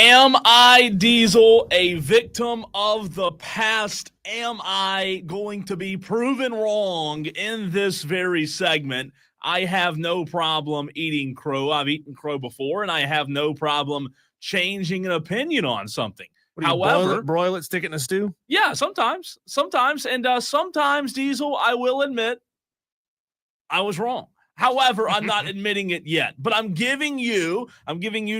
Am I, Diesel, a victim of the past? Am I going to be proven wrong in this very segment? I have no problem eating crow. I've eaten crow before, and I have no problem changing an opinion on something. What do you However, broil it, stick it in a stew? yeah, sometimes, and sometimes, Diesel, I will admit I was wrong. However, I'm not admitting it yet, but I'm giving you,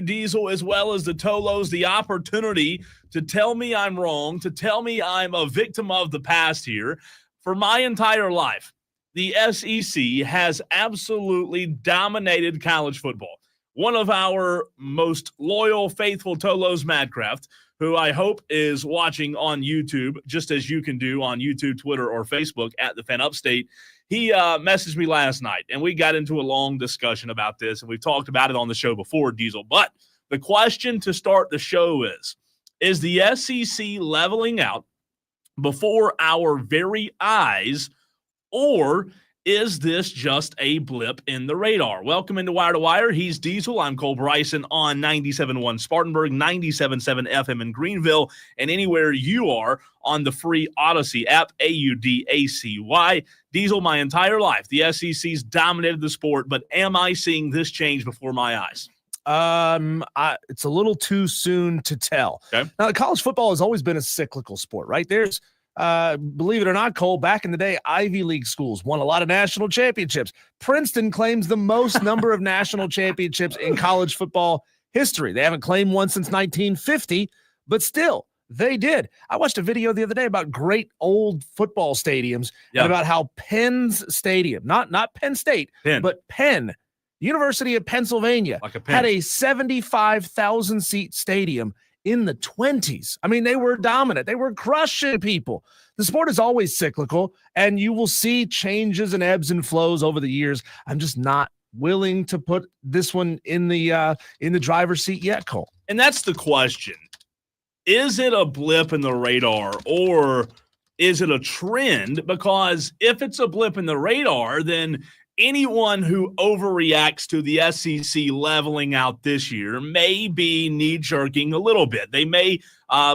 Diesel, as well as the Tolos, the opportunity to tell me I'm wrong, to tell me I'm a victim of the past here. For my entire life, the SEC has absolutely dominated college football. One of our most loyal, faithful Tolos, Madcraft, who I hope is watching on YouTube, just as you can do on YouTube, Twitter, or Facebook at The Fan Upstate. He messaged me last night, and we got into a long discussion about this, and we've talked about it on the show before, Diesel. But the question to start the show is the SEC leveling out before our very eyes, or is this just a blip in the radar? Welcome into Wire to Wire. He's Diesel. I'm Cole Bryson on 97.1 Spartanburg, 97.7 FM in Greenville, and anywhere you are on the free Odyssey app, AUDACY. Diesel, my entire life, the SEC's dominated the sport, but am I seeing this change before my eyes? It's a little too soon to tell. Okay. Now, college football has always been a cyclical sport, right? There's believe it or not, Cole, back in the day, Ivy League schools won a lot of national championships. Princeton claims the most number of national championships in college football history. They haven't claimed one since 1950, but still, they did. I watched a video the other day about great old football stadiums and about how Penn's stadium, not Penn State, but Penn, University of Pennsylvania, had a 75,000 seat stadium in the 20s. I mean, they were dominant. They were crushing people. The sport is always cyclical, and you will see changes and ebbs and flows over the years. I'm just not willing to put this one in the driver's seat yet, Cole. And that's the question. Is it a blip in the radar, or is it a trend? Because if it's a blip in the radar, then anyone who overreacts to the SEC leveling out this year may be knee-jerking a little bit. They may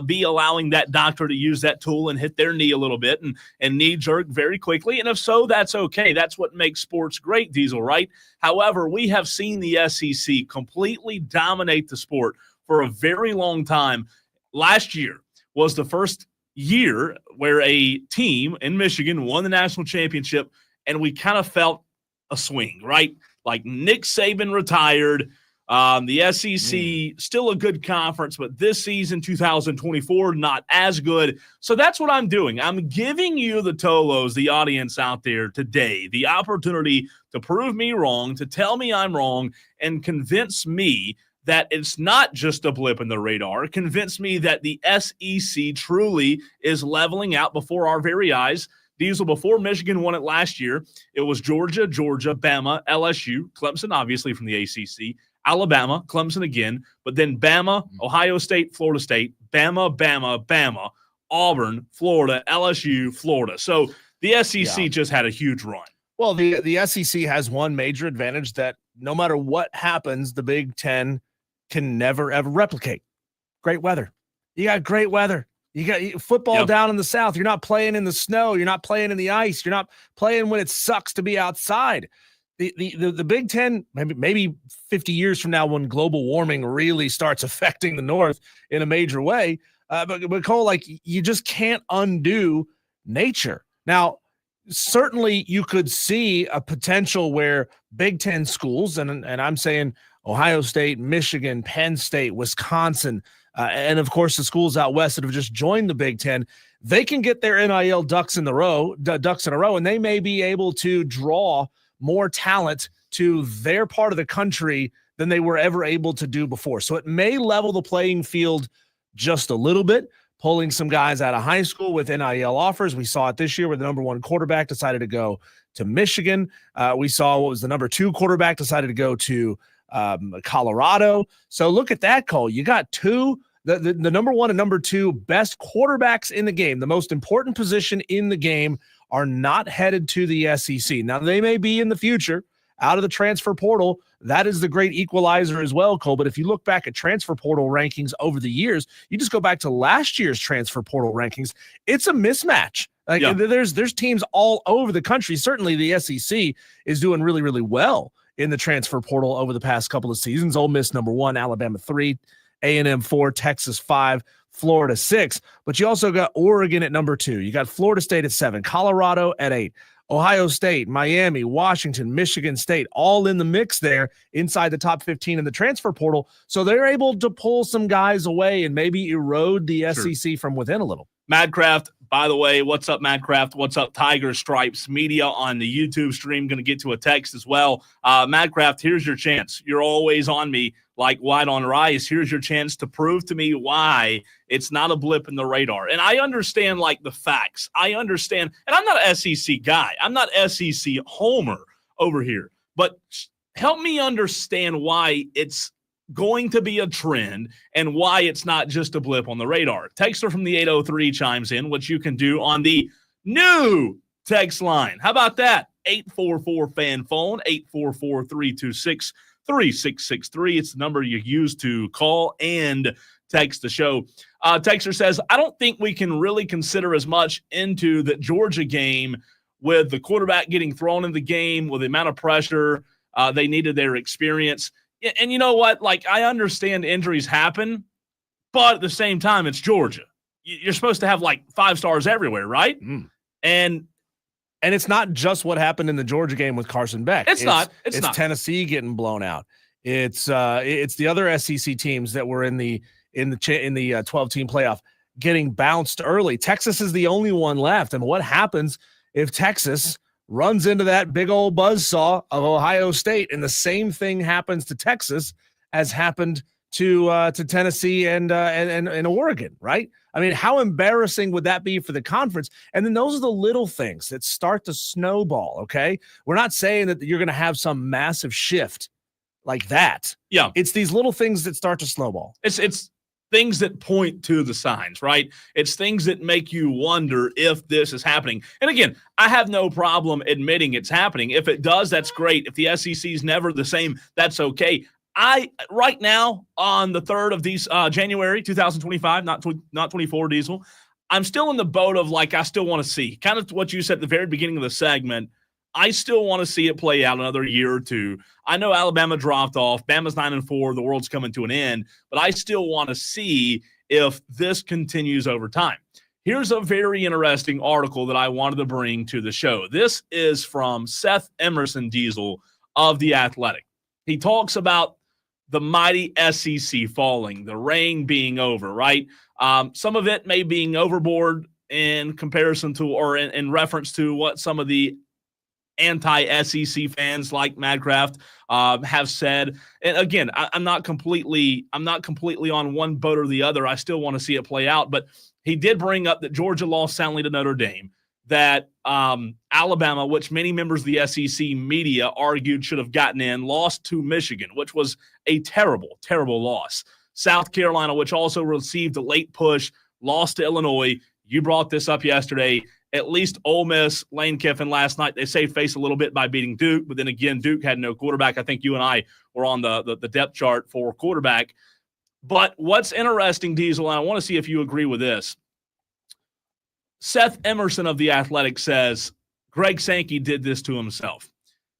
be allowing that doctor to use that tool and hit their knee a little bit and knee-jerk very quickly. And if so, that's okay. That's what makes sports great, Diesel, right? However, we have seen the SEC completely dominate the sport for a very long time. Last year was the first year where a team in Michigan won the national championship, and we kind of felt a swing, right? Like Nick Saban retired. The SEC, still a good conference, but this season, 2024, not as good. So that's what I'm doing. I'm giving you, the Tolos, the audience out there today, the opportunity to prove me wrong, to tell me I'm wrong, and convince me that it's not just a blip in the radar. Convince me that the SEC truly is leveling out before our very eyes. Diesel, before Michigan won it last year, it was Georgia, Bama, LSU, Clemson, obviously from the ACC, Alabama, Clemson again, but then Bama, Ohio State, Florida State, Bama, Auburn, Florida, LSU, Florida. So the SEC just had a huge run. Well, the SEC has one major advantage that no matter what happens, the Big Ten can never, ever replicate. Great weather. You got great weather. You got football down in the South. You're not playing in the snow. You're not playing in the ice. You're not playing when it sucks to be outside. The Big Ten, maybe 50 years from now, when global warming really starts affecting the North in a major way, but Cole, like, you just can't undo nature. Now, certainly you could see a potential where Big Ten schools, and I'm saying Ohio State, Michigan, Penn State, Wisconsin, and of course the schools out west that have just joined the Big Ten, they can get their NIL ducks in a row, and they may be able to draw more talent to their part of the country than they were ever able to do before. So it may level the playing field just a little bit, pulling some guys out of high school with NIL offers. We saw it this year where the number one quarterback decided to go to Michigan. We saw what was the number two quarterback decided to go to Colorado. So look at that, Cole. You got the number one and number two best quarterbacks in the game, the most important position in the game, are not headed to the SEC. Now, they may be in the future out of the transfer portal. That is the great equalizer as well, Cole. But if you look back at transfer portal rankings over the years, you just go back to last year's transfer portal rankings, it's a mismatch. Like there's teams all over the country. Certainly the SEC is doing really, really well in the transfer portal over the past couple of seasons. Ole Miss number 1, Alabama 3, A&M 4, Texas 5, Florida 6. But you also got Oregon at number 2. You got Florida State at 7, Colorado at 8, Ohio State, Miami, Washington, Michigan State, all in the mix there inside the top 15 in the transfer portal. So they're able to pull some guys away and maybe erode the SEC from within a little. Madcraft, by the way, what's up, Madcraft? What's up, Tiger Stripes Media on the YouTube stream? Going to get to a text as well. Madcraft, here's your chance. You're always on me like white on rice. Here's your chance to prove to me why it's not a blip in the radar. And I understand, like, the facts. I understand. And I'm not an SEC guy. I'm not SEC homer over here. But help me understand why it's going to be a trend and why it's not just a blip on the radar. Texter from the 803 chimes in, which you can do on the new text line. How about that? 844-FAN-PHONE, 844-326-3663. It's the number you use to call and text the show. Texter says, I don't think we can really consider as much into the Georgia game with the quarterback getting thrown in the game, with the amount of pressure they needed their experience. And you know what? Like, I understand injuries happen, but at the same time, it's Georgia. You're supposed to have like 5 stars everywhere, right? And it's not just what happened in the Georgia game with Carson Beck. It's not Tennessee getting blown out. It's the other SEC teams that were in the 12-team playoff getting bounced early. Texas is the only one left. And what happens if Texas runs into that big old buzzsaw of Ohio State, and the same thing happens to Texas as happened to Tennessee and Oregon, right? I mean, how embarrassing would that be for the conference? And then those are the little things that start to snowball, okay? We're not saying that you're going to have some massive shift like that. Yeah. It's these little things that start to snowball. It's things that point to the signs, right? It's things that make you wonder if this is happening. And again, I have no problem admitting it's happening. If it does, that's great. If the SEC is never the same, that's okay. Right now on the 3rd of these January 2025, not 24 Diesel, I'm still in the boat of like, I still want to see kind of what you said at the very beginning of the segment. I still want to see it play out another year or two. I know Alabama dropped off. Bama's 9-4. The world's coming to an end. But I still want to see if this continues over time. Here's a very interesting article that I wanted to bring to the show. This is from Seth Emerson Diesel of The Athletic. He talks about the mighty SEC falling, the reign being over, right? Some of it may being overboard in comparison to or in reference to what some of the anti-SEC fans like Madcraft have said. And again, I'm not completely on one boat or the other. I still want to see it play out. But he did bring up that Georgia lost soundly to Notre Dame, that Alabama, which many members of the SEC media argued should have gotten in, lost to Michigan, which was a terrible, terrible loss. South Carolina, which also received a late push, lost to Illinois. You brought this up yesterday. At least Ole Miss, Lane Kiffin last night, they saved face a little bit by beating Duke, but then again, Duke had no quarterback. I think you and I were on the depth chart for quarterback. But what's interesting, Diesel, and I want to see if you agree with this, Seth Emerson of The Athletic says Greg Sankey did this to himself.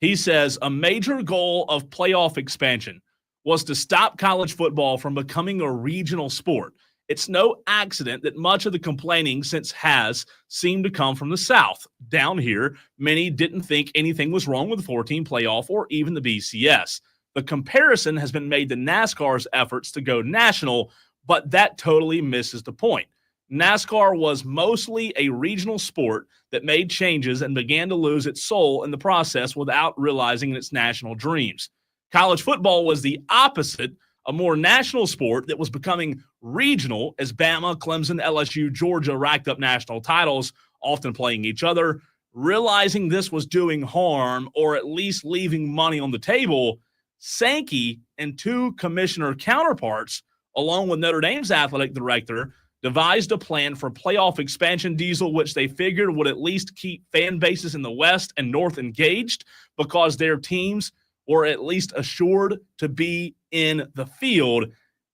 He says a major goal of playoff expansion was to stop college football from becoming a regional sport. It's no accident that much of the complaining since has seemed to come from the South. Down here, many didn't think anything was wrong with the 14 playoff or even the BCS. The comparison has been made to NASCAR's efforts to go national, but that totally misses the point. NASCAR was mostly a regional sport that made changes and began to lose its soul in the process without realizing its national dreams. College football was the opposite, a more national sport that was becoming regional as Bama, Clemson, LSU, Georgia racked up national titles, often playing each other. Realizing this was doing harm or at least leaving money on the table, Sankey and 2 commissioner counterparts, along with Notre Dame's athletic director, devised a plan for playoff expansion, Diesel, which they figured would at least keep fan bases in the West and North engaged because their teams were at least assured to be in the field.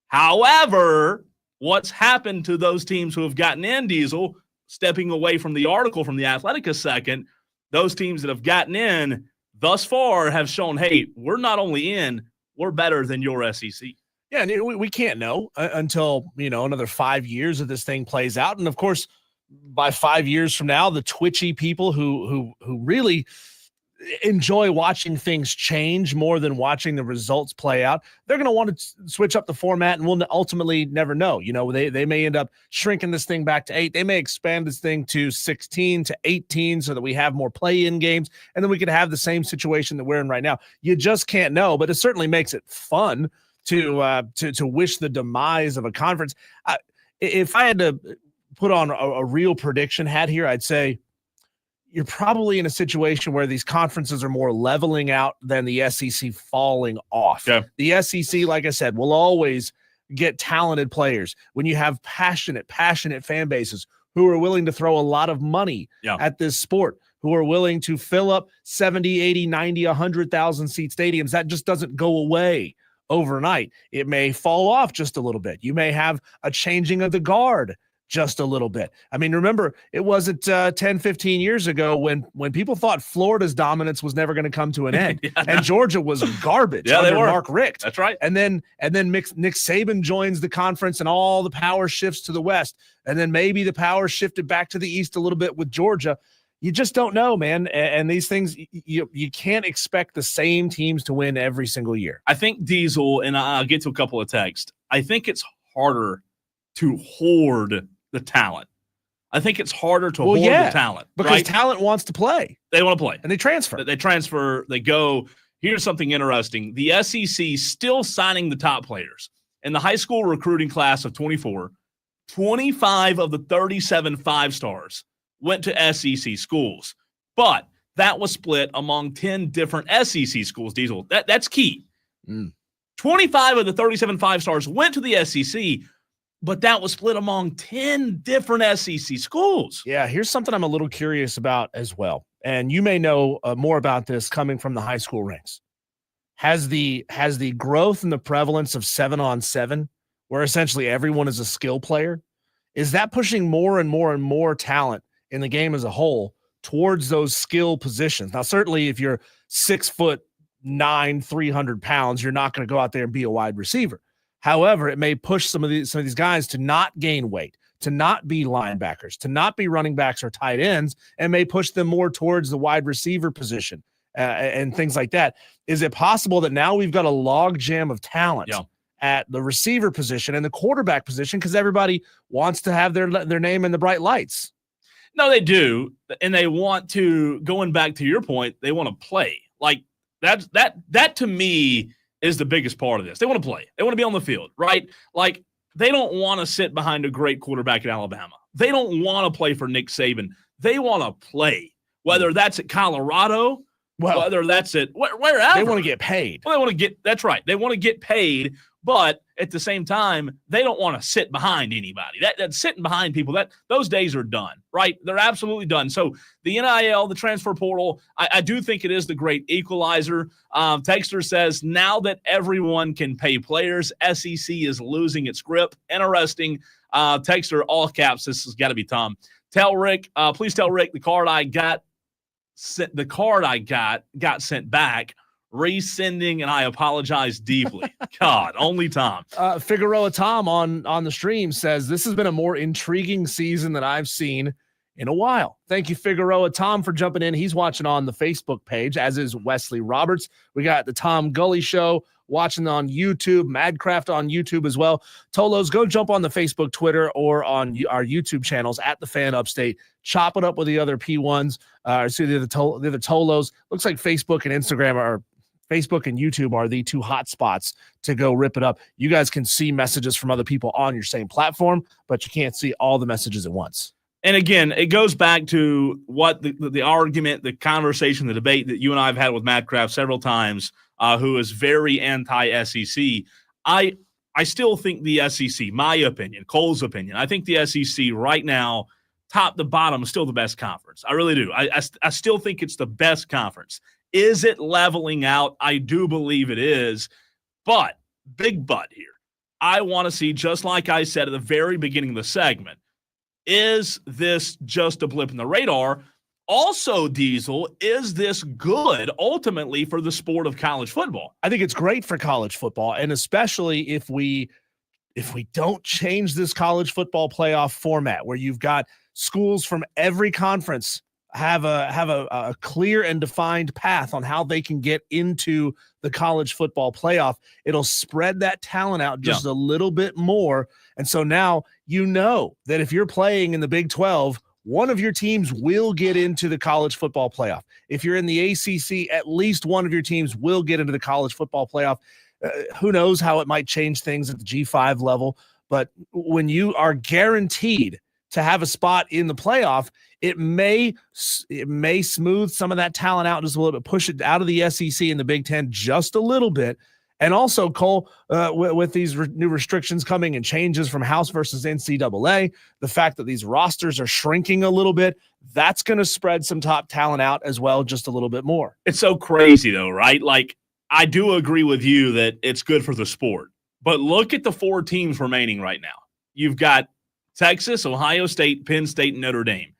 However, what's happened to those teams who have gotten in, Diesel, stepping away from the article from The Athletic a second, those teams that have gotten in thus far have shown, hey, we're not only in, we're better than your SEC. Yeah, and we can't know until, another 5 years of this thing plays out. And, of course, by 5 years from now, the twitchy people who really enjoy watching things change more than watching the results play out, they're going to want to switch up the format, and we'll ultimately never know. They may end up shrinking this thing back to 8. They may expand this thing to 16 to 18 so that we have more play-in games, and then we could have the same situation that we're in right now. You just can't know, but it certainly makes it fun to wish the demise of a conference. If I had to put on a real prediction hat here, I'd say you're probably in a situation where these conferences are more leveling out than the SEC falling off. Okay. The SEC, like I said, will always get talented players when you have passionate fan bases who are willing to throw a lot of money at this sport, who are willing to fill up 70, 80, 90, 100,000 seat stadiums. That just doesn't go away overnight. It may fall off just a little bit. You may have a changing of the guard just a little bit. I mean, remember, it wasn't 10, 15 years ago when people thought Florida's dominance was never going to come to an end, and Georgia was garbage under Mark Richt. That's right. And then Nick Saban joins the conference, and all the power shifts to the West, and then maybe the power shifted back to the East a little bit with Georgia. You just don't know, man. And these things, you can't expect the same teams to win every single year. I think, Diesel, and I'll get to a couple of texts, I think it's harder to hoard the talent. I think it's harder to hoard the talent. Because talent wants to play. They want to play. And they transfer. They transfer, they go. Here's something interesting. The SEC still signing the top players. In the high school recruiting class of 24, 25 of the 37 5-stars went to SEC schools, but that was split among 10 different SEC schools, Diesel. That's key. 25 of the 37 5-stars went to the SEC, but that was split among 10 different SEC schools. Yeah, here's something I'm a little curious about as well. And you may know more about this coming from the high school ranks. Has the growth and the prevalence of 7-on-7, where essentially everyone is a skill player, is that pushing more and more and more talent in the game as a whole towards those skill positions? Now, certainly if you're 6'9", 300 pounds, you're not going to go out there and be a wide receiver. However, it may push some of these guys to not gain weight, to not be linebackers, to not be running backs or tight ends, and may push them more towards the wide receiver position and things like that. Is it possible that now we've got a log jam of talent at the receiver position and the quarterback position because everybody wants to have their name in the bright lights? No, they do, and they want to. Going back to your point, they want to play. Like that to me is the biggest part of this. They want to play. They want to be on the field, right? Like they don't want to sit behind a great quarterback at Alabama. They don't want to play for Nick Saban. They want to play, whether that's at Colorado, whether that's at wherever. They want to get paid. Well, they want to get. That's right. They want to get paid. But at the same time, they don't want to sit behind anybody. That sitting behind people, those days are done, right? They're absolutely done. So the NIL, the transfer portal, I do think it is the great equalizer. Texter says, now that everyone can pay players, SEC is losing its grip. Interesting. Texter, all caps, this has got to be Tom. Tell Rick, please tell Rick the card I got got sent back. Resending, and I apologize deeply. God, only Tom. Figueroa Tom on the stream says, this has been a more intriguing season than I've seen in a while. Thank you, Figueroa Tom, for jumping in. He's watching on the Facebook page, as is Wesley Roberts. We got the Tom Gully Show watching on YouTube, Madcraft on YouTube as well. Tolos, go jump on the Facebook, Twitter, or on our YouTube channels at the Fan Upstate. Chop it up with the other P1s. See the other Tolos. Looks like Facebook and YouTube are the two hot spots to go rip it up. You guys can see messages from other people on your same platform, but you can't see all the messages at once. And again, it goes back to what the argument, the conversation, the debate that you and I have had with Matt Kraft several times, who is very anti-SEC. I I still think the SEC, my opinion, Cole's opinion, I think the SEC right now, top to bottom, is still the best conference. I really do. I still think it's the best conference. Is it leveling out? I do believe it is. But, big but here. I want to see, just like I said at the very beginning of the segment, is this just a blip in the radar? Also, Diesel, is this good ultimately for the sport of college football? I think it's great for college football, and especially if we don't change this college football playoff format where you've got schools from every conference have a clear and defined path on how they can get into the college football playoff. It'll spread that talent out just a little bit more. And so now you know that if you're playing in the Big 12, one of your teams will get into the college football playoff. If you're in the ACC, at least one of your teams will get into the college football playoff. Who knows how it might change things at the G5 level. But when you are guaranteed to have a spot in the playoff, it may smooth some of that talent out just a little bit, push it out of the SEC and the Big Ten just a little bit. And also, Cole, with these new restrictions coming and changes from House versus NCAA, the fact that these rosters are shrinking a little bit, that's going to spread some top talent out as well, just a little bit more. It's so crazy, though, right? Like, I do agree with you that it's good for the sport. But look at the 4 teams remaining right now. You've got Texas, Ohio State, Penn State, and Notre Dame.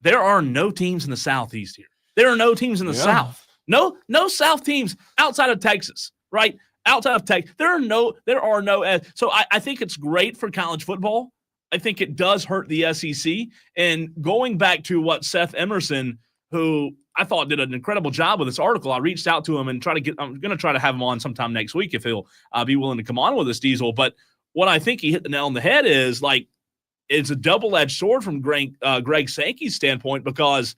There are no teams in the Southeast here. There are no teams in the South. No South teams outside of Texas, right? Outside of Texas, there are no. So I think it's great for college football. I think it does hurt the SEC. And going back to what Seth Emerson, who I thought did an incredible job with this article, I reached out to him and I'm going to try to have him on sometime next week if he'll be willing to come on with us, Diesel. But what I think he hit the nail on the head is, like, it's a double-edged sword from Greg Sankey's standpoint, because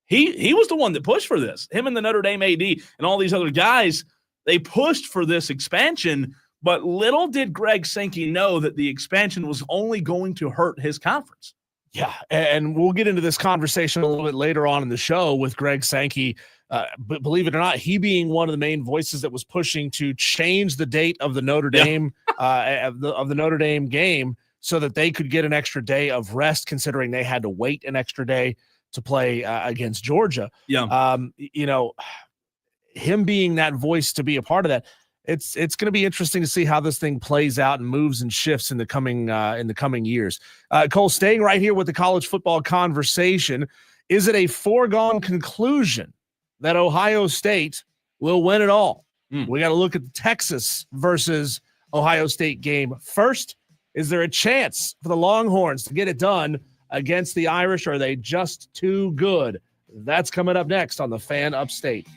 he was the one that pushed for this. Him and the Notre Dame AD and all these other guys, they pushed for this expansion, but little did Greg Sankey know that the expansion was only going to hurt his conference. Yeah, and we'll get into this conversation a little bit later on in the show with Greg Sankey. But believe it or not, he being one of the main voices that was pushing to change the date of the Notre Dame of the Notre Dame game, so that they could get an extra day of rest, considering they had to wait an extra day to play against Georgia. Yeah. Him being that voice to be a part of that, it's going to be interesting to see how this thing plays out and moves and shifts in the coming years. Cole, staying right here with the college football conversation, is it a foregone conclusion that Ohio State will win it all? We got to look at the Texas versus Ohio State game first. Is there a chance for the Longhorns to get it done against the Irish? Or are they just too good? That's coming up next on the Fan Upstate.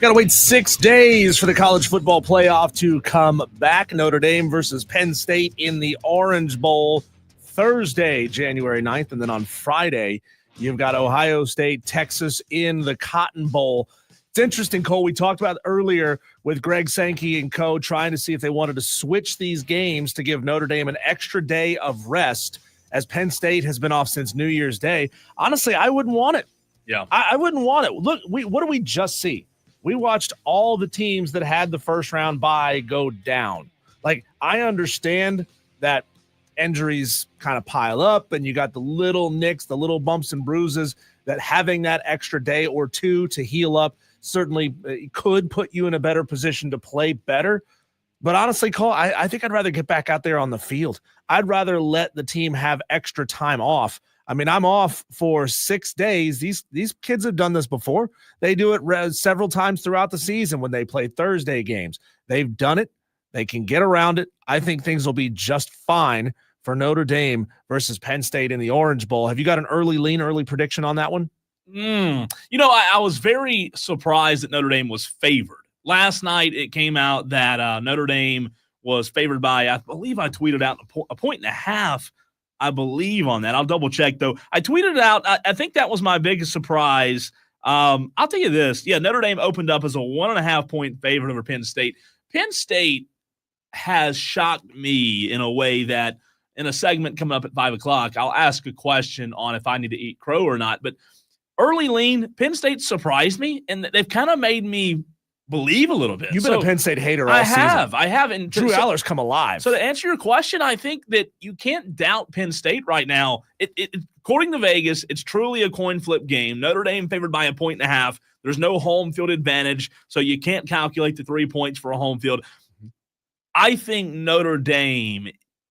Got to wait 6 days for the college football playoff to come back. Notre Dame versus Penn State in the Orange Bowl Thursday, January 9th. And then on Friday, you've got Ohio State, Texas in the Cotton Bowl. It's interesting, Cole. We talked about earlier with Greg Sankey and co. trying to see if they wanted to switch these games to give Notre Dame an extra day of rest as Penn State has been off since New Year's Day. Honestly, I wouldn't want it. Yeah. I wouldn't want it. Look, what do we just see? We watched all the teams that had the first round bye go down. Like, I understand that injuries kind of pile up and you got the little nicks, the little bumps and bruises, that having that extra day or two to heal up certainly could put you in a better position to play better. But honestly, Cole, I think I'd rather get back out there on the field. I'd rather let the team have extra time off. I mean, I'm off for 6 days. These kids have done this before. They do it several times throughout the season when they play Thursday games. They've done it. They can get around it. I think things will be just fine for Notre Dame versus Penn State in the Orange Bowl. Have you got an early prediction on that one? I was very surprised that Notre Dame was favored. Last night, it came out that Notre Dame was favored by, I believe I tweeted out a point and a half, I believe, on that. I'll double check, though. I tweeted it out. I think that was my biggest surprise. I'll tell you this. Yeah, Notre Dame opened up as a 1.5-point favorite over Penn State. Penn State has shocked me in a way that in a segment coming up at 5 o'clock, I'll ask a question on if I need to eat crow or not. But early lean, Penn State surprised me, and they've kind of made me believe a little bit. You've been a Penn State hater all season. I have. And Drew Aller's come alive. So to answer your question, I think that you can't doubt Penn State right now. According to Vegas, it's truly a coin flip game. Notre Dame favored by 1.5. There's no home field advantage, so you can't calculate the 3 points for a home field. I think Notre Dame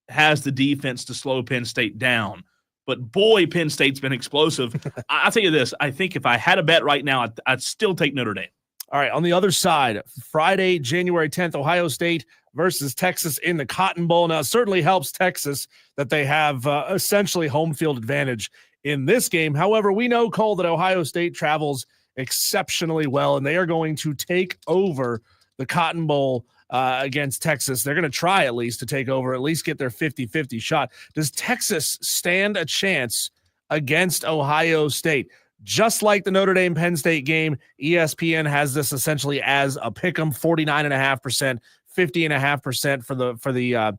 has the defense to slow Penn State down. But, boy, Penn State's been explosive. I'll tell you this. I think if I had a bet right now, I'd still take Notre Dame. All right, on the other side, Friday, January 10th, Ohio State versus Texas in the Cotton Bowl. Now, it certainly helps Texas that they have essentially home field advantage in this game. However, we know, Cole, that Ohio State travels exceptionally well, and they are going to take over the Cotton Bowl against Texas. They're going to try at least to take over, at least get their 50-50 shot. Does Texas stand a chance against Ohio State? Just like the Notre Dame-Penn State game, ESPN has this essentially as a pick'em, 49.5%, 50.5% for the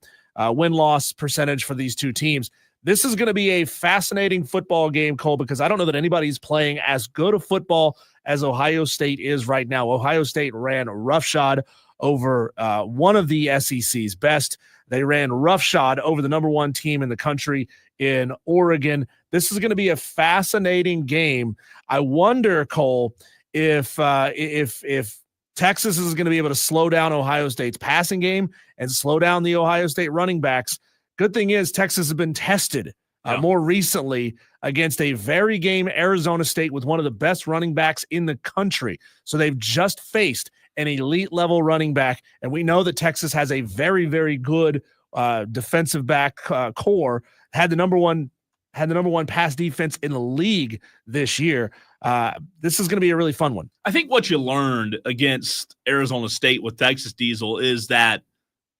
win-loss percentage for these two teams. This is going to be a fascinating football game, Cole, because I don't know that anybody's playing as good a football as Ohio State is right now. Ohio State ran roughshod over one of the SEC's best. They ran roughshod over the number one team in the country in Oregon. This is going to be a fascinating game. I wonder, Cole, if Texas is going to be able to slow down Ohio State's passing game and slow down the Ohio State running backs. Good thing is Texas has been tested more recently against a very game Arizona State with one of the best running backs in the country. So they've just faced an elite level running back. And we know that Texas has a very, very good defensive back core, had the number one pass defense in the league this year. This is going to be a really fun one. I think what you learned against Arizona State with Texas Diesel is that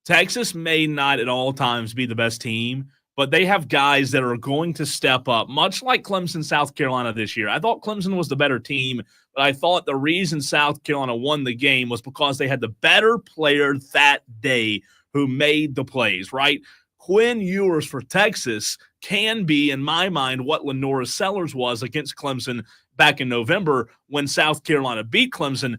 Texas may not at all times be the best team, but they have guys that are going to step up, much like Clemson, South Carolina this year. I thought Clemson was the better team, but I thought the reason South Carolina won the game was because they had the better player that day who made the plays, right? Quinn Ewers for Texas can be, in my mind, what Lenora Sellers was against Clemson back in November when South Carolina beat Clemson.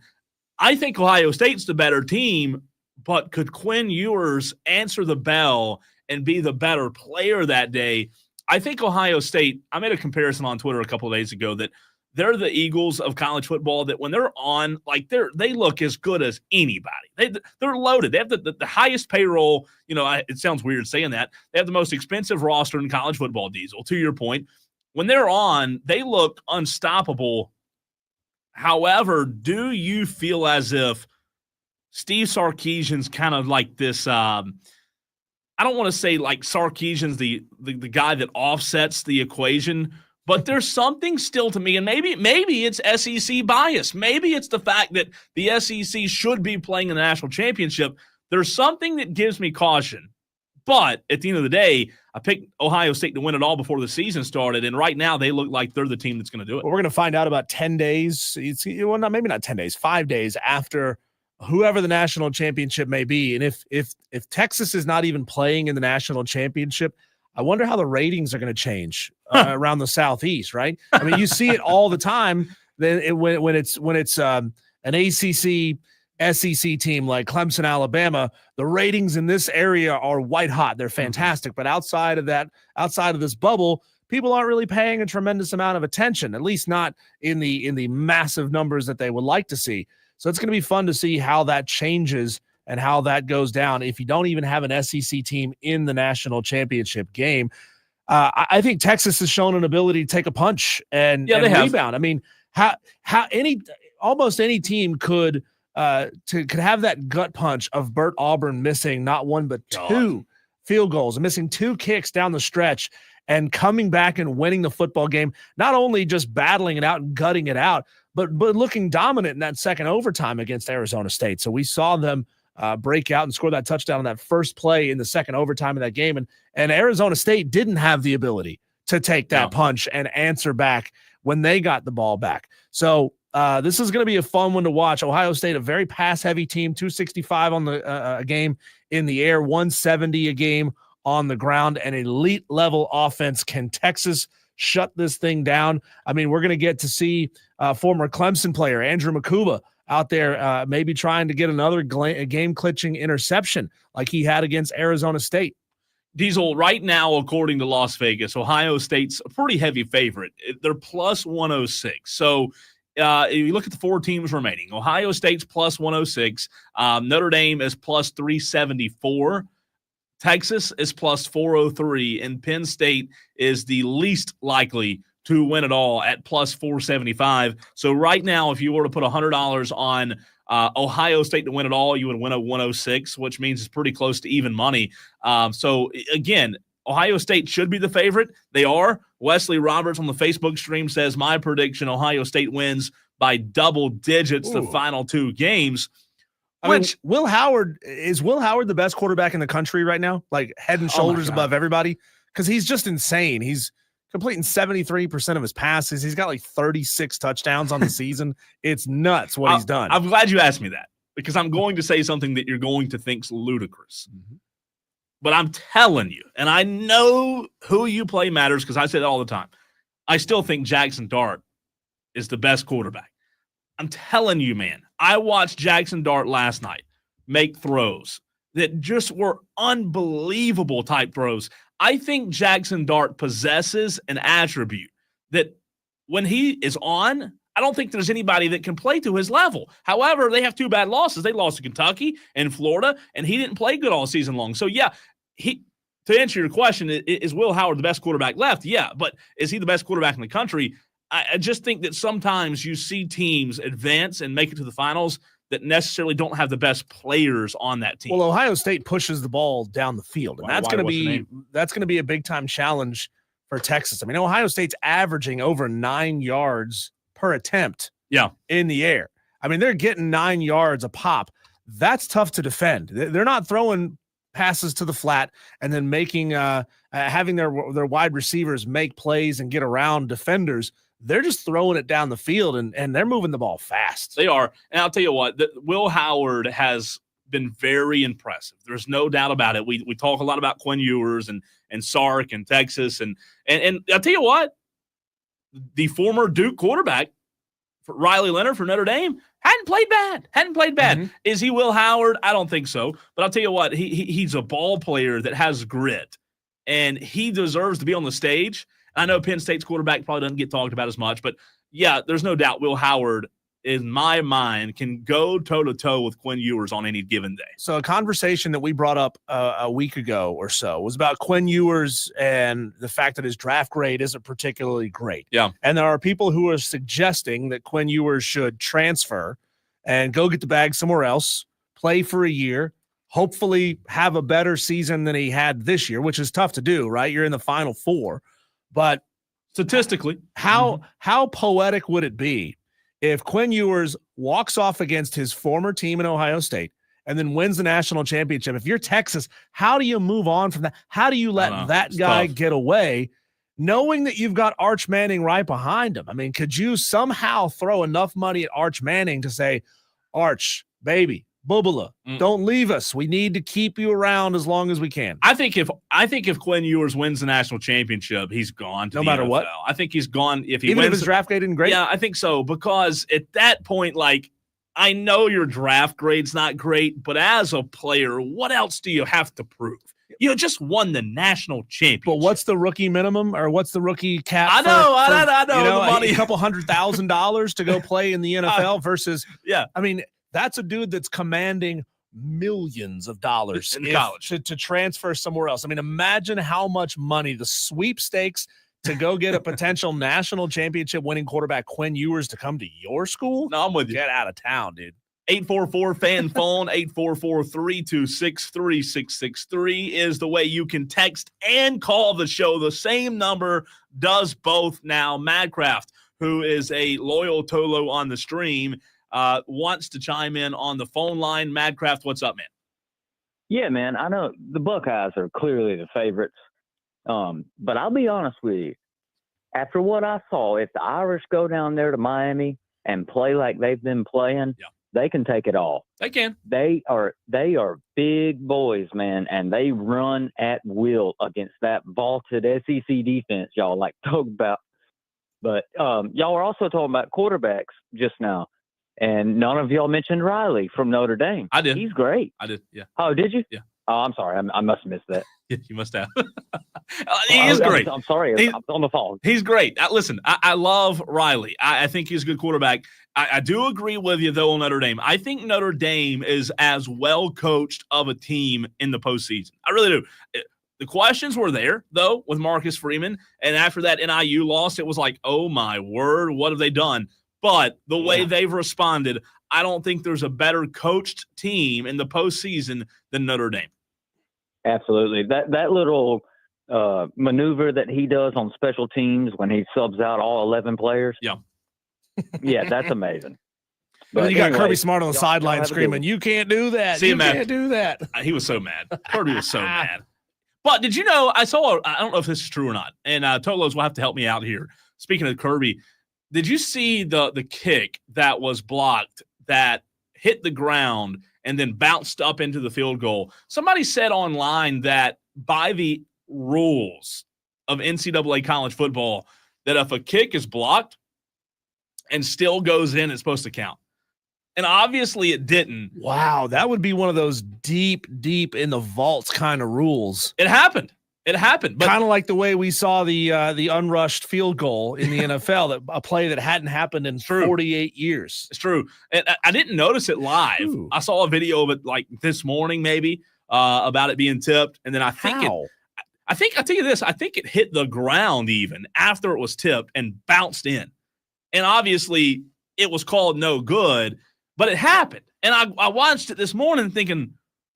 I think Ohio State's the better team, but could Quinn Ewers answer the bell and be the better player that day? I think Ohio State, I made a comparison on Twitter a couple of days ago that they're the Eagles of college football, that when they're on, like they look as good as anybody. They're loaded. They have the highest payroll. You know, it sounds weird saying that. They have the most expensive roster in college football, Diesel, to your point. When they're on, they look unstoppable. However, do you feel as if Steve Sarkisian's kind of like this I don't want to say like Sarkisian's the guy that offsets the equation, But there's something still to me, and maybe it's SEC bias. Maybe it's the fact that the SEC should be playing in the national championship. There's something that gives me caution. But at the end of the day, I picked Ohio State to win it all before the season started, and right now they look like they're the team that's going to do it. Well, we're going to find out about 10 days. Maybe not 10 days, 5 days after whoever the national championship may be. And if Texas is not even playing in the national championship, I wonder how the ratings are going to change around the Southeast, right? I mean, you see it all the time. Then when it's an ACC SEC team like Clemson, Alabama, the ratings in this area are white hot. They're fantastic. But outside of this bubble, people aren't really paying a tremendous amount of attention, at least not in the massive numbers that they would like to see. So it's going to be fun to see how that changes and how that goes down if you don't even have an SEC team in the national championship game. I think Texas has shown an ability to take a punch and rebound. I mean, almost any team could have that gut punch of Bert Auburn missing not one but two field goals and missing 2 kicks down the stretch and coming back and winning the football game, not only just battling it out and gutting it out, but looking dominant in that second overtime against Arizona State. So we saw them break out and score that touchdown on that first play in the second overtime of that game. And Arizona State didn't have the ability to take that punch and answer back when they got the ball back. So this is going to be a fun one to watch. Ohio State, a very pass-heavy team, 265 on the game in the air, 170 a game on the ground, an elite-level offense. Can Texas shut this thing down? I mean, we're going to get to see former Clemson player Andrew Makuba out there maybe trying to get another game-clinching interception like he had against Arizona State. Diesel, right now, according to Las Vegas, Ohio State's a pretty heavy favorite. They're plus 106. So if you look at the 4 teams remaining, Ohio State's plus 106. Notre Dame is plus 374. Texas is plus 403. And Penn State is the least likely to win it all at plus 475. So right now, if you were to put $100 on Ohio State to win it all, you would win a 106, which means it's pretty close to even money. So again, Ohio State should be the favorite. They are. Wesley Roberts on the Facebook stream says, my prediction, Ohio State wins by double digits the final 2 games. I mean, Will Howard the best quarterback in the country right now? Like head and shoulders above everybody? Because he's just insane. He's completing 73% of his passes. He's got like 36 touchdowns on the season. It's nuts what he's done. I'm glad you asked me that because I'm going to say something that you're going to think's ludicrous. Mm-hmm. But I'm telling you, and I know who you play matters because I say that all the time. I still think Jackson Dart is the best quarterback. I'm telling you, man, I watched Jackson Dart last night make throws that just were unbelievable type throws. I think Jackson Dart possesses an attribute that when he is on, I don't think there's anybody that can play to his level. However, they have 2 bad losses. They lost to Kentucky and Florida, and he didn't play good all season long. So, yeah, to answer your question, is Will Howard the best quarterback left? Yeah, but is he the best quarterback in the country? I just think that sometimes you see teams advance and make it to the finals that necessarily don't have the best players on that team. Well, Ohio State pushes the ball down the field, and that's going to be a big-time challenge for Texas. I mean, Ohio State's averaging over 9 yards per attempt in the air. I mean, they're getting 9 yards a pop. That's tough to defend. They're not throwing passes to the flat and then making having their wide receivers make plays and get around defenders. They're just throwing it down the field, and they're moving the ball fast. They are. And I'll tell you what, Will Howard has been very impressive. There's no doubt about it. We talk a lot about Quinn Ewers and Sark and Texas. And I'll tell you what, the former Duke quarterback, Riley Leonard for Notre Dame, hadn't played bad. Mm-hmm. Is he Will Howard? I don't think so. But I'll tell you what, he's a ball player that has grit, and he deserves to be on the stage. I know Penn State's quarterback probably doesn't get talked about as much, but yeah, there's no doubt Will Howard, in my mind, can go toe-to-toe with Quinn Ewers on any given day. So a conversation that we brought up a week ago or so was about Quinn Ewers and the fact that his draft grade isn't particularly great. Yeah. And there are people who are suggesting that Quinn Ewers should transfer and go get the bag somewhere else, play for a year, hopefully have a better season than he had this year, which is tough to do, right? You're in the Final Four. But Statistically. How poetic would it be if Quinn Ewers walks off against his former team in Ohio State and then wins the national championship? If you're Texas, how do you move on from that? How do you let that guy get away, knowing that you've got Arch Manning right behind him? I mean, could you somehow throw enough money at Arch Manning to say, Arch, baby, Bubala, don't leave us. We need to keep you around as long as we can. I think if Quinn Ewers wins the national championship, he's gone to no the matter NFL. what. I think he's gone if he even wins. If his draft grade isn't great. Yeah, I think so, because at that point, like, I know your draft grade's not great, but as a player, what else do you have to prove? You just won the national championship. But what's the rookie minimum, or what's the rookie cap? I know the money. A couple $100,000 to go play in the NFL versus I mean, that's a dude that's commanding millions of dollars in college to transfer somewhere else. I mean, imagine how much money the sweepstakes to go get a potential national championship winning quarterback Quinn Ewers to come to your school. No, I'm with you. Get out of town, dude. 844-FAN phone, 844-326-3663 is the way you can text and call the show. The same number does both now. Madcraft, who is a loyal Tolo on the stream, wants to chime in on the phone line. Madcraft, what's up, man? Yeah, man, I know the Buckeyes are clearly the favorites, but I'll be honest with you. After what I saw, if the Irish go down there to Miami and play like they've been playing, they can take it all. They can. They are big boys, man, and they run at will against that vaulted SEC defense y'all like to talk about. But y'all were also talking about quarterbacks just now. And none of y'all mentioned Riley from Notre Dame. I did. He's great. I did, yeah. Oh, did you? Yeah. Oh, I'm sorry. I must have missed that. Yeah, you must have. He is great. I'm sorry. I'm on the phone. He's great. Listen, I love Riley. I think he's a good quarterback. I do agree with you, though, on Notre Dame. I think Notre Dame is as well coached of a team in the postseason. I really do. The questions were there, though, with Marcus Freeman. And after that NIU loss, it was like, oh, my word, what have they done? But the way they've responded, I don't think there's a better coached team in the postseason than Notre Dame. Absolutely. That little maneuver that he does on special teams when he subs out all 11 players. Yeah. Yeah, that's amazing. But you got Kirby Smart on the sideline screaming, "You can't do that. You can't do that." He was so mad. Kirby was so mad. But did you know, I don't know if this is true or not, and Tolos will have to help me out here. Speaking of Kirby, did you see the kick that was blocked that hit the ground and then bounced up into the field goal? Somebody said online that by the rules of NCAA college football, that if a kick is blocked and still goes in, it's supposed to count. And obviously it didn't. Wow, that would be one of those deep in the vaults kind of rules. It happened. But kind of like the way we saw the unrushed field goal in the NFL, that a play that hadn't happened in 48 years. It's true. And I didn't notice it live. Ooh. I saw a video of it like this morning, maybe, about it being tipped. And then I think I'll tell you this, I think it hit the ground even after it was tipped and bounced in. And obviously it was called no good, but it happened. And I watched it this morning thinking,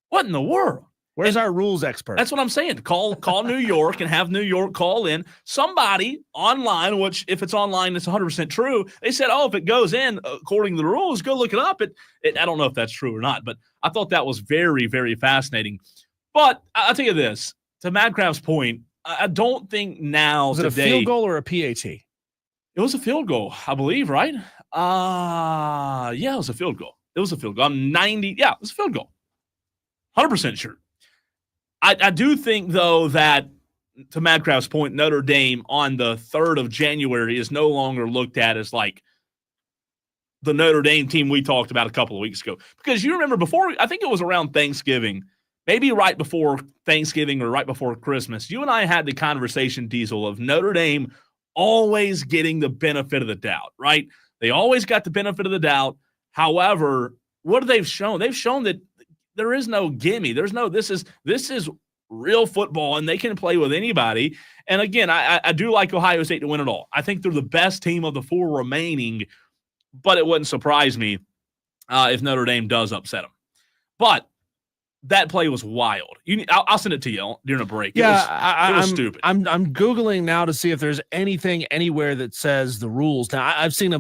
what in the world? Where's our rules expert? That's what I'm saying. Call New York and have New York call in somebody online, which if it's online, it's 100% true. They said, if it goes in according to the rules, go look it up. I don't know if that's true or not, but I thought that was very, very fascinating. But I'll tell you this, to Madcraft's point, I don't think now was it a field goal or a PAT? It was a field goal, I believe, right? Yeah, it was a field goal. It was a field goal. It was a field goal. 100% sure. I do think, though, that to Madcraft's point, Notre Dame on the 3rd of January is no longer looked at as like the Notre Dame team we talked about a couple of weeks ago. Because you remember before, I think it was around Thanksgiving, maybe right before Thanksgiving or right before Christmas, you and I had the conversation, Diesel, of Notre Dame always getting the benefit of the doubt, right? They always got the benefit of the doubt. However, what have they shown? They've shown that there is no gimme. There's no, this is real football, and they can play with anybody. And again, I do like Ohio State to win it all. I think they're the best team of the 4 remaining, but it wouldn't surprise me if Notre Dame does upset them. But that play was wild. I'll send it to you during a break. Yeah, it was I'm stupid. I'm Googling now to see if there's anything anywhere that says the rules. Now I'm seeing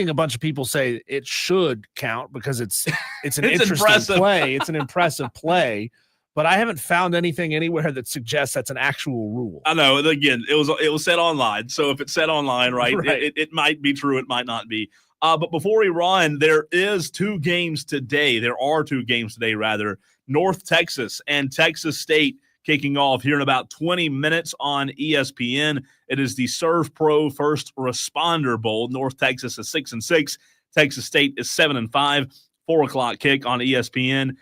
a bunch of people say it should count because it's an It's interesting impressive. play. It's an impressive play, but I haven't found anything anywhere that suggests that's an actual rule. I know. And again, it was said online. So if it's said online, right, Right. It might be true. It might not be. But before we run, there are 2 games today, rather. North Texas and Texas State kicking off here in about 20 minutes on ESPN. It is the Serve Pro First Responder Bowl. North Texas is 6-6. Texas State is 7-5. 4:00 kick on ESPN.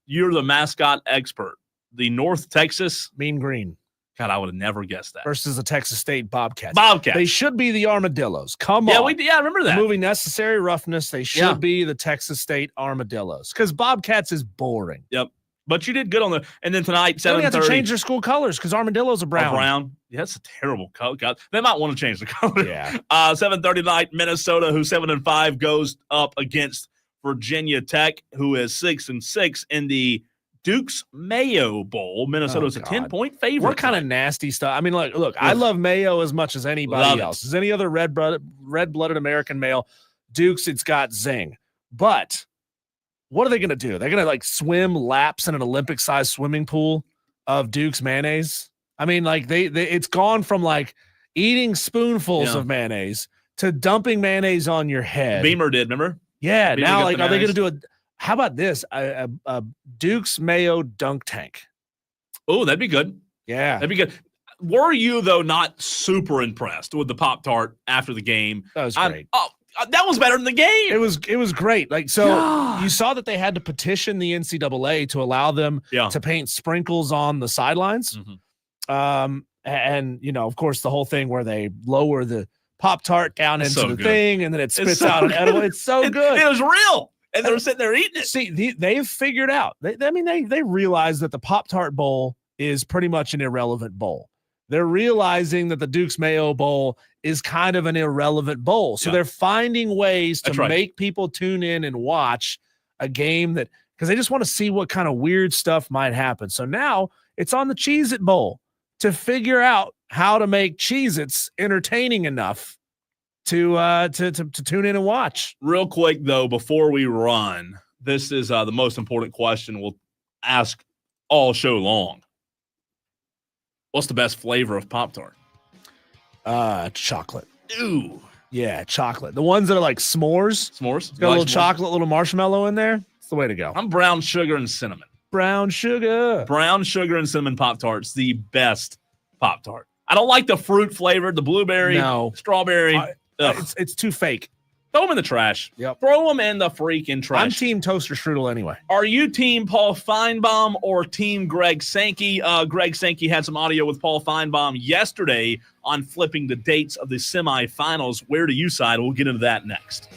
You're the mascot expert. The North Texas, Mean Green God, I would have never guessed that. versus the Texas State Bobcats. Bobcats. They should be the Armadillos. Come on. I remember The that. movie Necessary Roughness, they should Yeah. be the Texas State Armadillos because Bobcats is boring. But you did good on the. And then tonight, They only have to 7:30. change their school colors because Armadillos are brown. Brown. Yeah, that's a terrible color. God, they might want to change the color. Yeah. 7:30 tonight, Minnesota, who's 7-5, goes up against Virginia Tech, who is 6-6 in the Duke's Mayo Bowl. Minnesota's a God. 10-point favorite. What kind of nasty stuff? I mean, look, I Ugh. love Mayo as much as anybody Love it. else. As any other red-blooded American male, Duke's, it's got zing. But what are they going to do? They're going to like swim laps in an Olympic-sized swimming pool of Duke's mayonnaise. I mean, like they it's gone from like eating spoonfuls Yeah. of mayonnaise to dumping mayonnaise on your head. Beamer did, remember? Yeah. Beamer Now, got like, the are they going mayonnaise. to do how about this? A Duke's Mayo dunk tank. Oh, that'd be good. Yeah. That'd be good. Were you, though, not super impressed with the Pop-Tart after the game? That was great. That was better than the game. It was great. Like, so God. you saw that they had to petition the NCAA to allow them Yeah. to paint sprinkles on the sidelines. Mhm. And you know, of course, the whole thing where they lower the Pop-Tart down It's into so the good. thing and then it spits so out an good. edible. It's so good. It was real. And they were sitting there eating it. See, they've figured out. They realize that the Pop-Tart Bowl is pretty much an irrelevant bowl. They're realizing that the Duke's Mayo Bowl is kind of an irrelevant bowl. So Yeah. they're finding ways to That's right. make people tune in and watch a game that because they just want to see what kind of weird stuff might happen. So now it's on the Cheez-It Bowl to figure out how to make Cheez-Its entertaining enough to tune in and watch. Real quick, though, before we run, this is the most important question we'll ask all show long. What's the best flavor of Pop-Tart? Chocolate. Ooh. Yeah, chocolate. The ones that are like s'mores. S'mores? Got a little chocolate, little marshmallow in there. It's the way to go. I'm brown sugar and cinnamon. Brown sugar. Brown sugar and cinnamon Pop-Tarts, the best Pop-Tart. I don't like the fruit flavor, the blueberry, No. strawberry. Ugh. It's too fake. Throw them in the trash. Yep. Throw them in the freaking trash. I'm team toaster strudel anyway. Are you team Paul Feinbaum or team Greg Sankey? Greg Sankey had some audio with Paul Feinbaum yesterday on flipping the dates of the semifinals. Where do you side? We'll get into that next.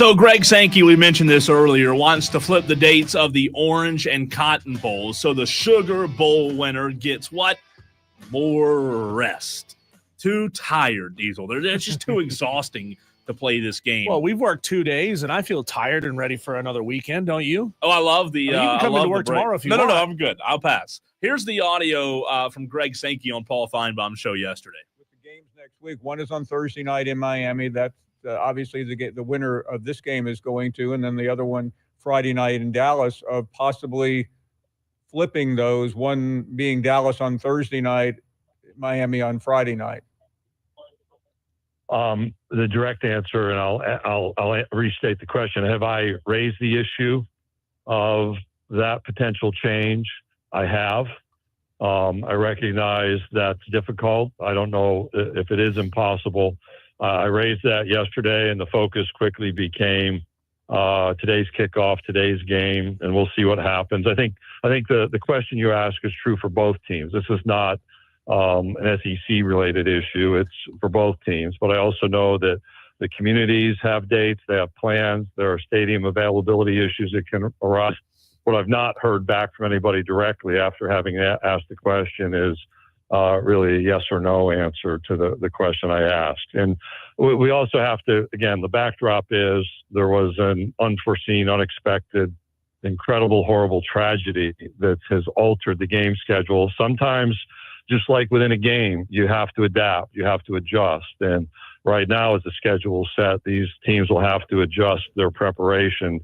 So Greg Sankey, we mentioned this earlier, wants to flip the dates of the Orange and Cotton Bowls. So the Sugar Bowl winner gets what? More rest. Too tired, Diesel. It's just too exhausting to play this game. Well, we've worked 2 days, and I feel tired and ready for another weekend, don't you? Oh, I love the. You can come into work tomorrow if you want. No, I'm good. I'll pass. Here's the audio from Greg Sankey on Paul Feinbaum's show yesterday. With the games next week, one is on Thursday night in Miami. That's obviously the winner of this game is going to, and then the other one Friday night in Dallas, of possibly flipping those, one being Dallas on Thursday night, Miami on Friday night. The direct answer, and I'll restate the question. Have I raised the issue of that potential change? I have. I recognize that's difficult. I don't know if it is impossible. I raised that yesterday, and the focus quickly became today's kickoff, today's game, and we'll see what happens. I think the question you ask is true for both teams. This is not an SEC-related issue. It's for both teams. But I also know that the communities have dates, they have plans, there are stadium availability issues that can arise. What I've not heard back from anybody directly after having asked the question is really a yes or no answer to the question I asked. And we also have to, again, the backdrop is there was an unforeseen, unexpected, incredible, horrible tragedy that has altered the game schedule. Sometimes, just like within a game, you have to adapt, you have to adjust. And right now, as the schedule is set, these teams will have to adjust their preparation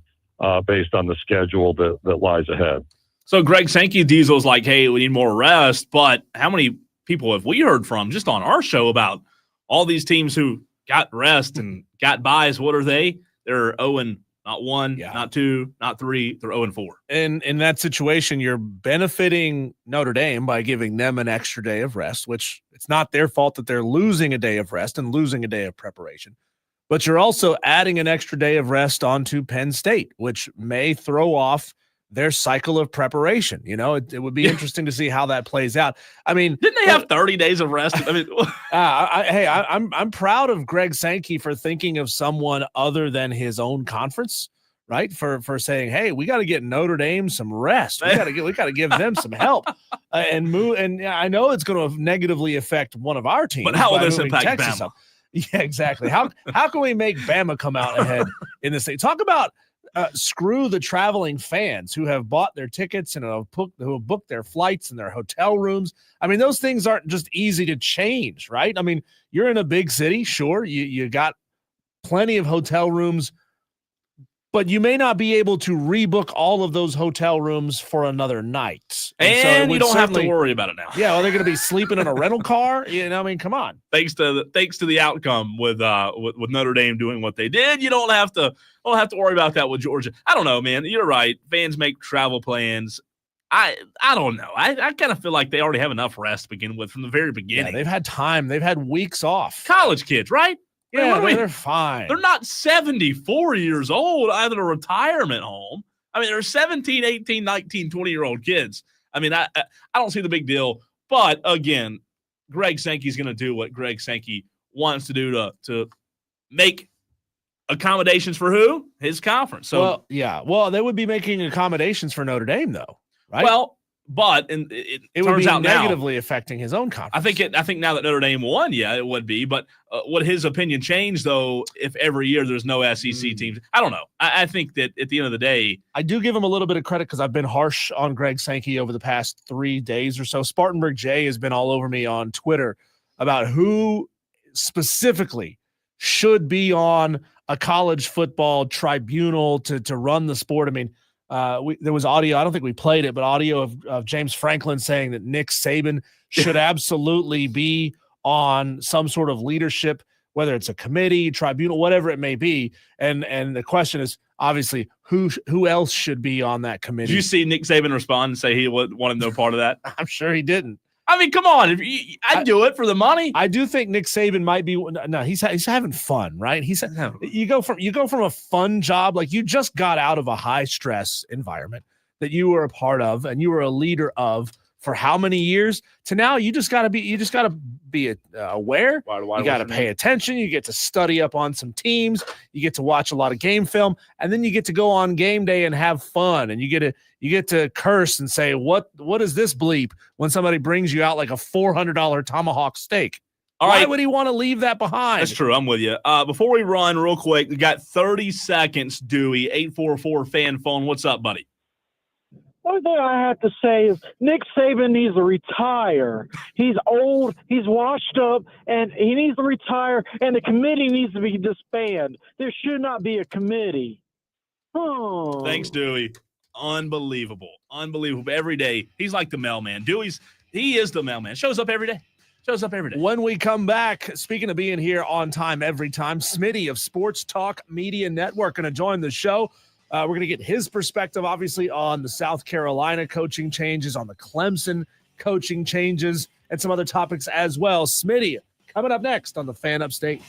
based on the schedule that lies ahead. So Greg Sankey, Diesel's like, hey, we need more rest. But how many people have we heard from just on our show about all these teams who got rest and got buys? What are they? They're 0-1, not 2, not 3. They're 0-4. And in that situation, you're benefiting Notre Dame by giving them an extra day of rest, which it's not their fault that they're losing a day of rest and losing a day of preparation. But you're also adding an extra day of rest onto Penn State, which may throw off their cycle of preparation. You know, it would be interesting to see how that plays out. I mean, didn't they have 30 days of rest? I mean, I'm proud of Greg Sankey for thinking of someone other than his own conference, right? For saying, hey, we got to get Notre Dame some rest. We got to give them some help and move. And I know it's going to negatively affect one of our teams. But how will this impact Texas Bama? Up. Yeah, exactly. How can we make Bama come out ahead in this thing? Talk about screw the traveling fans who have bought their tickets and who have booked their flights and their hotel rooms. I mean, those things aren't just easy to change, right? I mean, you're in a big city, sure, you got plenty of hotel rooms, but you may not be able to rebook all of those hotel rooms for another night. And so you don't have to worry about it now. Yeah, well, they're going to be sleeping in a rental car. You know, I mean, come on. Thanks to the outcome with Notre Dame doing what they did, you don't have to worry about that with Georgia. I don't know, man. You're right. Fans make travel plans. I don't know. I kind of feel like they already have enough rest to begin with from the very beginning. Yeah, they've had time. They've had weeks off. College kids, right? Yeah, they're fine. They're not 74 years old, either a retirement home. I mean, they're 17, 18, 19, 20-year-old kids. I mean, I don't see the big deal. But, again, Greg Sankey's going to do what Greg Sankey wants to do to make accommodations for who? His conference. So, well, they would be making accommodations for Notre Dame, though, right? Well, but it would turns be out negatively now, affecting his own conference. I think now that Notre Dame won, yeah, it would be. But would his opinion change, though, if every year there's no SEC teams? I don't know. I think that at the end of the day, I do give him a little bit of credit because I've been harsh on Greg Sankey over the past 3 days or so. Spartanburg J has been all over me on Twitter about who specifically should be on a college football tribunal to run the sport. I mean, there was audio, I don't think we played it, but audio of James Franklin saying that Nick Saban should absolutely be on some sort of leadership, whether it's a committee, tribunal, whatever it may be. And the question is obviously who else should be on that committee? Did you see Nick Saban respond and say he wanted no part of that? I'm sure he didn't. I mean, come on. I'd do it for the money. I do think Nick Saban might be. No, he's having fun, right? You go from a fun job, like you just got out of a high stress environment that you were a part of and you were a leader of for how many years to now you just got to be aware. You got to pay attention. You get to study up on some teams. You get to watch a lot of game film, and then you get to go on game day and have fun. And you get to curse and say, what is this bleep when somebody brings you out like a $400 tomahawk steak? Why would he want to leave that behind? That's true. I'm with you. Before we run real quick, we got 30 seconds, Dewey, 844 fan phone. What's up, buddy? One thing I have to say is Nick Saban needs to retire. He's old, he's washed up, and he needs to retire, and the committee needs to be disbanded. There should not be a committee. Oh. Thanks, Dewey. Unbelievable. Every day. He's like the mailman. He is the mailman. Shows up every day. When we come back, speaking of being here on time every time, Smitty of Sports Talk Media Network going to join the show. We're going to get his perspective, obviously, on the South Carolina coaching changes, on the Clemson coaching changes, and some other topics as well. Smitty coming up next on the Fan Upstate.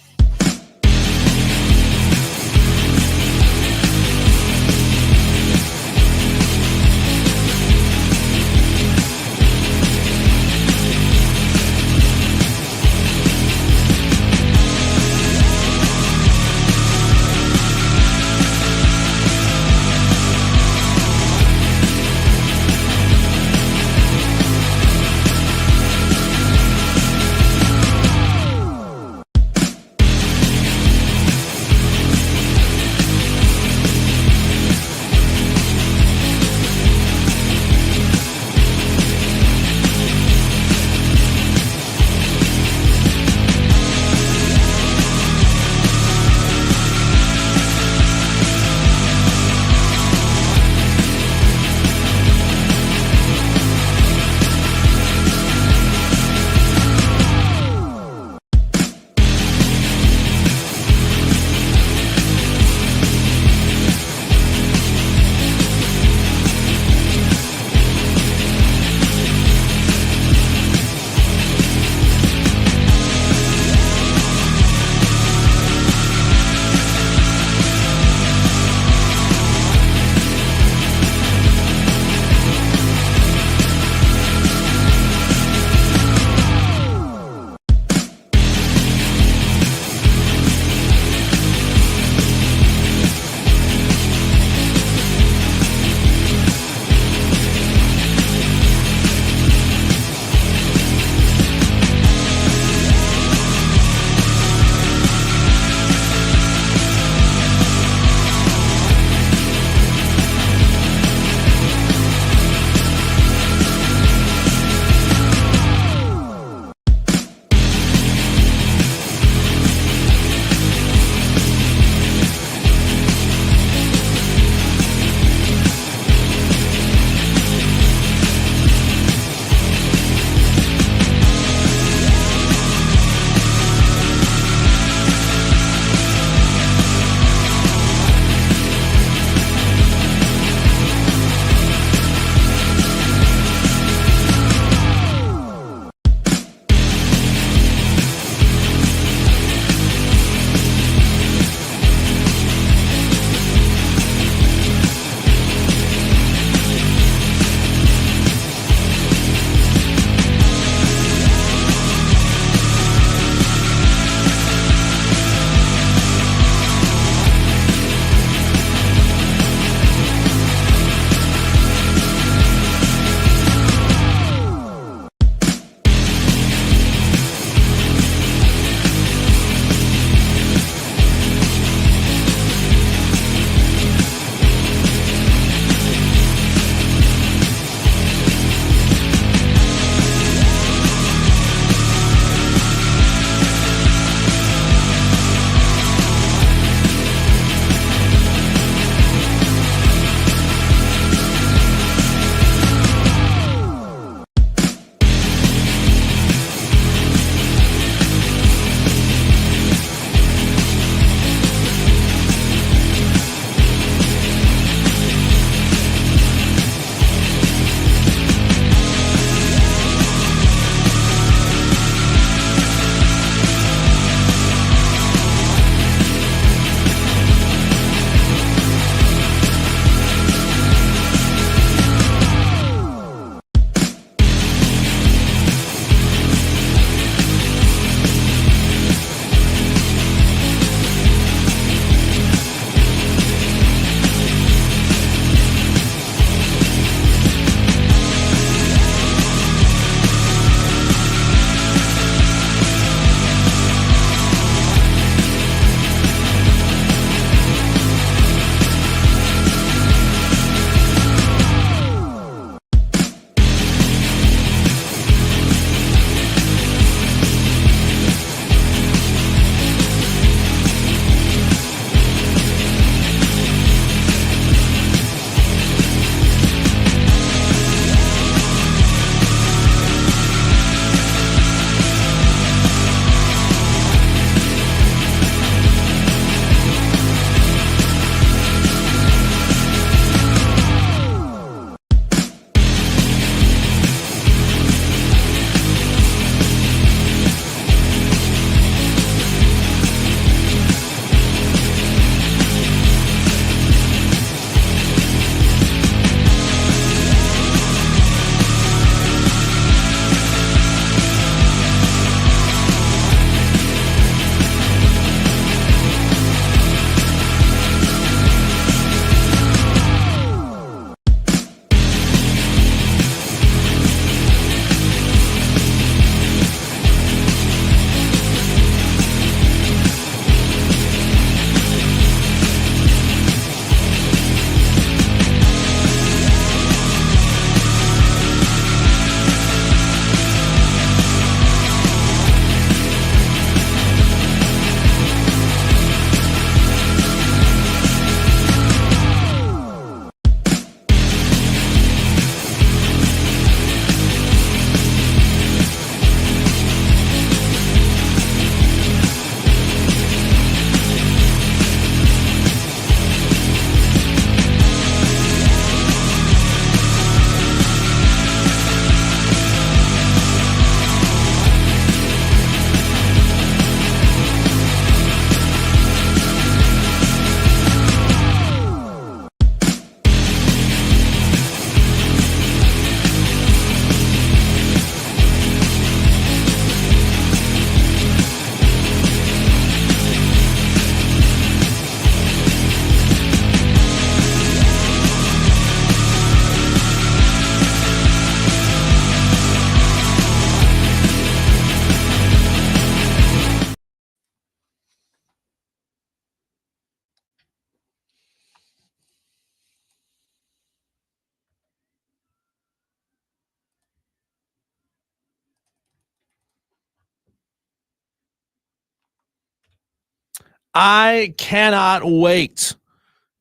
I cannot wait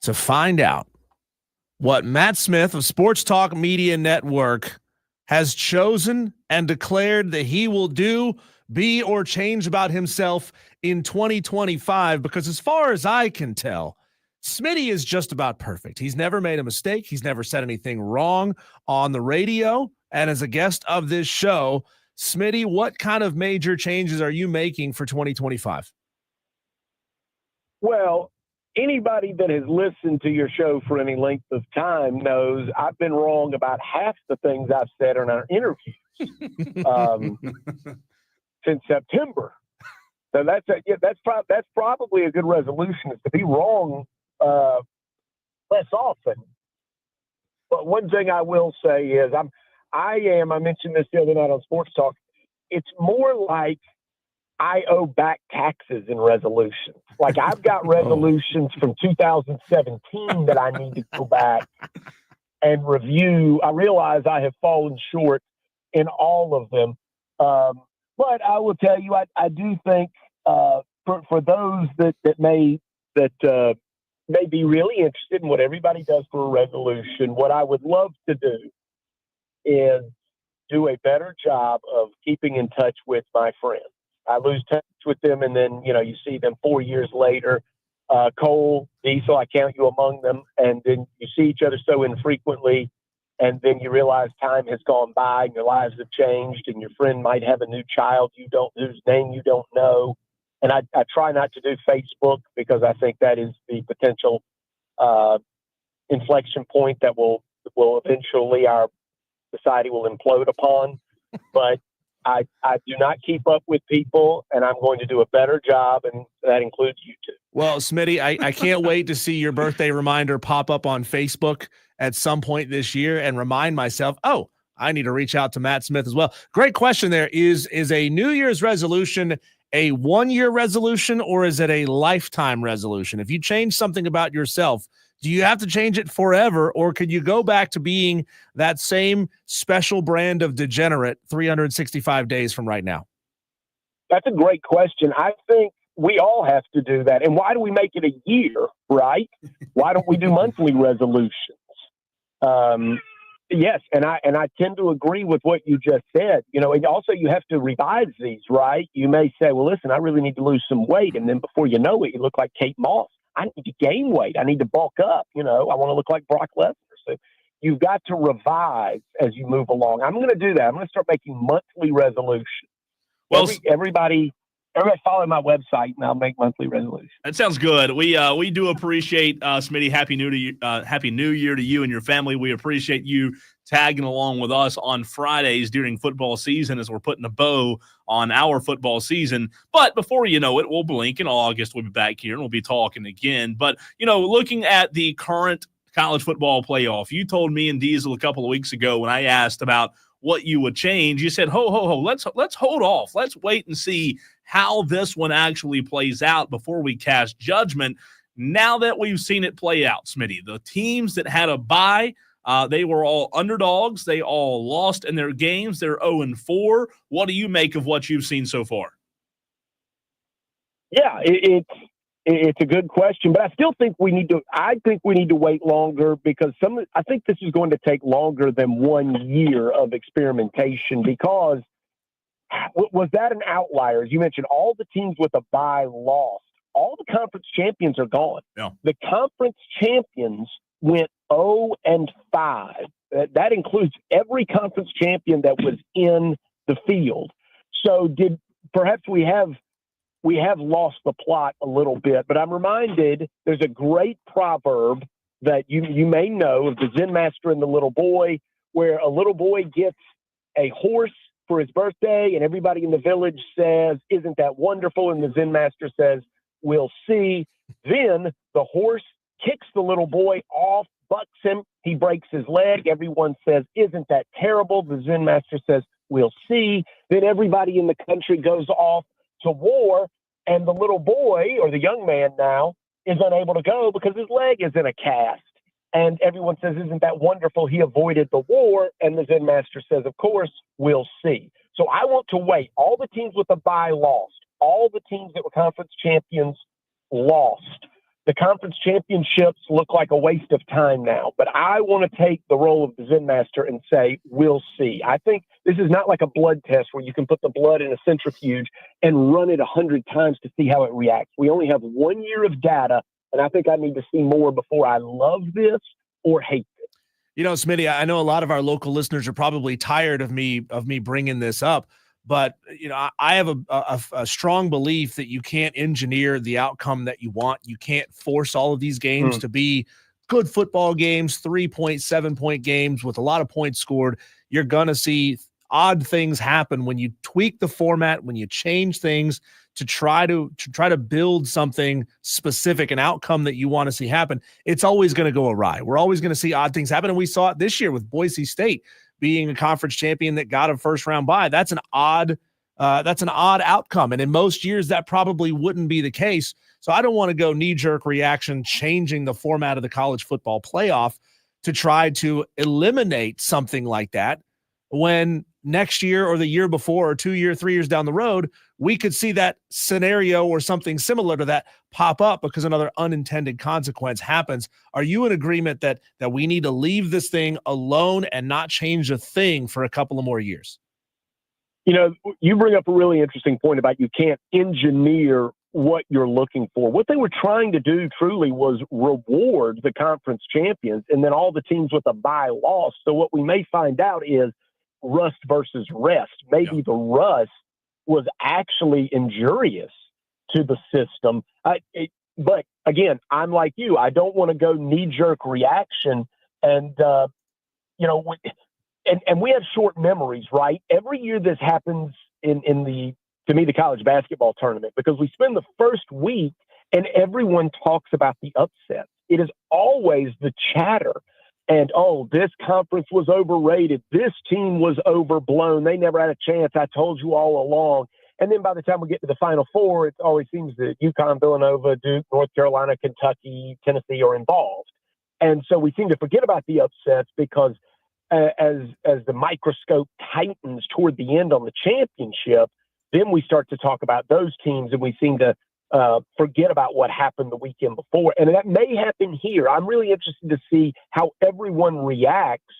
to find out what Matt Smith of Sports Talk Media Network has chosen and declared that he will do, be, or change about himself in 2025, because as far as I can tell, Smitty is just about perfect. He's never made a mistake. He's never said anything wrong on the radio. And as a guest of this show, Smitty, what kind of major changes are you making for 2025? Well, anybody that has listened to your show for any length of time knows I've been wrong about half the things I've said in our interviews since September. So that's probably a good resolution, is to be wrong less often. But one thing I will say is I mentioned this the other night on Sports Talk. It's more like I owe back taxes in resolutions. Like, I've got resolutions from 2017 that I need to go back and review. I realize I have fallen short in all of them. But I will tell you, I do think for those that may be really interested in what everybody does for a resolution, what I would love to do is do a better job of keeping in touch with my friends. I lose touch with them, and then, you see them 4 years later. Cole, Diesel, I count you among them, and then you see each other so infrequently, and then you realize time has gone by and your lives have changed, and your friend might have a new child whose name you don't know. And I try not to do Facebook, because I think that is the potential inflection point that will eventually our society will implode upon. But I do not keep up with people, and I'm going to do a better job, and that includes you too. Well, Smitty, I can't wait to see your birthday reminder pop up on Facebook at some point this year and remind myself, oh, I need to reach out to Matt Smith as well. Great question there. Is a New Year's resolution a 1-year resolution, or is it a lifetime resolution? If you change something about yourself, do you have to change it forever, or could you go back to being that same special brand of degenerate 365 days from right now? That's a great question. I think we all have to do that. And why do we make it a year, right? Why don't we do monthly resolutions? Yes, and I tend to agree with what you just said. And also you have to revise these, right? You may say, well, listen, I really need to lose some weight. And then before you know it, you look like Kate Moss. I need to gain weight. I need to bulk up. I want to look like Brock Lesnar. So you've got to revise as you move along. I'm going to do that. I'm going to start making monthly resolutions. Well, everybody follow my website, and I'll make monthly resolutions. That sounds good. We do appreciate Smitty. Happy New Year to you and your family. We appreciate you tagging along with us on Fridays during football season as we're putting a bow on our football season. But before you know it, we'll blink in August. We'll be back here and we'll be talking again. But looking at the current college football playoff, you told me and Diesel a couple of weeks ago when I asked about what you would change, you said, ho, let's hold off. Let's wait and see how this one actually plays out before we cast judgment. Now that we've seen it play out, Smitty, the teams that had a bye, they were all underdogs. They all lost in their games. They're 0-4. What do you make of what you've seen so far? Yeah, it's a good question, but I still think we need to wait longer, because I think this is going to take longer than 1 year of experimentation, because was that an outlier? As you mentioned, all the teams with a bye lost. All the conference champions are gone. Yeah. The conference champions went 0-5. That includes every conference champion that was in the field. So perhaps we have lost the plot a little bit, but I'm reminded there's a great proverb that you may know of the Zen Master and the little boy, where a little boy gets a horse for his birthday and everybody in the village says, "Isn't that wonderful?" And the Zen Master says, "We'll see." Then the horse kicks the little boy off, bucks him. He breaks his leg. Everyone says, "Isn't that terrible?" The Zen Master says, "We'll see." Then everybody in the country goes off to war, and the little boy, or the young man now, is unable to go because his leg is in a cast. And everyone says, "Isn't that wonderful? He avoided the war." And the Zen Master says, "Of course, we'll see." So I want to wait. All the teams with a bye lost. All the teams that were conference champions lost. The conference championships look like a waste of time now, but I want to take the role of the Zen Master and say, we'll see. I think this is not like a blood test where you can put the blood in a centrifuge and run it 100 times to see how it reacts. We only have 1 year of data, and I think I need to see more before I love this or hate it. You know, Smitty, I know a lot of our local listeners are probably tired of me bringing this up, but you know, I have a strong belief that you can't engineer the outcome that you want. You can't force all of these games to be good football games, 3.7-point games with a lot of points scored. You're gonna see odd things happen when you tweak the format, when you change things to try to build something specific, an outcome that you want to see happen. It's always going to go awry. We're always going to see odd things happen, and we saw it this year with Boise State being a conference champion that got a first round bye. That's an odd outcome, and in most years that probably wouldn't be the case. So I don't want to go knee-jerk reaction changing the format of the college football playoff to try to eliminate something like that when next year or the year before or 2 years, 3 years down the road, we could see that scenario or something similar to that pop up because another unintended consequence happens. Are you in agreement that we need to leave this thing alone and not change a thing for a couple of more years? You know, you bring up a really interesting point about you can't engineer what you're looking for. What they were trying to do truly was reward the conference champions, and then all the teams with a bye lost. So what we may find out is rust versus rest. Maybe the rust was actually injurious to the system. But again, I'm like you. I don't want to go knee-jerk reaction. And, you know, and we have short memories, right? Every year this happens in the college basketball tournament, because we spend the first week and everyone talks about the upset. It is always the chatter. And, oh, this conference was overrated. This team was overblown. They never had a chance. I told you all along. And then by the time we get to the Final Four, it always seems that UConn, Villanova, Duke, North Carolina, Kentucky, Tennessee are involved. And so we seem to forget about the upsets because as the microscope tightens toward the end on the championship, then we start to talk about those teams, and we seem to forget about what happened the weekend before. And that may happen here. I'm really interested to see how everyone reacts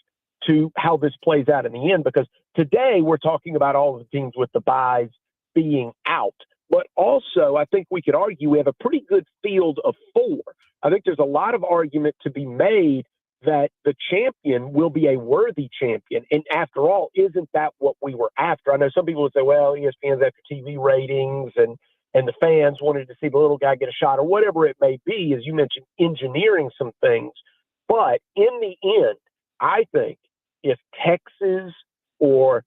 to how this plays out in the end, because today we're talking about all of the teams with the byes being out. But also, I think we could argue we have a pretty good field of four. I think there's a lot of argument to be made that the champion will be a worthy champion. And after all, isn't that what we were after? I know some people would say, well, ESPN's after TV ratings and the fans wanted to see the little guy get a shot, or whatever it may be, as you mentioned, engineering some things. But in the end, I think if Texas or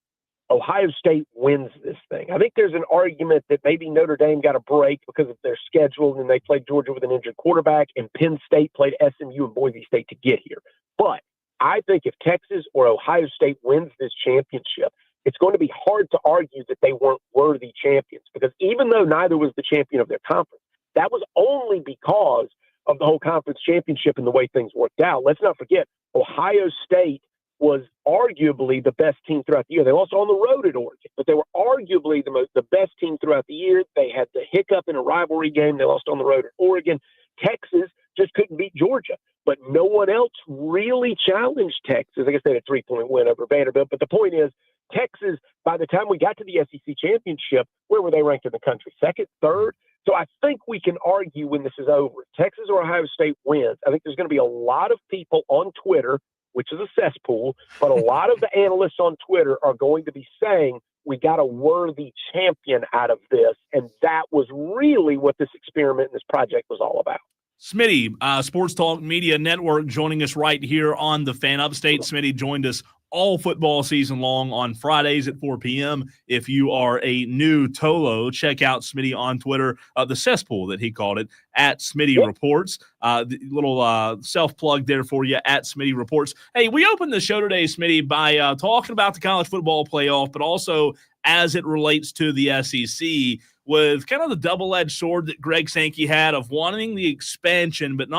Ohio State wins this thing, I think there's an argument that maybe Notre Dame got a break because of their schedule and they played Georgia with an injured quarterback, and Penn State played SMU and Boise State to get here. But I think if Texas or Ohio State wins this championship, it's going to be hard to argue that they weren't worthy champions, because even though neither was the champion of their conference, that was only because of the whole conference championship and the way things worked out. Let's not forget, Ohio State was arguably the best team throughout the year. They lost on the road at Oregon, but they were arguably the best team throughout the year. They had the hiccup in a rivalry game. They lost on the road at Oregon. Texas just couldn't beat Georgia, but no one else really challenged Texas. I guess they had a 3-point win over Vanderbilt, but the point is, Texas, by the time we got to the SEC championship, where were they ranked in the country? Second, third? So I think we can argue when this is over, Texas or Ohio State wins, I think there's going to be a lot of people on Twitter, which is a cesspool, but a lot of the analysts on Twitter are going to be saying we got a worthy champion out of this, and that was really what this experiment and this project was all about. Smitty, Sports Talk Media Network, joining us right here on the Fan Upstate. Smitty joined us all football season long on Fridays at 4 p.m. If you are a new Tolo, check out Smitty on Twitter, the cesspool that he called it, at Smitty Reports. The little self-plug there for you, at Smitty Reports. Hey, we opened the show today, Smitty, by talking about the college football playoff, but also as it relates to the SEC. with kind of the double-edged sword that Greg Sankey had of wanting the expansion, but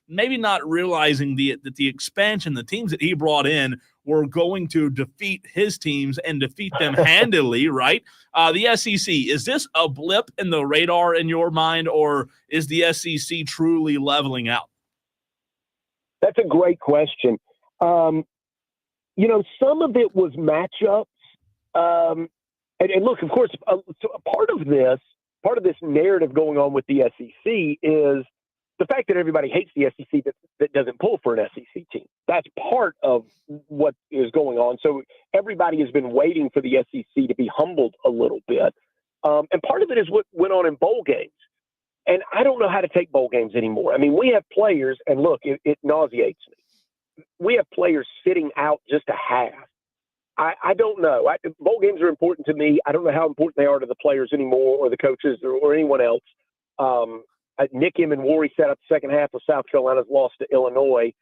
maybe not realizing that the expansion, the teams that he brought in, were going to defeat his teams and defeat them handily, right? The SEC, is this a blip in the radar in your mind, or is the SEC truly leveling out? That's a great question. Some of it was matchups. And look, of course, so part of this narrative going on with the SEC is the fact that everybody hates the SEC that doesn't pull for an SEC team. That's part of what is going on. So everybody has been waiting for the SEC to be humbled a little bit. And part of it is what went on in bowl games. And I don't know how to take bowl games anymore. I mean, we have players, and look, it nauseates me. We have players sitting out just a half. I don't know. Bowl games are important to me. I don't know how important they are to the players anymore, or the coaches, or anyone else. Nick Emmanwori set up the second half of South Carolina's loss to Illinois.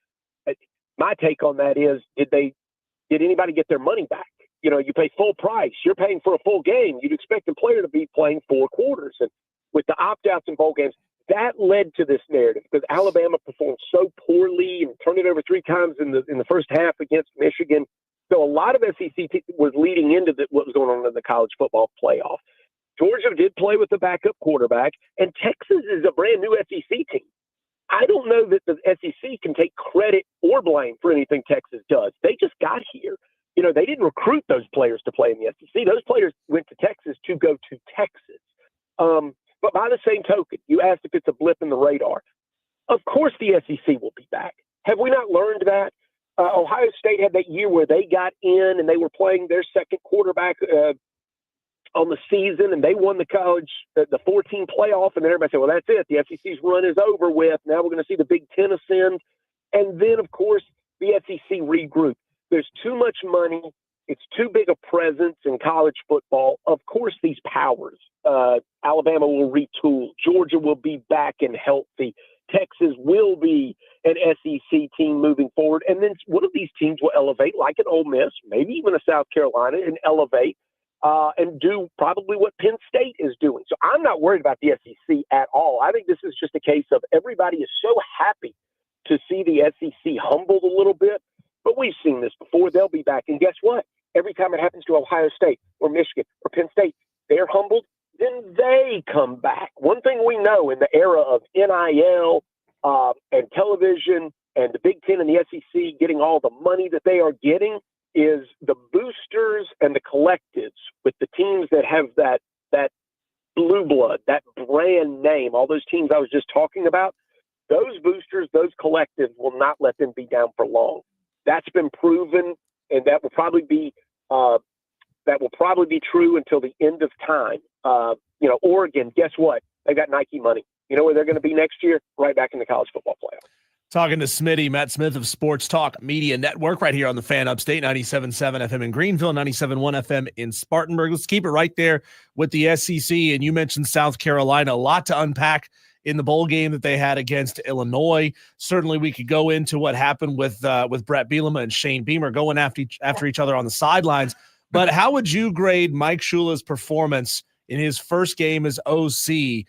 My take on that is, did anybody get their money back? You pay full price. You're paying for a full game. You'd expect the player to be playing 4 quarters. And with the opt-outs in bowl games, that led to this narrative because Alabama performed so poorly and turned it over 3 times in the first half against Michigan. So a lot of SEC was leading into what was going on in the college football playoff. Georgia did play with the backup quarterback, and Texas is a brand new SEC team. I don't know that the SEC can take credit or blame for anything Texas does. They just got here. They didn't recruit those players to play in the SEC. Those players went to Texas to go to Texas. But by the same token, you asked if it's a blip in the radar. Of course the SEC will be back. Have we not learned that? Ohio State had that year where they got in and they were playing their second quarterback on the season, and they won the 4-team playoff, and then everybody said, well, that's it. The SEC's run is over with. Now we're going to see the Big Ten ascend. And then, of course, the SEC regrouped. There's too much money. It's too big a presence in college football. Of course, these powers, Alabama will retool. Georgia will be back and healthy. Texas will be an SEC team moving forward. And then one of these teams will elevate, like an Ole Miss, maybe even a South Carolina, and elevate and do probably what Penn State is doing. So I'm not worried about the SEC at all. I think this is just a case of everybody is so happy to see the SEC humbled a little bit. But we've seen this before. They'll be back. And guess what? Every time it happens to Ohio State or Michigan or Penn State, they're humbled, then they come back. One thing we know in the era of NIL and television and the Big Ten and the SEC getting all the money that they are getting is the boosters and the collectives with the teams that have that blue blood, that brand name, all those teams I was just talking about, those boosters, those collectives will not let them be down for long. That's been proven, and that will probably be true until the end of time. Oregon, guess what? They got Nike money. You know where they're going to be next year? Right back in the college football playoff. Talking to Smitty, Matt Smith of Sports Talk Media Network right here on the Fan Upstate, 97.7 FM in Greenville, 97.1 FM in Spartanburg. Let's keep it right there with the SEC. And you mentioned South Carolina, a lot to unpack in the bowl game that they had against Illinois. Certainly we could go into what happened with Brett Bielema and Shane Beamer going after each other on the sidelines. But how would you grade Mike Shula's performance in his first game as OC?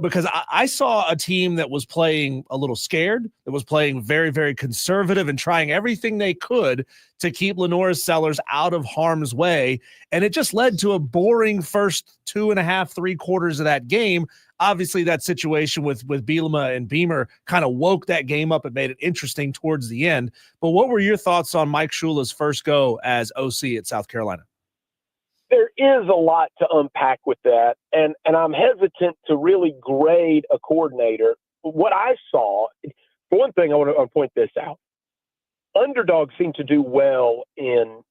Because I saw a team that was playing a little scared, that was playing very, very conservative and trying everything they could to keep LaNorris Sellers out of harm's way. And it just led to a boring first 2.5, 3 quarters of that game. Obviously, that situation with Bielema and Beamer kind of woke that game up and made it interesting towards the end. But what were your thoughts on Mike Shula's first go as OC at South Carolina? There is a lot to unpack with that, and I'm hesitant to really grade a coordinator. What I saw, for one thing, I want to point this out. Underdogs seem to do well in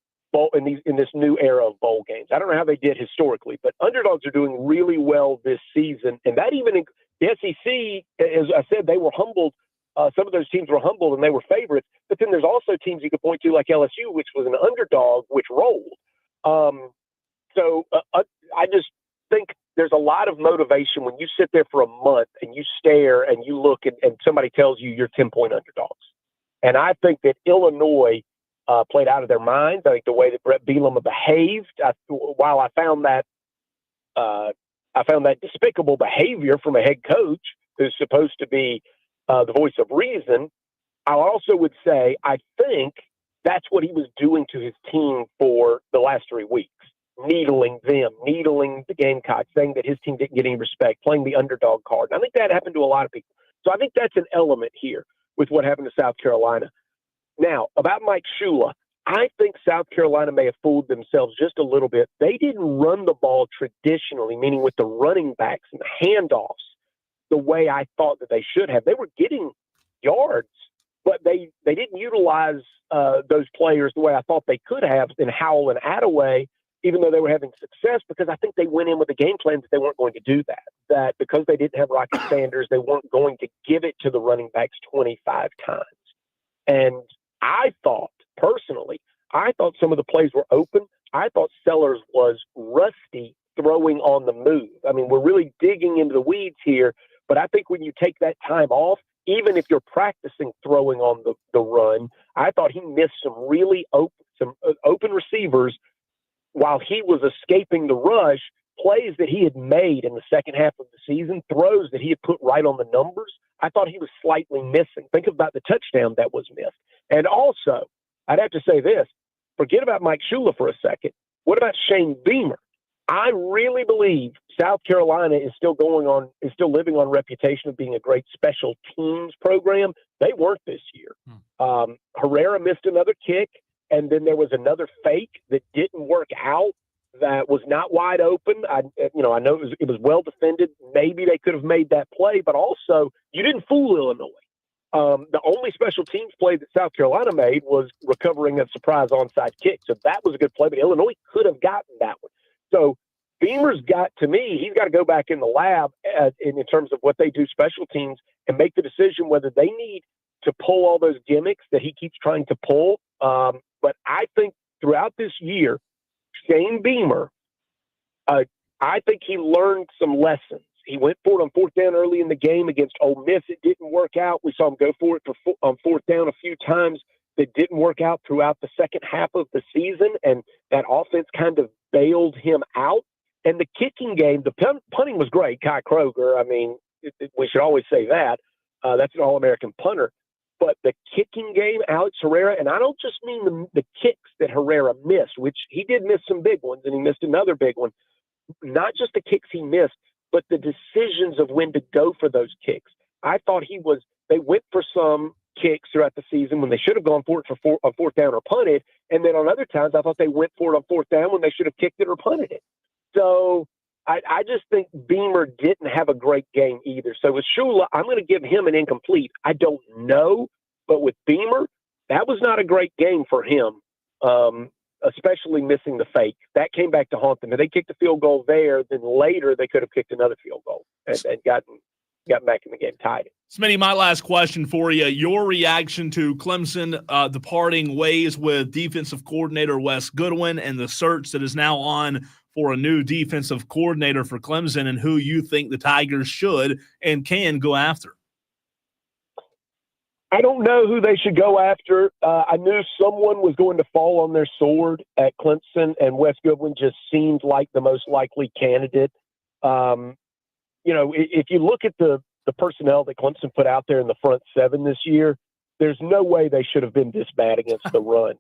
this new era of bowl games. I don't know how they did historically, but underdogs are doing really well this season, and that even the SEC, as I said, they were humbled. Some of those teams were humbled and they were favorites, but then there's also teams you could point to like LSU, which was an underdog, which rolled. So I just think there's a lot of motivation when you sit there for a month and you stare and you look and somebody tells you you're 10-point underdogs. And I think that Illinois played out of their minds. I think the way that Brett Bielema behaved, while I found that I found that despicable behavior from a head coach who's supposed to be the voice of reason. I also would say I think that's what he was doing to his team for the last 3 weeks, needling them, needling the Gamecocks, saying that his team didn't get any respect, playing the underdog card. And I think that happened to a lot of people. So I think that's an element here with what happened to South Carolina. Now, about Mike Shula, I think South Carolina may have fooled themselves just a little bit. They didn't run the ball traditionally, meaning with the running backs and the handoffs, the way I thought that they should have. They were getting yards, but they didn't utilize those players the way I thought they could have in Howell and Attaway, even though they were having success, because I think they went in with a game plan that they weren't going to do that. That because they didn't have Rocky Sanders, they weren't going to give it to the running backs 25 times. And I thought, personally, some of the plays were open. I thought Sellers was rusty throwing on the move. I mean, we're really digging into the weeds here, but I think when you take that time off, even if you're practicing throwing on the run, I thought he missed some really open receivers while he was escaping the rush, plays that he had made in the second half of the season, throws that he had put right on the numbers. I thought he was slightly missing. Think about the touchdown that was missed. And also, I'd have to say this, forget about Mike Shula for a second. What about Shane Beamer? I really believe South Carolina is still living on reputation of being a great special teams program. They weren't this year. Herrera missed another kick, and then there was another fake that didn't work out that was not wide open. I know it was well defended. Maybe they could have made that play, but also you didn't fool Illinois. The only special teams play that South Carolina made was recovering a surprise onside kick. So that was a good play, but Illinois could have gotten that one. So Beamer's he's got to go back in the lab in terms of what they do special teams and make the decision whether they need to pull all those gimmicks that he keeps trying to pull. But I think throughout this year, Shane Beamer, I think he learned some lessons. He went for it on fourth down early in the game against Ole Miss. It didn't work out. We saw him go for it on fourth down a few times that didn't work out throughout the second half of the season, and that offense kind of bailed him out. And the kicking game, the punting was great. Kai Kroger, I mean, we should always say that. That's an All-American punter. But the kicking game, Alex Herrera, and I don't just mean the kicks that Herrera missed, which he did miss some big ones, and he missed another big one. Not just the kicks he missed, but the decisions of when to go for those kicks. I thought they went for some kicks throughout the season when they should have gone for it on fourth down or punted. And then on other times, I thought they went for it on fourth down when they should have kicked it or punted it. So I just think Beamer didn't have a great game either. So with Shula, I'm going to give him an incomplete. I don't know, but with Beamer, that was not a great game for him, especially missing the fake. That came back to haunt them. If they kicked a field goal there, then later they could have kicked another field goal and gotten back in the game, tied it. Smitty, my last question for you. Your reaction to Clemson departing ways with defensive coordinator Wes Goodwin and the search that is now on for a new defensive coordinator for Clemson, and who you think the Tigers should and can go after. I don't know who they should go after. I knew someone was going to fall on their sword at Clemson, and Wes Goodwin just seemed like the most likely candidate. If you look at the personnel that Clemson put out there in the front seven this year, there's no way they should have been this bad against the run.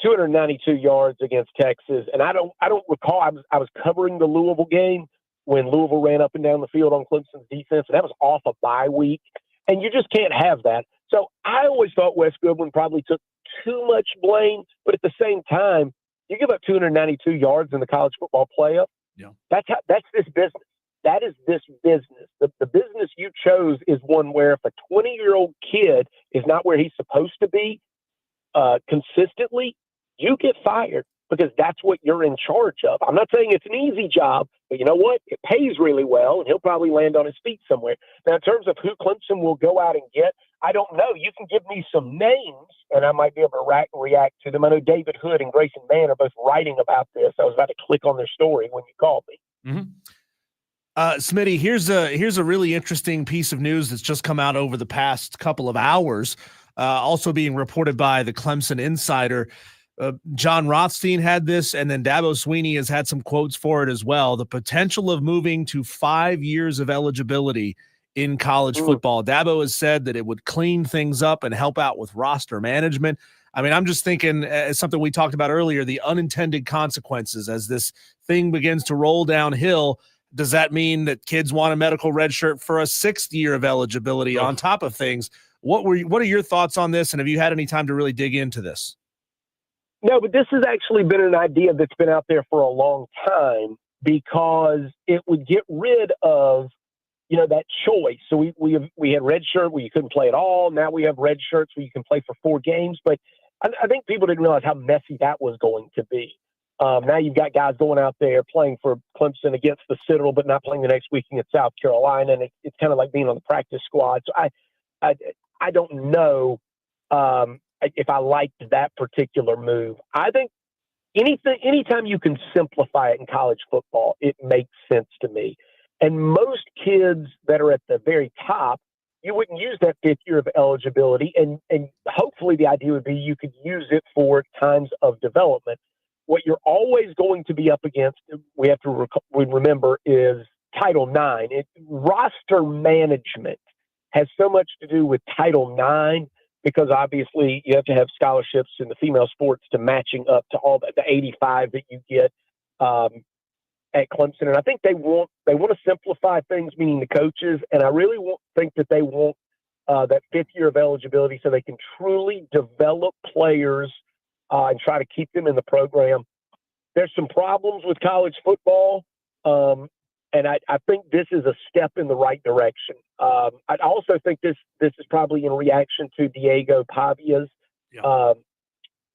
292 yards against Texas, and I don't recall. I was covering the Louisville game when Louisville ran up and down the field on Clemson's defense, and that was off a bye week, and you just can't have that. So I always thought Wes Goodwin probably took too much blame, but at the same time, you give up 292 yards in the college football playoff. Yeah, that's this business. That is this business. The business you chose is one where if a 20-year-old kid is not where he's supposed to be consistently, you get fired because that's what you're in charge of. I'm not saying it's an easy job, but you know what? It pays really well, and he'll probably land on his feet somewhere. Now, in terms of who Clemson will go out and get, I don't know. You can give me some names, and I might be able to react to them. I know David Hood and Grayson Mann are both writing about this. I was about to click on their story when you called me. Mm-hmm. Smitty, here's a really interesting piece of news that's just come out over the past couple of hours, also being reported by the Clemson Insider. John Rothstein had this, and then Dabo Sweeney has had some quotes for it as well. The potential of moving to 5 years of eligibility in college football. Dabo has said that it would clean things up and help out with roster management. I mean, I'm just thinking something we talked about earlier, the unintended consequences as this thing begins to roll downhill. Does that mean that kids want a medical red shirt for a 6th year of eligibility on top of things? What are your thoughts on this? And have you had any time to really dig into this? No, but this has actually been an idea that's been out there for a long time because it would get rid of, that choice. So we had red shirt where you couldn't play at all. Now we have red shirts where you can play for 4 games. But I think people didn't realize how messy that was going to be. Now you've got guys going out there playing for Clemson against the Citadel, but not playing the next week against South Carolina. And it's kind of like being on the practice squad. So I don't know if I liked that particular move. I think anytime you can simplify it in college football, it makes sense to me. And most kids that are at the very top, you wouldn't use that 5th year of eligibility. And hopefully the idea would be you could use it for times of development. What you're always going to be up against, we have to remember, is Title IX. Roster management has so much to do with Title IX because obviously you have to have scholarships in the female sports to matching up to all the 85 that you get at Clemson. And I think they want to simplify things, meaning the coaches. And I really think that they want that 5th year of eligibility so they can truly develop players and try to keep them in the program. There's some problems with college football, and I think this is a step in the right direction. I also think this is probably in reaction to Diego Pavia's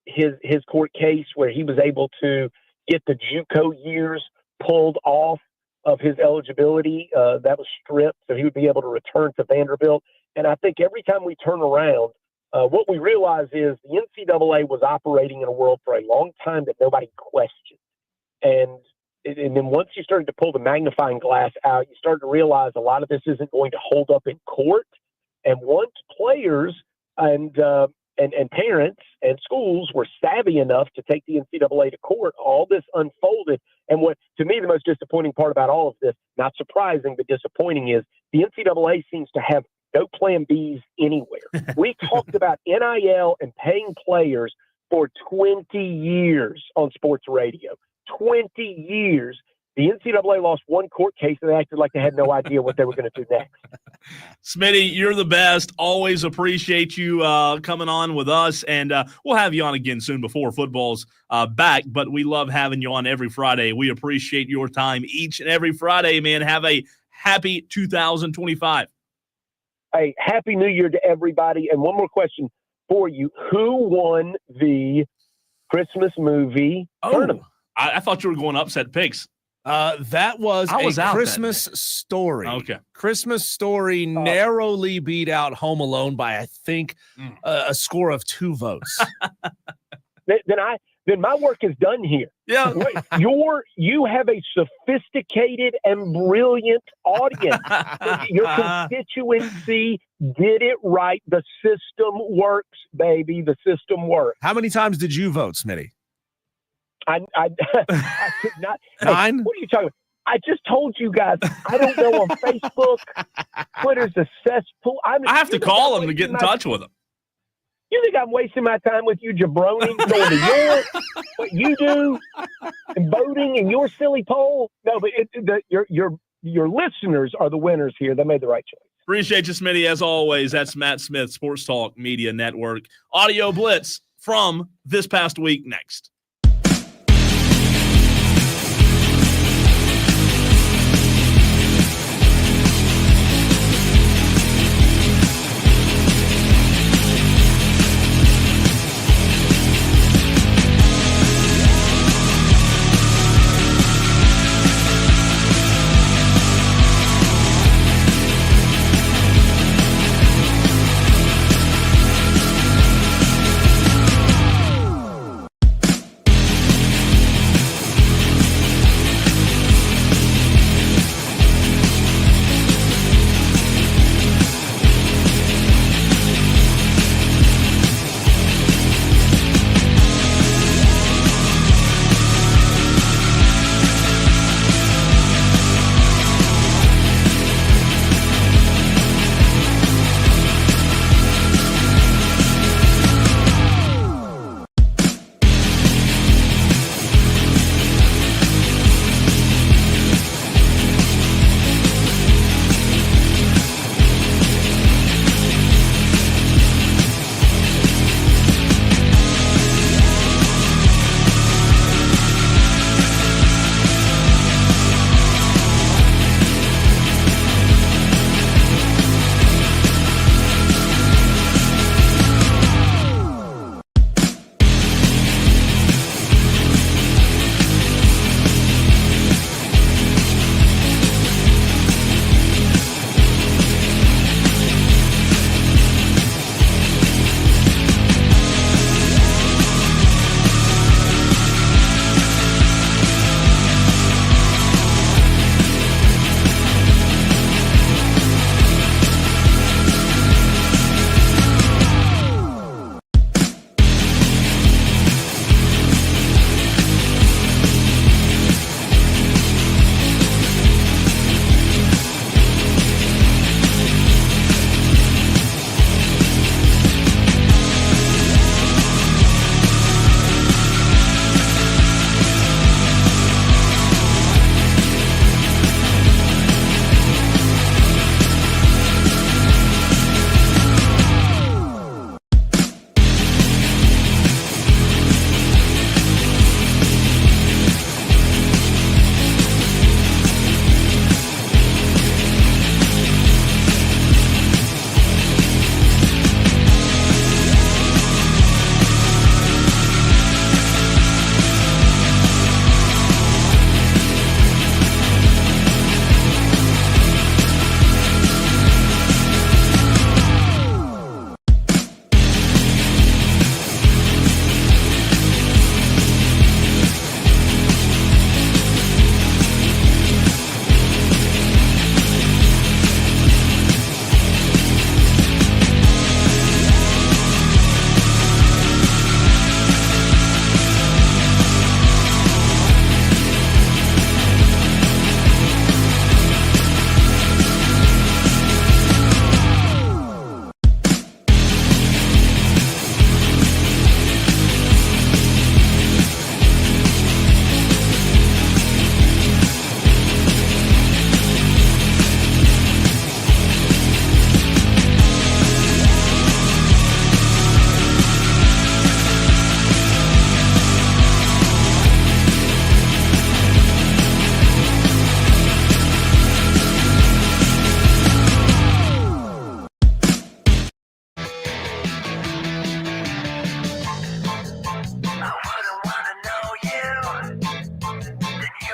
his court case where he was able to get the JUCO years pulled off of his eligibility. That was stripped, so he would be able to return to Vanderbilt. And I think every time we turn around, what we realize is the NCAA was operating in a world for a long time that nobody questioned. And then once you started to pull the magnifying glass out, you started to realize a lot of this isn't going to hold up in court. And once players and parents and schools were savvy enough to take the NCAA to court, all this unfolded. And what, to me, the most disappointing part about all of this, not surprising, but disappointing, is the NCAA seems to have no plan Bs anywhere. We talked about NIL and paying players for 20 years on sports radio. 20 years. The NCAA lost one court case and they acted like they had no idea what they were going to do next. Smitty, you're the best. Always appreciate you coming on with us, and we'll have you on again soon before football's back, but we love having you on every Friday. We appreciate your time each and every Friday, man. Have a happy 2025. Hey, Happy New Year to everybody. And one more question for you. Who won the Christmas movie tournament? I thought you were going upset picks. That was a Christmas Story. Okay. Christmas Story narrowly beat out Home Alone by, I think, a score of 2 votes. Then my work is done here. Yeah. You have a sophisticated and brilliant audience. Your constituency did it right. The system works, baby. The system works. How many times did you vote, Smitty? I could not. 9? Hey, what are you talking about? I just told you guys, I don't go on Facebook. Twitter's a cesspool. I have to call him to get in touch with him. You think I'm wasting my time with you jabronis going to what you do and voting in your silly poll? No, but your listeners are the winners here. They made the right choice. Appreciate you, Smitty. As always, that's Matt Smith, Sports Talk Media Network. Audio Blitz from this past week next.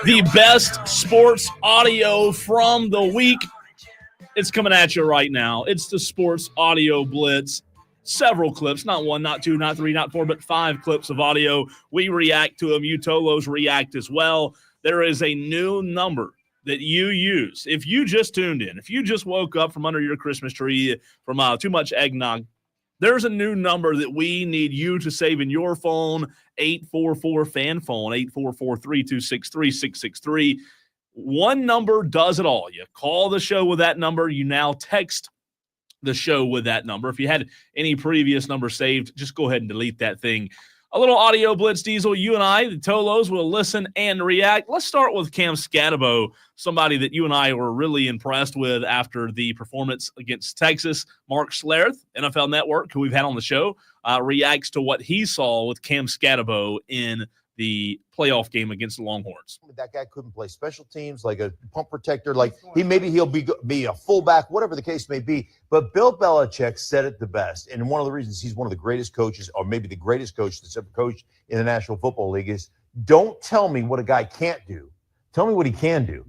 The best sports audio from the week. It's coming at you right now. It's the Sports Audio Blitz. Several clips, not one, not two, not three, not four, but 5 clips of audio. We react to them. You Tolos react as well. There is a new number that you use. If you just tuned in, if you just woke up from under your Christmas tree from too much eggnog, there's a new number that we need you to save in your phone, 844-FAN-PHONE, 844-326-3663. One number does it all. You call the show with that number. You now text the show with that number. If you had any previous number saved, just go ahead and delete that thing. A little audio blitz, Diesel. You and I, the Tolos, will listen and react. Let's start with Cam Scatabo, somebody that you and I were really impressed with after the performance against Texas. Mark Schlereth, NFL Network, who we've had on the show, reacts to what he saw with Cam Scatabo in the playoff game against the Longhorns. That guy couldn't play special teams, like a pump protector, like he'll be a fullback, whatever the case may be. But Bill Belichick said it the best, and one of the reasons he's one of the greatest coaches, or maybe the greatest coach that's ever coached in the National Football League, is don't tell me what a guy can't do. Tell me what he can do.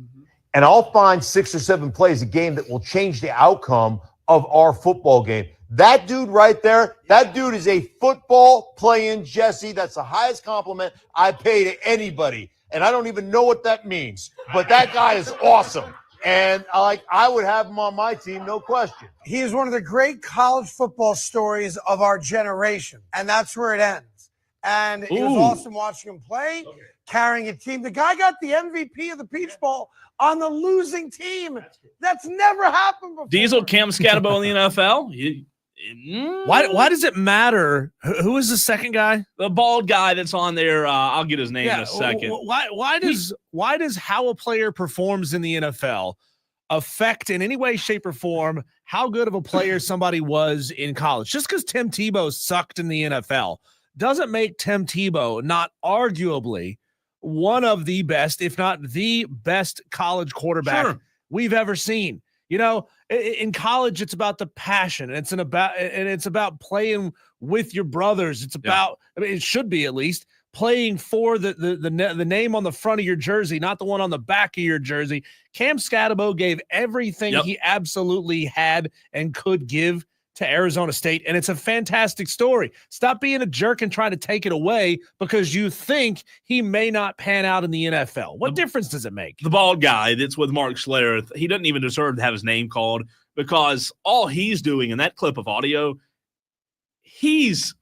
And I'll find 6 or 7 plays a game that will change the outcome of our football game. That dude right there, that dude is a football playing Jesse. That's the highest compliment I pay to anybody. And I don't even know what that means. But that guy is awesome. And I would have him on my team, no question. He is one of the great college football stories of our generation. And that's where it ends. And it was awesome watching him play, carrying a team. The guy got the MVP of the Peach Bowl on the losing team. That's never happened before. Diesel, Cam Scatabo in the NFL. Why does it matter? Who is the second guy? The bald guy that's on there. I'll get his name in a second. Why does how a player performs in the NFL affect in any way, shape, or form how good of a player somebody was in college? Just because Tim Tebow sucked in the NFL doesn't make Tim Tebow not arguably one of the best, if not the best college quarterback we've ever seen. You know, in college, it's about the passion. It's about playing with your brothers. It's about, I mean, it should be at least playing for the name on the front of your jersey, not the one on the back of your jersey. Cam Scatabo gave everything he absolutely had and could give to Arizona State, and it's a fantastic story. Stop being a jerk and trying to take it away because you think he may not pan out in the NFL. What difference does it make? The bald guy that's with Mark Schlereth, he doesn't even deserve to have his name called because all he's doing in that clip of audio, he's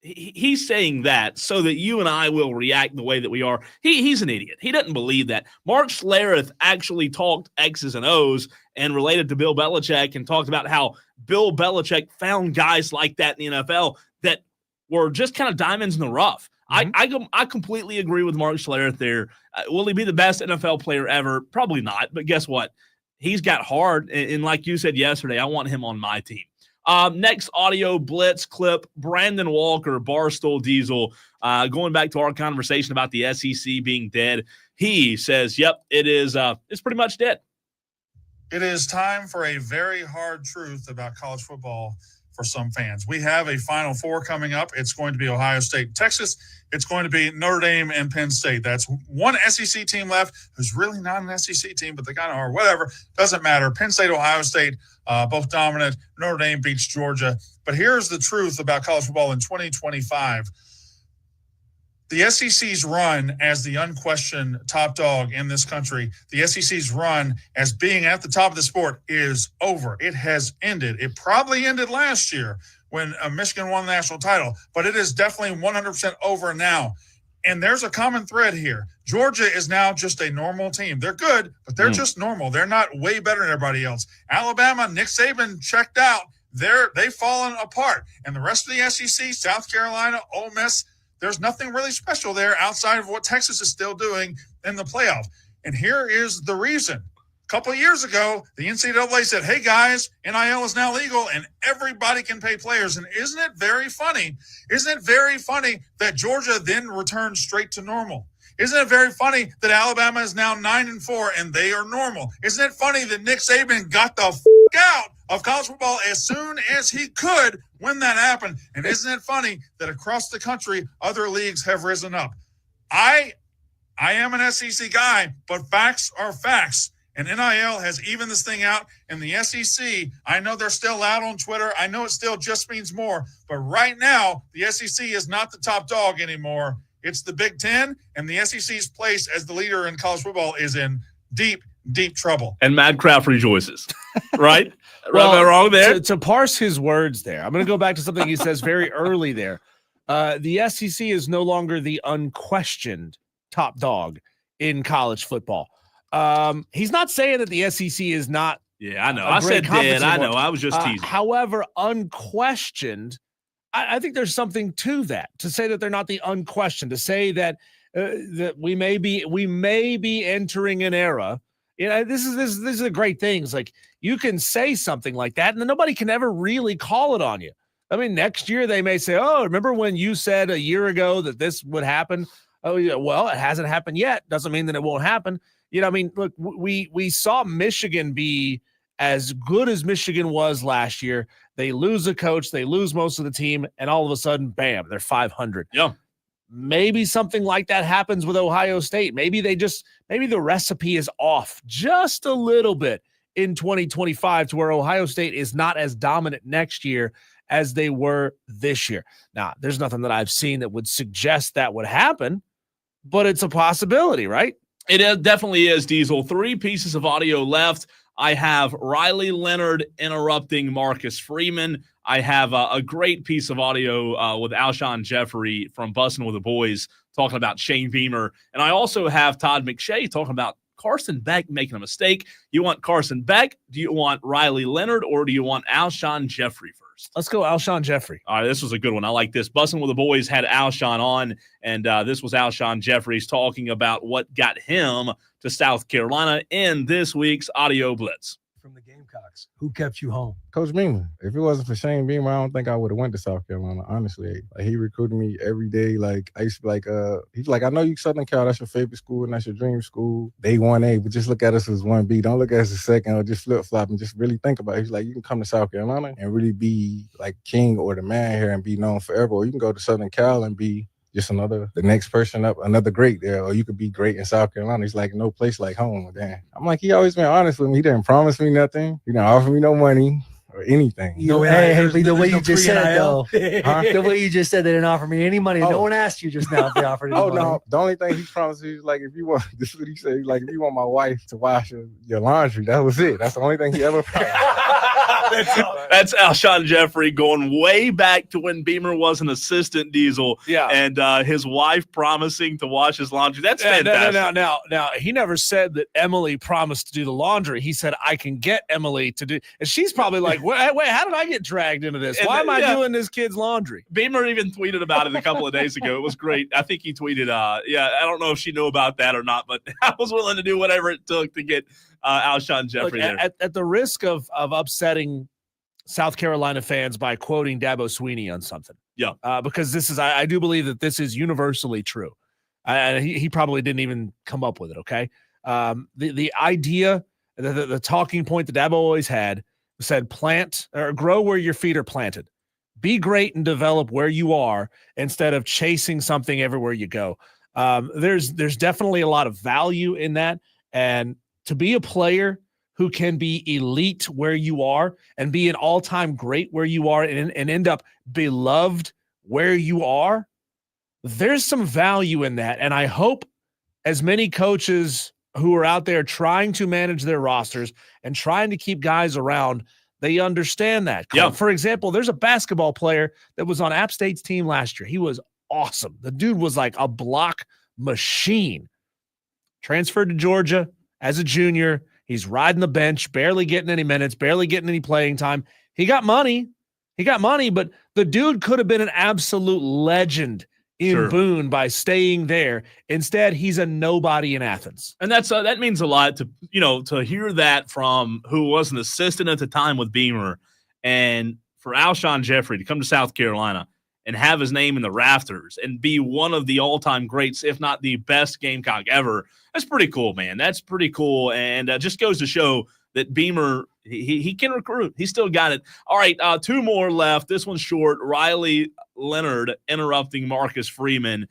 saying that so that you and I will react the way that we are. He's an idiot. He doesn't believe that. Mark Schlereth actually talked X's and O's and related to Bill Belichick and talked about how Bill Belichick found guys like that in the NFL that were just kind of diamonds in the rough. I completely agree with Mark Schlereth there. Will he be the best NFL player ever? Probably not. But guess what? He's got hard. And like you said yesterday, I want him on my team. Next audio blitz clip, Brandon Walker, Barstool Diesel, going back to our conversation about the SEC being dead. He says, yep, it is. It's pretty much dead. It is time for a very hard truth about college football for some fans. We have a Final Four coming up. It's going to be Ohio State and Texas. It's going to be Notre Dame and Penn State. That's one SEC team left who's really not an SEC team, but they kind of are. Whatever. Doesn't matter. Penn State, Ohio State, both dominant. Notre Dame beats Georgia. But here's the truth about college football in 2025. The SEC's run as the unquestioned top dog in this country, the SEC's run as being at the top of the sport is over. It has ended. It probably ended last year when Michigan won the national title, but it is definitely 100% over now. And there's a common thread here. Georgia is now just a normal team. They're good, but they're just normal. They're not way better than everybody else. Alabama, Nick Saban checked out. They've fallen apart. And the rest of the SEC, South Carolina, Ole Miss, there's nothing really special there outside of what Texas is still doing in the playoff. And here is the reason. A couple of years ago, the NCAA said, hey, guys, NIL is now legal and everybody can pay players. And isn't it very funny? Isn't it very funny that Georgia then returned straight to normal? Isn't it very funny that Alabama is now 9-4 and they are normal? Isn't it funny that Nick Saban got the out of college football as soon as he could when that happened? And isn't it funny that across the country, other leagues have risen up? I I am an SEC guy, but facts are facts. And NIL has evened this thing out. And the SEC, I know they're still out on Twitter. I know it still just means more. But right now, the SEC is not the top dog anymore. It's the Big Ten, and the SEC's place as the leader in college football is in deep, deep trouble. And Mad Craft rejoices, right? Well, Am I wrong there? To parse his words there, I'm going to go back to something he says very early there. The SEC is no longer the unquestioned top dog in college football. He's not saying that the SEC is not. Yeah, I know. I said dead. I know. I was just teasing. However, unquestioned, I think there's something to that. To say that they're not the unquestioned, to say that that we may be entering an era. You know, this is a great thing. It's like you can say something like that, and then nobody can ever really call it on you. I mean, next year they may say, "Oh, remember when you said a year ago that this would happen?" Oh, yeah. Well, it hasn't happened yet. Doesn't mean that it won't happen. You know, I mean, look, we saw Michigan be as good as Michigan was last year. They lose a coach, they lose most of the team, and all of a sudden, bam, they're 500. Yeah. Maybe something like that happens with Ohio State. Maybe the recipe is off just a little bit in 2025 to where Ohio State is not as dominant next year as they were this year. Now, there's nothing that I've seen that would suggest that would happen, but it's a possibility, right? It definitely is, Diesel. 3 pieces of audio left. I have Riley Leonard interrupting Marcus Freeman. I have a great piece of audio with Alshon Jeffrey from Bussin' with the Boys talking about Shane Beamer. And I also have Todd McShay talking about Carson Beck making a mistake. You want Carson Beck? Do you want Riley Leonard? Or do you want Alshon Jeffrey first? Let's go Alshon Jeffrey. All right, this was a good one. I like this. Bussin' with the Boys had Alshon on, and this was Alshon Jeffries talking about what got him to South Carolina in this week's Audio Blitz. From the Gamecocks, who kept you home? Coach Beamer. If it wasn't for Shane Beamer, I don't think I would have went to South Carolina, honestly. Like, he recruited me every day. Like, I used to be like, he's like, I know you Southern Cal, that's your favorite school, and that's your dream school. Day 1A, but just look at us as 1B. Don't look at us as second or just flip-flop and just really think about it. He's like, you can come to South Carolina and really be like king or the man here and be known forever. Or you can go to Southern Cal and be just the next person up, another great there, or you could be great in South Carolina. He's like, no place like home. Damn. I'm like, he always been honest with me. He didn't promise me nothing. He didn't offer me no money or anything. The way you just said, though. The way you just said they didn't offer me any money. No one asked you just now if they offered any money. No. The only thing he promised me is like, if you want, this is what he said, like, if you want my wife to wash your laundry, that was it. That's the only thing he ever promised. That's Alshon Jeffrey going way back to when Beamer was an assistant, Diesel. Yeah. And his wife promising to wash his laundry. That's fantastic. Now, he never said that Emily promised to do the laundry. He said, I can get Emily to do. And she's probably like, wait, how did I get dragged into this? Why am I doing this kid's laundry? Beamer even tweeted about it a couple of days ago. It was great. I think he tweeted, I don't know if she knew about that or not, but I was willing to do whatever it took to get Alshon Jeffrey there. At the risk of upsetting South Carolina fans by quoting Dabo Sweeney on something. Yeah. Because this is, I do believe that this is universally true. He probably didn't even come up with it. Okay. The idea, the talking point that Dabo always had said, plant or grow where your feet are planted. Be great and develop where you are instead of chasing something everywhere you go. There's definitely a lot of value in that. And to be a player who can be elite where you are and be an all-time great where you are and end up beloved where you are, there's some value in that. And I hope as many coaches who are out there trying to manage their rosters and trying to keep guys around, they understand that. Yeah. For example, there's a basketball player that was on App State's team last year. He was awesome. The dude was like a block machine. Transferred to Georgia as a junior. He's riding the bench, barely getting any minutes, barely getting any playing time. He got money, but the dude could have been an absolute legend in Boone by staying there. Instead, he's a nobody in Athens. And that's that means a lot to hear that from who was an assistant at the time with Beamer, and for Alshon Jeffrey to come to South Carolina and have his name in the rafters and be one of the all-time greats, if not the best Gamecock ever. That's pretty cool, man. That's pretty cool, and just goes to show that Beamer, he can recruit. He still got it. All right, 2 more left. This one's short. Riley Leonard interrupting Marcus Freeman.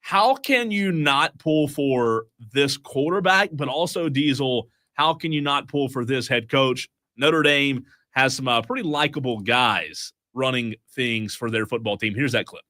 how can you not pull for this quarterback, but also Diesel, how can you not pull for this head coach? Notre Dame has some pretty likable guys running things for their football team. Here's that clip.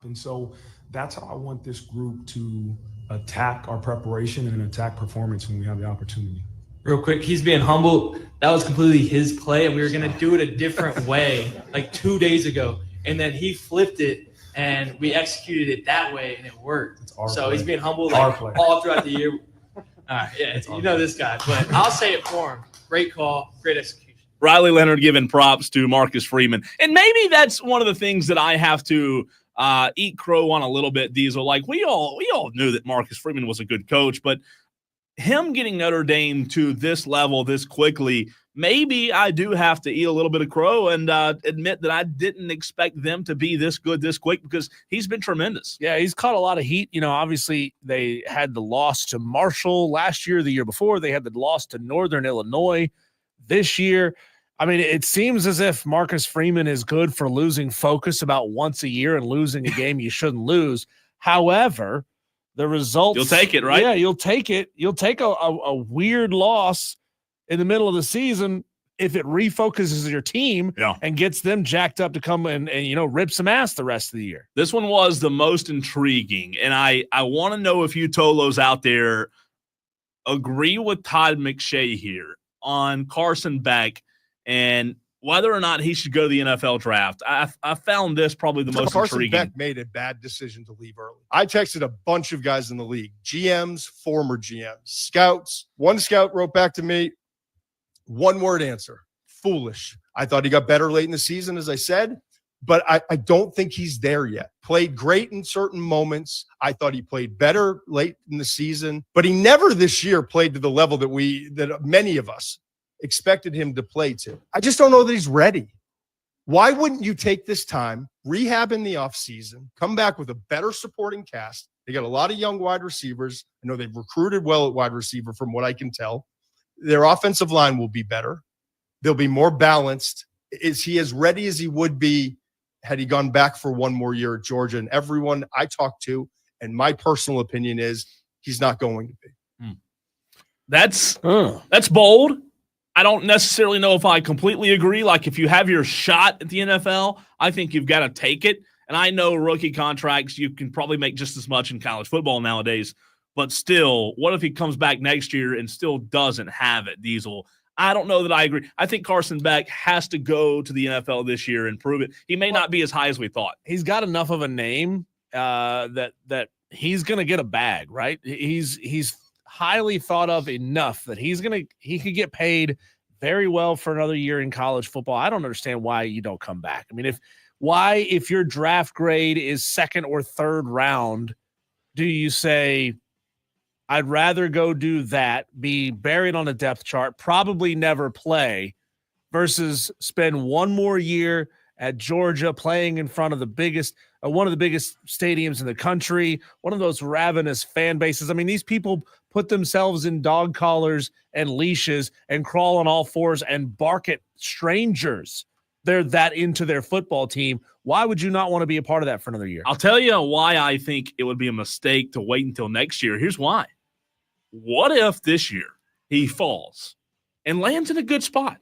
And so that's how I want this group to attack our preparation and attack performance when we have the opportunity. Real quick, he's being humble. That was completely his play, and we were going to do it a different way like 2 days ago. And then he flipped it, and we executed it that way, and it worked. So he's being humble like all throughout the year. All right, yeah, you know this guy, but I'll say it for him. Great call, great execution. Riley Leonard giving props to Marcus Freeman. And maybe that's one of the things that I have to eat crow on a little bit, Diesel. Like we all knew that Marcus Freeman was a good coach, but him getting Notre Dame to this level this quickly, maybe I do have to eat a little bit of crow and admit that I didn't expect them to be this good this quick, because he's been tremendous. Yeah, he's caught a lot of heat. You know, obviously they had the loss to Marshall last year, the year before. They had the loss to Northern Illinois this year. I mean, it seems as if Marcus Freeman is good for losing focus about once a year and losing a game you shouldn't lose. However, the results – you'll take it, right? Yeah, you'll take it. You'll take a weird loss in the middle of the season if it refocuses your team and gets them jacked up to come and rip some ass the rest of the year. This one was the most intriguing, and I want to know if you Tolos out there agree with Todd McShay here on Carson Beck and whether or not he should go to the NFL draft. I found this probably the most intriguing. Carson Beck made a bad decision to leave early. I texted a bunch of guys in the league, GMs, former GMs, scouts. One scout wrote back to me, one-word answer, foolish. I thought he got better late in the season, as I said, but I don't think he's there yet. Played great in certain moments. I thought he played better late in the season, but he never this year played to the level that many of us expected him to play to. I just don't know that he's ready. Why wouldn't you take this time, rehab in the offseason, come back with a better supporting cast? They got a lot of young wide receivers. I know they've recruited well at wide receiver from what I can tell. Their offensive line will be better. They'll be more balanced. Is he as ready as he would be had he gone back for one more year at Georgia? And everyone I talked to, and my personal opinion is he's not going to be. That's bold. I don't necessarily know if I completely agree. Like, if you have your shot at the NFL, I think you've got to take it. And I know rookie contracts, you can probably make just as much in college football nowadays. But still, what if he comes back next year and still doesn't have it, Diesel? I don't know that I agree. I think Carson Beck has to go to the NFL this year and prove it. He may not be as high as we thought. He's got enough of a name that he's going to get a bag, right? He's highly thought of enough that he could get paid very well for another year in college football. I don't understand why you don't come back. I mean, if your draft grade is second or third round, do you say, I'd rather go do that, be buried on a depth chart, probably never play, versus spend one more year at Georgia playing in front of the biggest, one of the biggest stadiums in the country, one of those ravenous fan bases. I mean, these people put themselves in dog collars and leashes and crawl on all fours and bark at strangers. They're that into their football team. Why would you not want to be a part of that for another year? I'll tell you why I think it would be a mistake to wait until next year. Here's why. What if this year he falls and lands in a good spot?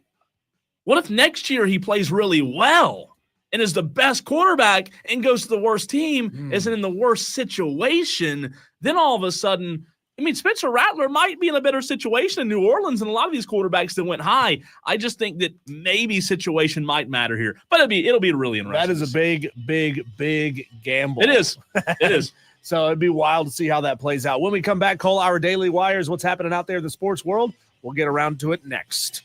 What if next year he plays really well and is the best quarterback and goes to the worst team, isn't in the worst situation? Then all of a sudden, I mean, Spencer Rattler might be in a better situation in New Orleans than a lot of these quarterbacks that went high. I just think that maybe situation might matter here, but it'll be really interesting. That is a big, big, big gamble. It is. It is. So it'd be wild to see how that plays out. When we come back, Cole, our Daily Wires, what's happening out there in the sports world? We'll get around to it next.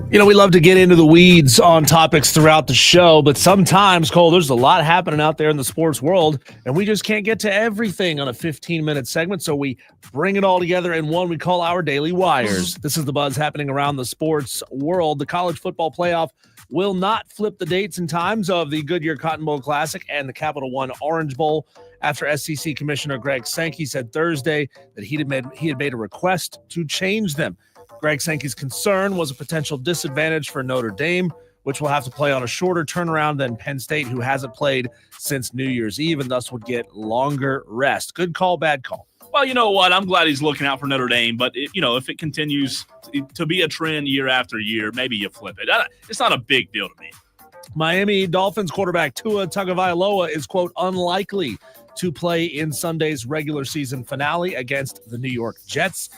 You know, we love to get into the weeds on topics throughout the show, but sometimes, Cole, there's a lot happening out there in the sports world, and we just can't get to everything on a 15-minute segment, so we bring it all together in one we call our Daily Wires. This is the buzz happening around the sports world. The college football playoff will not flip the dates and times of the Goodyear Cotton Bowl Classic and the Capital One Orange Bowl after SEC Commissioner Greg Sankey said Thursday that he had made a request to change them. Greg Sankey's concern was a potential disadvantage for Notre Dame, which will have to play on a shorter turnaround than Penn State, who hasn't played since New Year's Eve and thus would get longer rest. Good call, bad call. Well, you know what? I'm glad he's looking out for Notre Dame, but if it continues to be a trend year after year, maybe you flip it. It's not a big deal to me. Miami Dolphins quarterback Tua Tagovailoa is, quote, unlikely to play in Sunday's regular season finale against the New York Jets.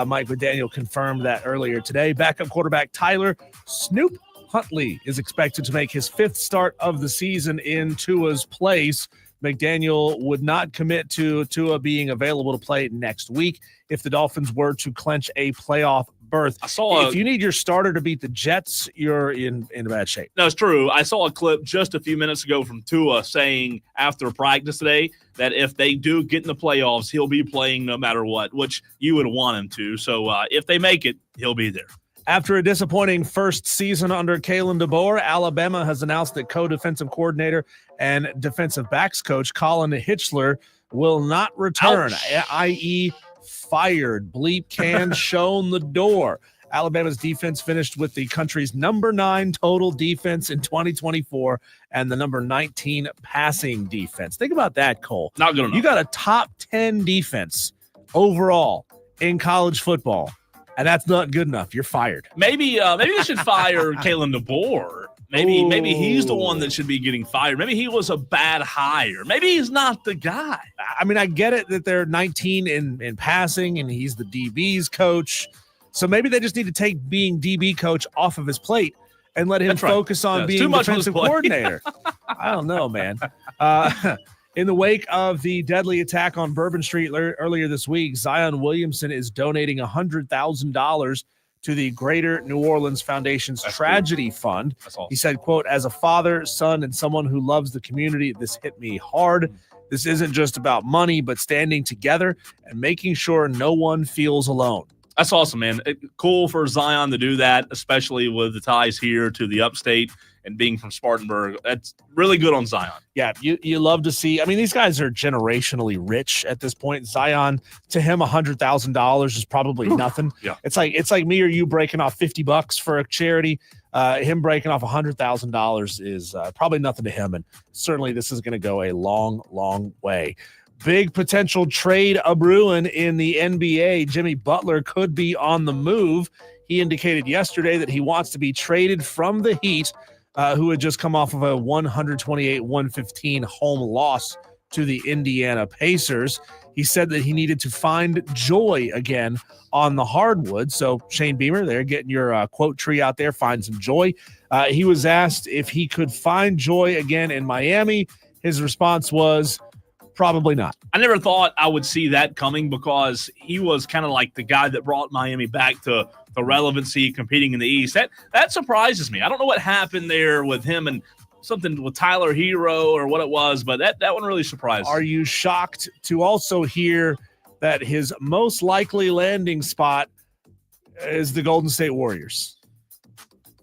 Mike McDaniel confirmed that earlier today. Backup quarterback Tyler Snoop Huntley is expected to make his fifth start of the season in Tua's place. McDaniel would not commit to Tua being available to play next week if the Dolphins were to clinch a playoff berth. If you need your starter to beat the Jets, you're in bad shape. No, it's true. I saw a clip just a few minutes ago from Tua saying after practice today that if they do get in the playoffs, he'll be playing no matter what, which you would want him to. So if they make it, he'll be there. After a disappointing first season under Kalen DeBoer, Alabama has announced that co-defensive coordinator and defensive backs coach Colin Hitchler will not return, i.e., fired. Bleep can shown the door. Alabama's defense finished with the country's number 9 total defense in 2024 and the number 19 passing defense. Think about that, Cole. Not good enough. You got a top 10 defense overall in college football, and that's not good enough. You're fired. Maybe you should fire Kalen DeBoer. Maybe he's the one that should be getting fired. Maybe he was a bad hire. Maybe he's not the guy. I mean, I get it that they're 19 in passing and he's the DB's coach. So maybe they just need to take being DB coach off of his plate and let him focus on being defensive coordinator. I don't know, man. In the wake of the deadly attack on Bourbon Street earlier this week, Zion Williamson is donating $100,000 to the Greater New Orleans Foundation's Tragedy Fund. He said, quote, as a father, son, and someone who loves the community, this hit me hard. This isn't just about money, but standing together and making sure no one feels alone. That's awesome, man. Cool for Zion to do that, especially with the ties here to the upstate and being from Spartanburg. That's really good on Zion. Yeah, you love to see. I mean, these guys are generationally rich at this point. Zion, to him, $100,000 is probably nothing. Yeah, it's like me or you breaking off $50 for a charity. Him breaking off $100,000 is probably nothing to him, and certainly this is going to go a long, long way. Big potential trade a-brewing in the NBA. Jimmy Butler could be on the move. He indicated yesterday that he wants to be traded from the Heat, who had just come off of a 128-115 home loss to the Indiana Pacers. He said that he needed to find joy again on the hardwood. So Shane Beamer, there, getting your quote tree out there, find some joy. He was asked if he could find joy again in Miami. His response was, probably not. I never thought I would see that coming because he was kind of like the guy that brought Miami back to the relevancy competing in the East. That surprises me. I don't know what happened there with him and something with Tyler Hero or what it was, but that one really surprised me. Are you shocked to also hear that his most likely landing spot is the Golden State Warriors?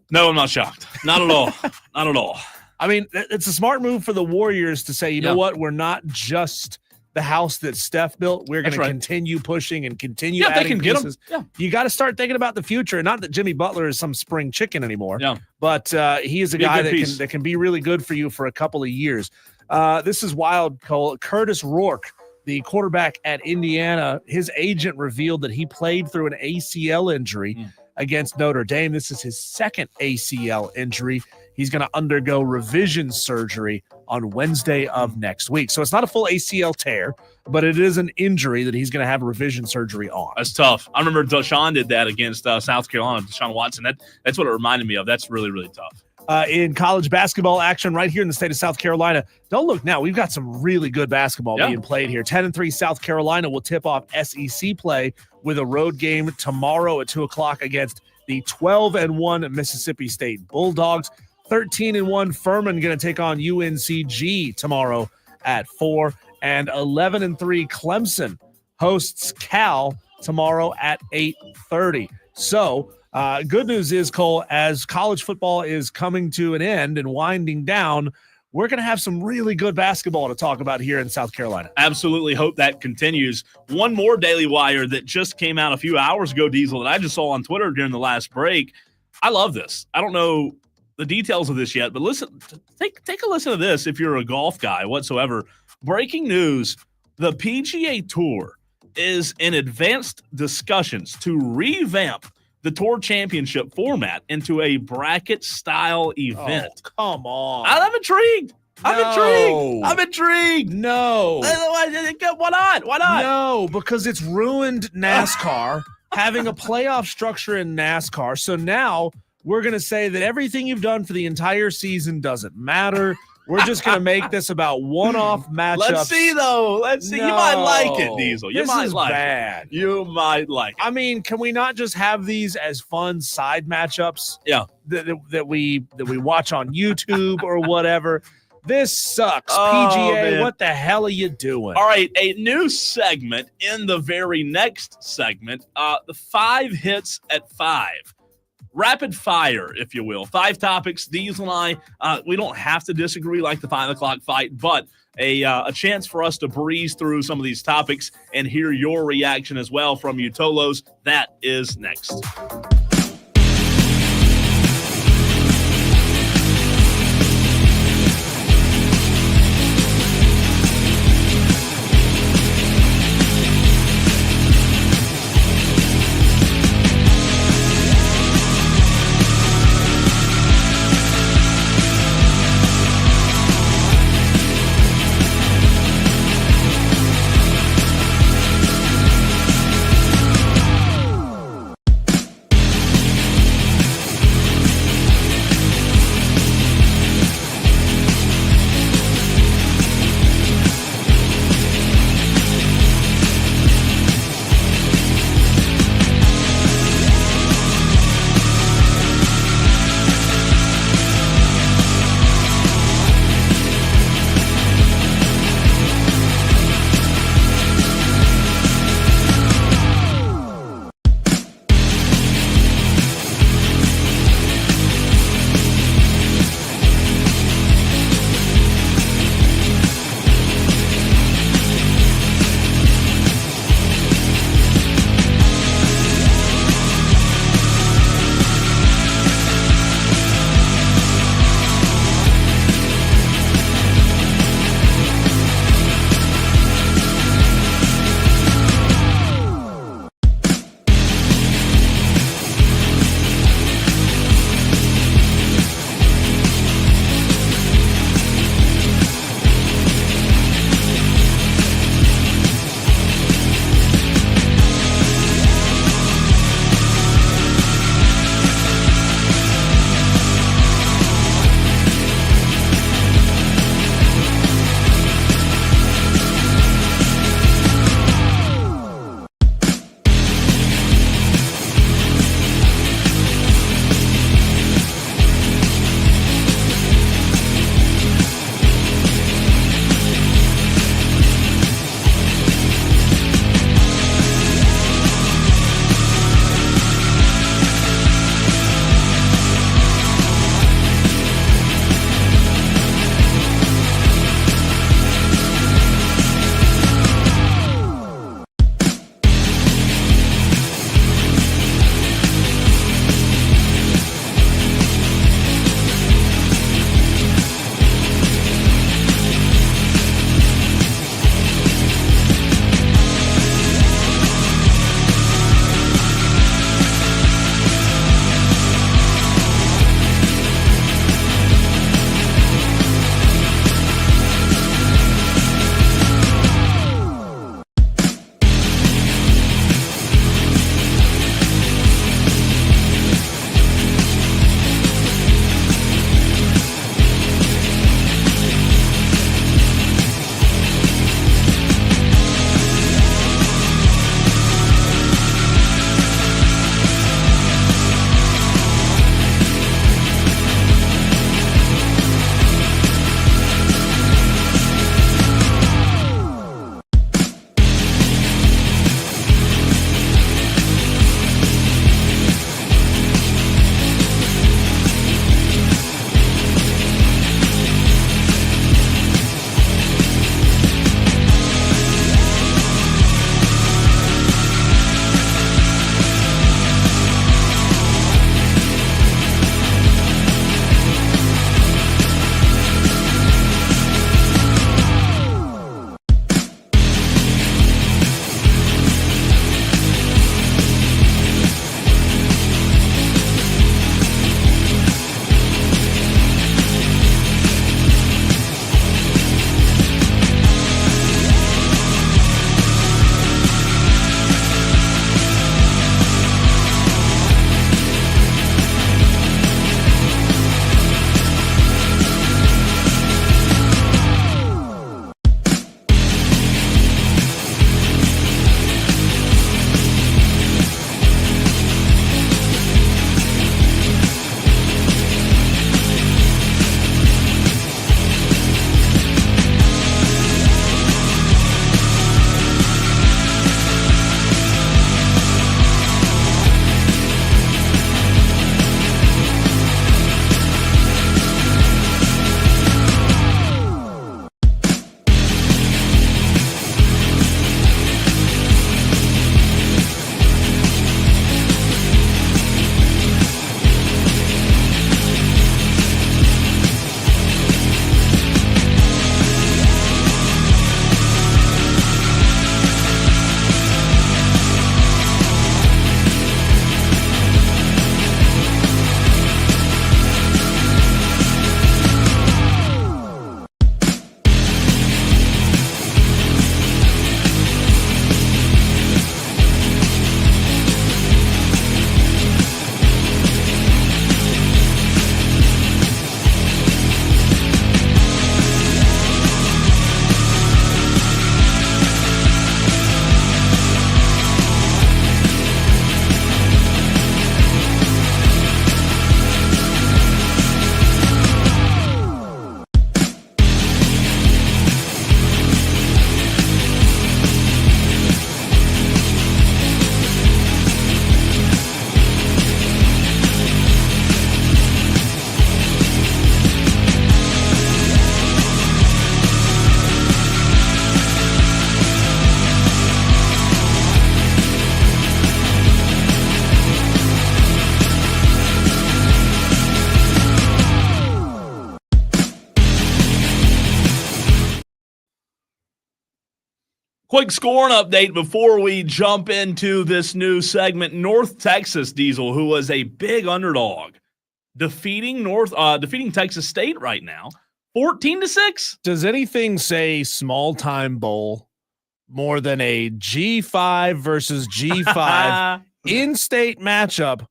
No, I'm not shocked. Not at all. Not at all. I mean, it's a smart move for the Warriors to say, you know what, we're not just the house that Steph built. We're going to continue pushing and continue adding they can pieces. Get them. You got to start thinking about the future. Not that Jimmy Butler is some spring chicken anymore, but he is a guy that can be really good for you for a couple of years. This is wild, Cole. Curtis Rourke, the quarterback at Indiana, his agent revealed that he played through an ACL injury against Notre Dame. This is his second ACL injury. He's going to undergo revision surgery on Wednesday of next week. So it's not a full ACL tear, but it is an injury that he's going to have revision surgery on. That's tough. I remember Deshaun did that against South Carolina, Deshaun Watson. That's what it reminded me of. That's really, really tough. In college basketball action right here in the state of South Carolina. Don't look now. We've got some really good basketball being played here. 10-3 South Carolina will tip off SEC play with a road game tomorrow at 2 o'clock against the 12-1 Mississippi State Bulldogs. 13-1 Furman going to take on UNCG tomorrow at 4. And 11-3 Clemson hosts Cal tomorrow at 8:30. So good news is, Cole, as college football is coming to an end and winding down, we're going to have some really good basketball to talk about here in South Carolina. Absolutely hope that continues. One more Daily Wire that just came out a few hours ago, Diesel, that I just saw on Twitter during the last break. I love this. I don't know the details of this yet, but listen, take a listen to this if you're a golf guy whatsoever. Breaking news, the PGA Tour is in advanced discussions to revamp the Tour Championship format into a bracket-style event. Oh, come on. I'm intrigued. No. I'm intrigued. No. Why not? Why not? No, because it's ruined NASCAR, having a playoff structure in NASCAR. So now we're going to say that everything you've done for the entire season doesn't matter. We're just going to make this about one-off matchups. Let's see, though. Let's see. You might like it, Diesel. You This might is like bad. it. You might like it. I mean, can we not just have these as fun side matchups? Yeah. That we watch on YouTube or whatever. This sucks. Oh, PGA, man. what the hell are you doing? All right, a new segment in the very next segment, the 5 hits at 5. Rapid fire, if you will. 5 topics. Diesel and I, we don't have to disagree like the 5 o'clock fight, but a chance for us to breeze through some of these topics and hear your reaction as well from you, Tolos. That is next. Quick scoring update before we jump into this new segment. North Texas, Diesel, who was a big underdog, defeating Texas State right now, 14-6. Does anything say small time bowl more than a G5 versus G5 in-state matchup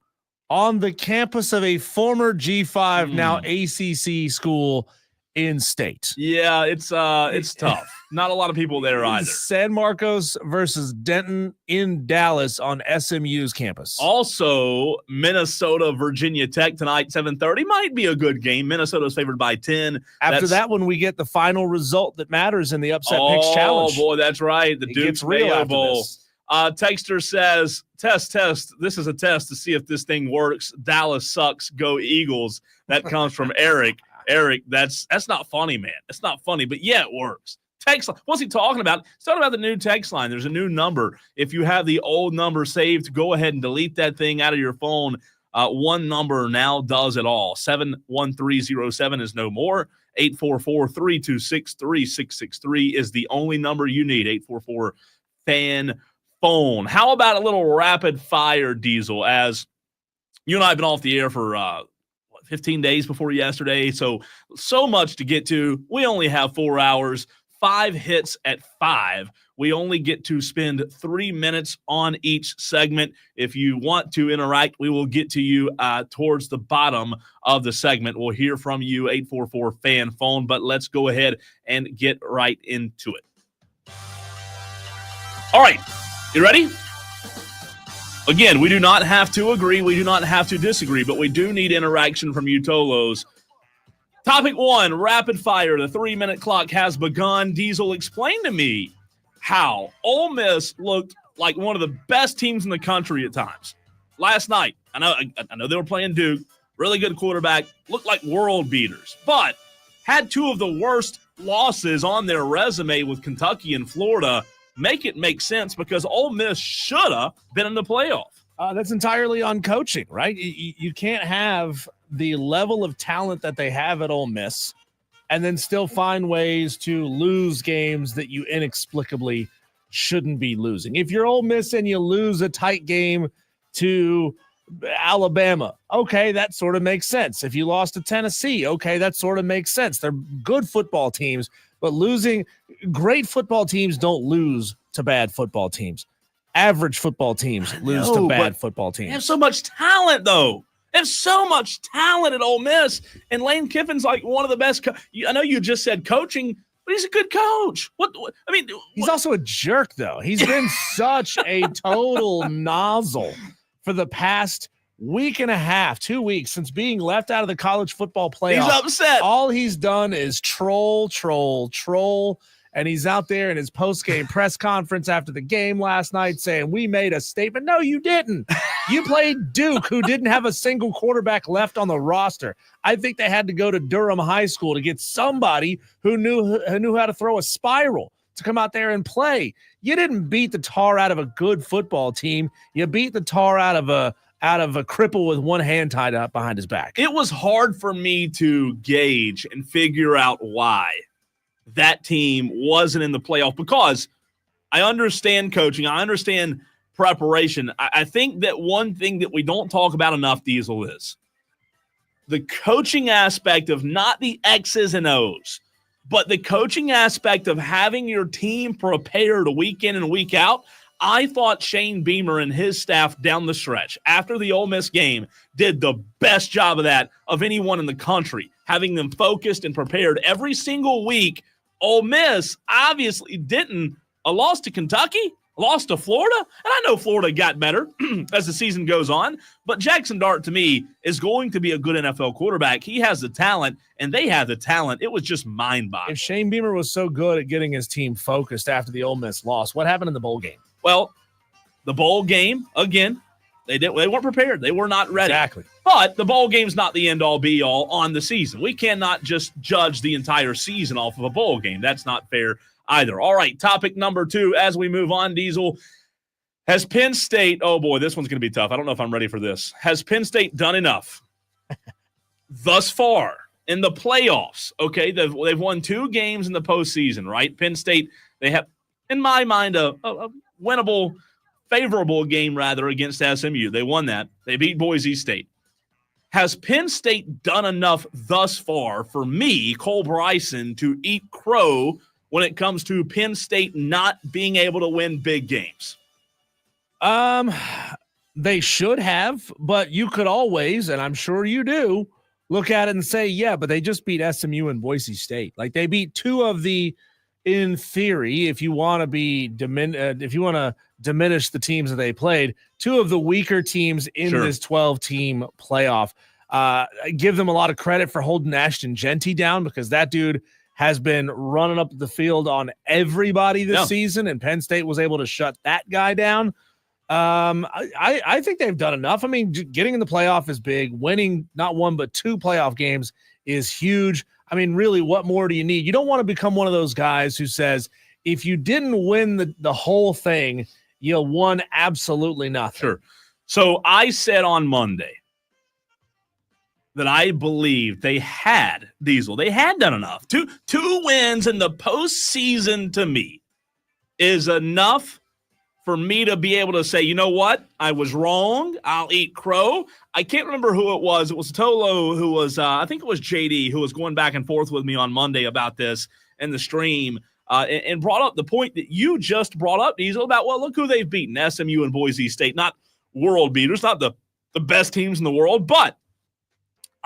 on the campus of a former G5 now ACC school in state? Yeah, it's tough. Not a lot of people there either. San Marcos versus Denton in Dallas on SMU's campus. Also, Minnesota, Virginia Tech tonight, 7:30. Might be a good game. Minnesota's favored by 10. After that one, we get the final result that matters in the Upset Picks Challenge. Oh, boy, that's right. The Duke's Mayo Bowl. Texter says, test. This is a test to see if this thing works. Dallas sucks. Go Eagles. That comes from Eric. Eric, that's not funny, man. It's not funny, but yeah, it works. Text line. What's he talking about? He's talking about the new text line. There's a new number. If you have the old number saved, go ahead and delete that thing out of your phone. One number now does it all. 71307 is no more. 844-326-3663 is the only number you need. 844-FAN phone. How about a little rapid fire, Diesel? As you and I have been off the air for 15 days before yesterday, so much to get to. We only have 4 hours. 5 hits at 5. We only get to spend 3 minutes on each segment. If you want to interact, we will get to you towards the bottom of the segment. We'll hear from you, 844-FAN phone, but let's go ahead and get right into it. All right, you ready? Again, we do not have to agree. We do not have to disagree, but we do need interaction from you, Tolos. Topic 1, rapid fire. The 3-minute clock has begun. Diesel, explain to me how Ole Miss looked like one of the best teams in the country at times. Last night, I know they were playing Duke, really good quarterback, looked like world beaters, but had 2 of the worst losses on their resume with Kentucky and Florida. Make it make sense because Ole Miss should have been in the playoff. That's entirely on coaching, right? You can't have the level of talent that they have at Ole Miss and then still find ways to lose games that you inexplicably shouldn't be losing. If you're Ole Miss and you lose a tight game to Alabama, okay, that sort of makes sense. If you lost to Tennessee, okay, that sort of makes sense. They're good football teams, but great football teams don't lose to bad football teams. Average football teams lose to bad football teams. They have so much talent, though. They have so much talent at Ole Miss, and Lane Kiffin's like one of the best. I know you just said coaching, but he's a good coach. He's also a jerk, though. He's been such a total nozzle for the past week and a half, 2 weeks since being left out of the college football playoff. He's upset. All he's done is troll. And he's out there in his post-game press conference after the game last night saying, we made a statement. No, you didn't. You played Duke, who didn't have a single quarterback left on the roster. I think they had to go to Durham High School to get somebody who knew how to throw a spiral to come out there and play. You didn't beat the tar out of a good football team. You beat the tar out of a cripple with one hand tied up behind his back. It was hard for me to gauge and figure out why that team wasn't in the playoff, because I understand coaching. I understand preparation. I think that one thing that we don't talk about enough, Diesel, is the coaching aspect of not the X's and O's, but the coaching aspect of having your team prepared week in and week out. I thought Shane Beamer and his staff down the stretch after the Ole Miss game did the best job of that of anyone in the country, having them focused and prepared every single week. Ole Miss obviously didn't. A loss to Kentucky, a loss to Florida, and I know Florida got better as the season goes on, but Jackson Dart, to me, is going to be a good NFL quarterback. He has the talent, and they have the talent. It was just mind-boggling. If Shane Beamer was so good at getting his team focused after the Ole Miss loss, what happened in the bowl game? Well, the bowl game, again, they weren't prepared. They were not ready. Exactly. But the bowl game's not the end-all, be-all on the season. We cannot just judge the entire season off of a bowl game. That's not fair either. All right, topic number 2 as we move on, Diesel. Has Penn State – oh, boy, this one's going to be tough. I don't know if I'm ready for this. Has Penn State done enough thus far in the playoffs? Okay, they've won 2 games in the postseason, right? Penn State, they have in my mind, a winnable, favorable game, rather, against SMU. They won that. They beat Boise State. Has Penn State done enough thus far for me, Cole Bryson, to eat crow when it comes to Penn State not being able to win big games? They should have, but you could always, and I'm sure you do, look at it and say, yeah, but they just beat SMU and Boise State. Like, they beat two of the, in theory, if you want to be if you want to diminish the teams that they played, two of the weaker teams in this 12-team playoff. Give them a lot of credit for holding Ashton Genty down, because that dude has been running up the field on everybody this season, and Penn State was able to shut that guy down. I think they've done enough. I mean, getting in the playoff is big. Winning not one but two playoff games is huge. I mean, really, what more do you need? You don't want to become one of those guys who says, if you didn't win the whole thing, you won absolutely nothing. Sure. So I said on Monday that I believe they had Diesel. They had done enough. Two wins in the postseason, to me, is enough for me to be able to say, you know what? I was wrong. I'll eat crow. I can't remember who it was. It was Tolo who was, I think it was JD, who was going back and forth with me on Monday about this in the stream, and brought up the point that you just brought up, Diesel, about, well, look who they've beaten, SMU and Boise State. Not world beaters, not the best teams in the world, but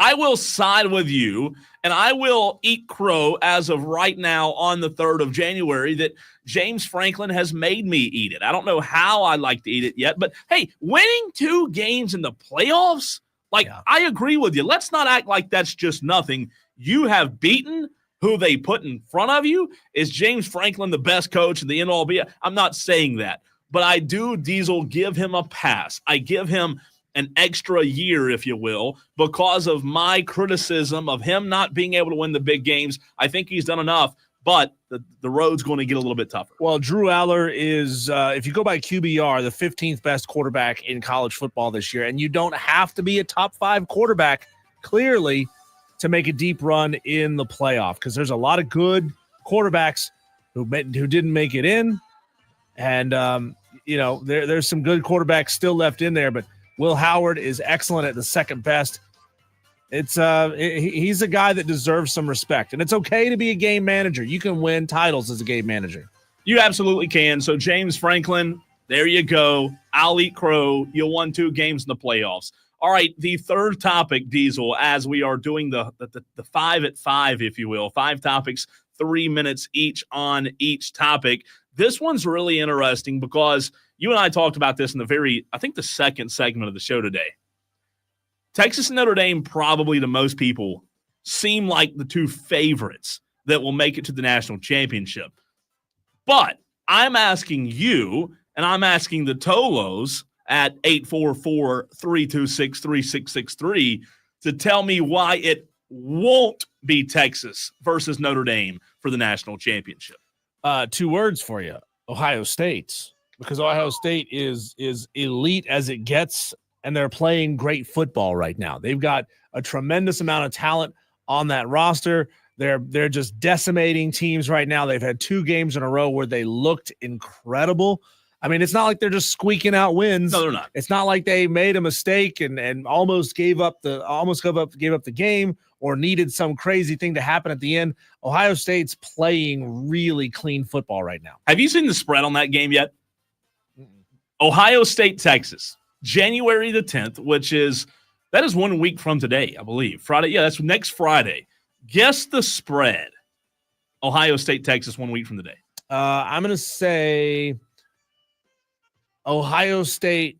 I will side with you, and I will eat crow as of right now on the 3rd of January that James Franklin has made me eat it. I don't know how I'd like to eat it yet, but hey, winning 2 games in the playoffs, I agree with you. Let's not act like that's just nothing. You have beaten who they put in front of you. Is James Franklin the best coach in the end all be? I'm not saying that, but I do, Diesel, give him a pass. I give him an extra year, if you will, because of my criticism of him not being able to win the big games. I think he's done enough, but the road's going to get a little bit tougher. Well, Drew Aller is, if you go by QBR, the 15th best quarterback in college football this year, and you don't have to be a top 5 quarterback, clearly, to make a deep run in the playoff, because there's a lot of good quarterbacks who didn't make it in, and there's some good quarterbacks still left in there, but Will Howard is excellent at the second best. He's a guy that deserves some respect, and it's okay to be a game manager. You can win titles as a game manager. You absolutely can. So James Franklin, there you go. I'll eat crow. You won 2 games in the playoffs. All right, the third topic, Diesel, as we are doing the 5 at 5, if you will, 5 topics, 3 minutes each on each topic. This one's really interesting because you and I talked about this in the second segment of the show today. Texas and Notre Dame, probably to most people, seem like the 2 favorites that will make it to the national championship. But I'm asking you, and I'm asking the Tolos at 844-326-3663 to tell me why it won't be Texas versus Notre Dame for the national championship. 2 words for you: Ohio State. Because Ohio State is elite as it gets, and they're playing great football right now. They've got a tremendous amount of talent on that roster. They're just decimating teams right now. They've had 2 games in a row where they looked incredible. I mean, it's not like they're just squeaking out wins. No, they're not. It's not like they made a mistake and almost gave up the game or needed some crazy thing to happen at the end. Ohio State's playing really clean football right now. Have you seen the spread on that game yet? Ohio State, Texas, January the 10th, that is 1 week from today, I believe. Friday. Yeah, that's next Friday. Guess the spread. Ohio State, Texas, 1 week from today. I'm going to say Ohio State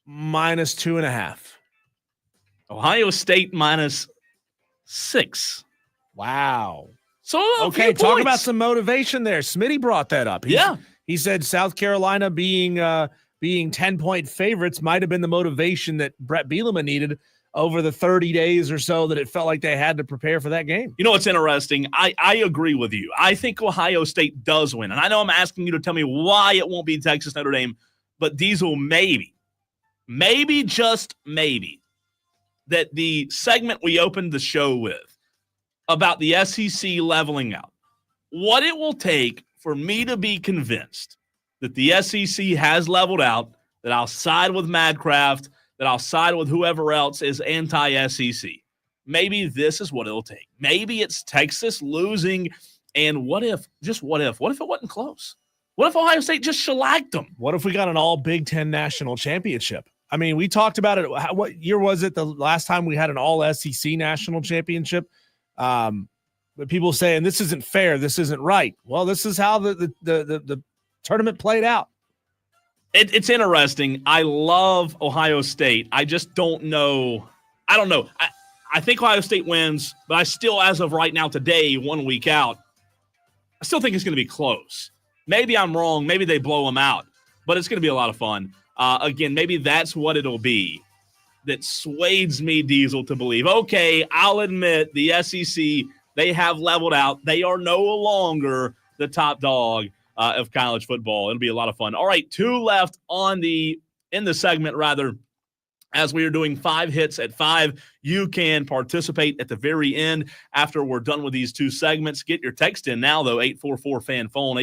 minus 2.5. Ohio State minus 6. Wow. So, okay, talk about some motivation there. Smitty brought that up. He said South Carolina being 10-point favorites might have been the motivation that Brett Bielema needed over the 30 days or so that it felt like they had to prepare for that game. You know what's interesting? I agree with you. I think Ohio State does win. And I know I'm asking you to tell me why it won't be Texas Notre Dame, but Diesel, maybe, just maybe, that the segment we opened the show with about the SEC leveling out, what it will take for me to be convinced that the SEC has leveled out, that I'll side with Madcraft, that I'll side with whoever else is anti-SEC. Maybe this is what it'll take. Maybe it's Texas losing, and what if it wasn't close? What if Ohio State just shellacked them? What if we got an all Big Ten national championship? I mean, we talked about it. What year was it the last time we had an all SEC national championship? But people saying this isn't fair, this isn't right. Well, this is how the tournament played out. It's interesting. I love Ohio State. I just don't know. I don't know. I think Ohio State wins, but I still, as of right now today, 1 week out, I still think it's going to be close. Maybe I'm wrong. Maybe they blow them out, but it's going to be a lot of fun. Again, maybe that's what it'll be that sways me, Diesel, to believe, okay, I'll admit the SEC, they have leveled out. They are no longer the top dog of college football. It'll be a lot of fun. All right, 2 left in the segment, rather, as we are doing 5 hits at 5. You can participate at the very end after we're done with these 2 segments. Get your text in now, though, 844-FAN-PHONE,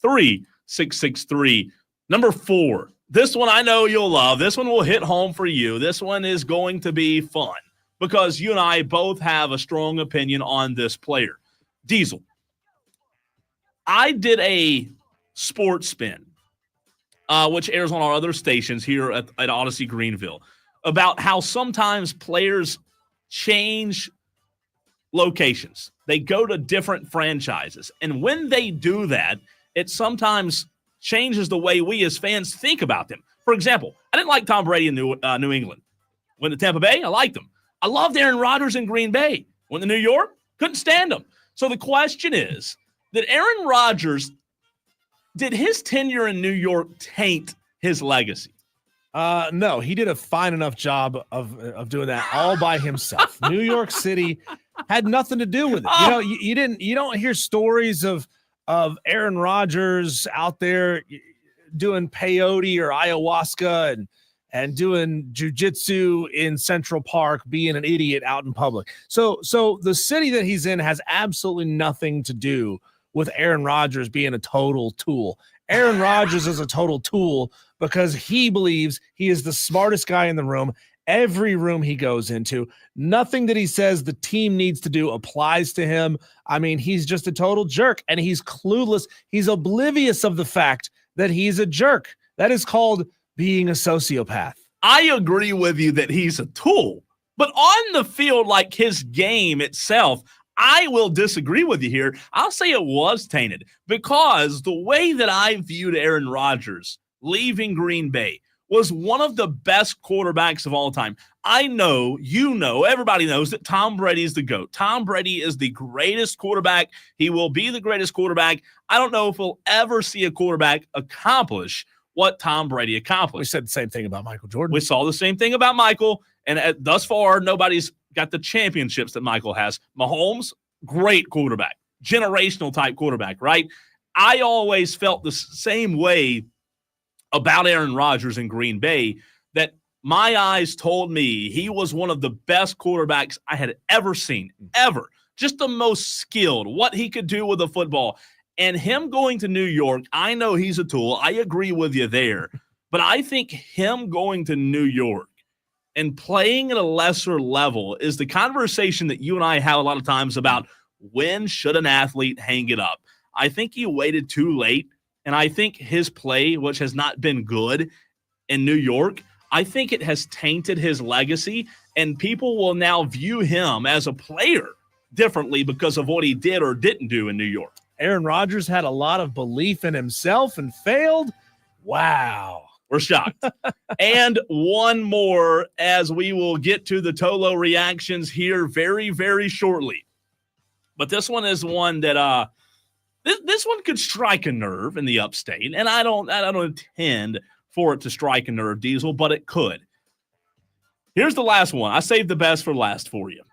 844-326-3663. Number 4, this one I know you'll love. This one will hit home for you. This one is going to be fun because you and I both have a strong opinion on this player. Diesel, I did a sports spin, which airs on our other stations here at Odyssey Greenville, about how sometimes players change locations. They go to different franchises. And when they do that, it sometimes changes the way we as fans think about them. For example, I didn't like Tom Brady in New England. Went to Tampa Bay, I liked him. I loved Aaron Rodgers in Green Bay. Went to New York, couldn't stand him. So the question is, did Aaron Rodgers, did his tenure in New York taint his legacy? No, he did a fine enough job of doing that all by himself. New York City had nothing to do with it. You don't hear stories of Aaron Rodgers out there doing peyote or ayahuasca and doing jujitsu in Central Park, being an idiot out in public. So the city that he's in has absolutely nothing to do with Aaron Rodgers being a total tool. Aaron Rodgers is a total tool because he believes he is the smartest guy in the room. Every room he goes into, nothing that he says the team needs to do applies to him. I mean, he's just a total jerk, and he's clueless. He's oblivious of the fact that he's a jerk. That is called being a sociopath. I agree with you that he's a tool, but on the field, like his game itself, I will disagree with you here. I'll say it was tainted because the way that I viewed Aaron Rodgers leaving Green Bay was one of the best quarterbacks of all time. I know, everybody knows that Tom Brady is the GOAT. Tom Brady is the greatest quarterback. He will be the greatest quarterback. I don't know if we'll ever see a quarterback accomplish what Tom Brady accomplished. We said the same thing about Michael Jordan. We saw the same thing about Michael, and thus far, nobody's got the championships that Michael has. Mahomes, great quarterback, generational type quarterback, right? I always felt the same way about Aaron Rodgers in Green Bay, that my eyes told me he was one of the best quarterbacks I had ever seen, ever. Just the most skilled, what he could do with the football. And him going to New York, I know he's a tool. I agree with you there. But I think him going to New York and playing at a lesser level is the conversation that you and I have a lot of times about when should an athlete hang it up. I think he waited too late. And I think his play, which has not been good in New York, I think it has tainted his legacy, and people will now view him as a player differently because of what he did or didn't do in New York. Aaron Rodgers had a lot of belief in himself and failed. Wow. We're shocked. And one more as we will get to the Tolo reactions here very, very shortly. But this one is one that this one could strike a nerve in the upstate, and I don't intend for it to strike a nerve, Diesel, but it could. Here's the last one. I saved the best for last for you.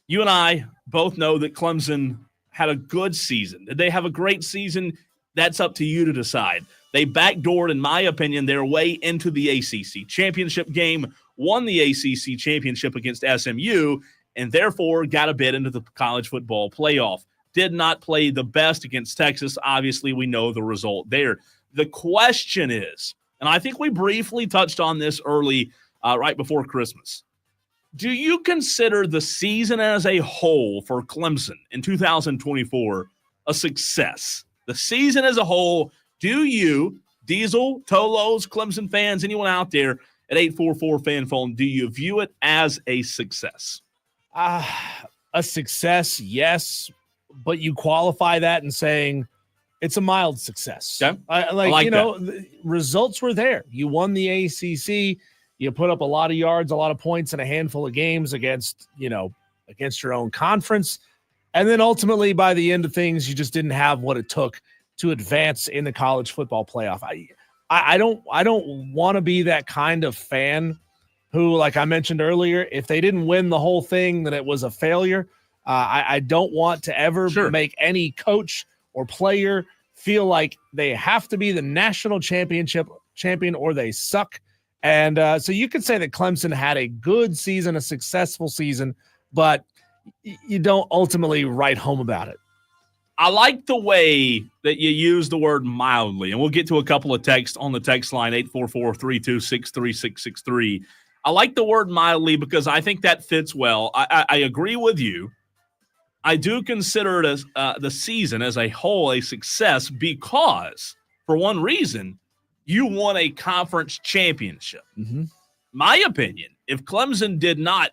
You and I both know that Clemson had a good season. Did they have a great season? That's up to you to decide. They backdoored, in my opinion, their way into the ACC championship game, won the ACC championship against SMU, and therefore got a bid into the college football playoff. did not play the best against Texas. Obviously, we know the result there. The question is, and I think we briefly touched on this early, right before Christmas. Do you consider the season as a whole for Clemson in 2024 a success? The season as a whole, do you, Diesel, Tolos, Clemson fans, anyone out there at 844-FAN-PHONE, do you view it as a success? A success, yes, but you qualify that in saying it's a mild success. Okay. I like the results were there. You won the ACC. You put up a lot of yards, a lot of points in a handful of games against your own conference. And then ultimately, by the end of things, you just didn't have what it took to advance in the college football playoff. I don't want to be that kind of fan who, like I mentioned earlier, if they didn't win the whole thing, then it was a failure. I don't want to ever make any coach or player feel like they have to be the national champion or they suck. And so you could say that Clemson had a good season, a successful season, but you don't ultimately write home about it. I like the way that you use the word mildly, and we'll get to a couple of texts on the text line, 844-326-3663. I like the word mildly because I think that fits well. I agree with you. I do consider it as the season as a whole a success because, for one reason, you won a conference championship. Mm-hmm. My opinion, if Clemson did not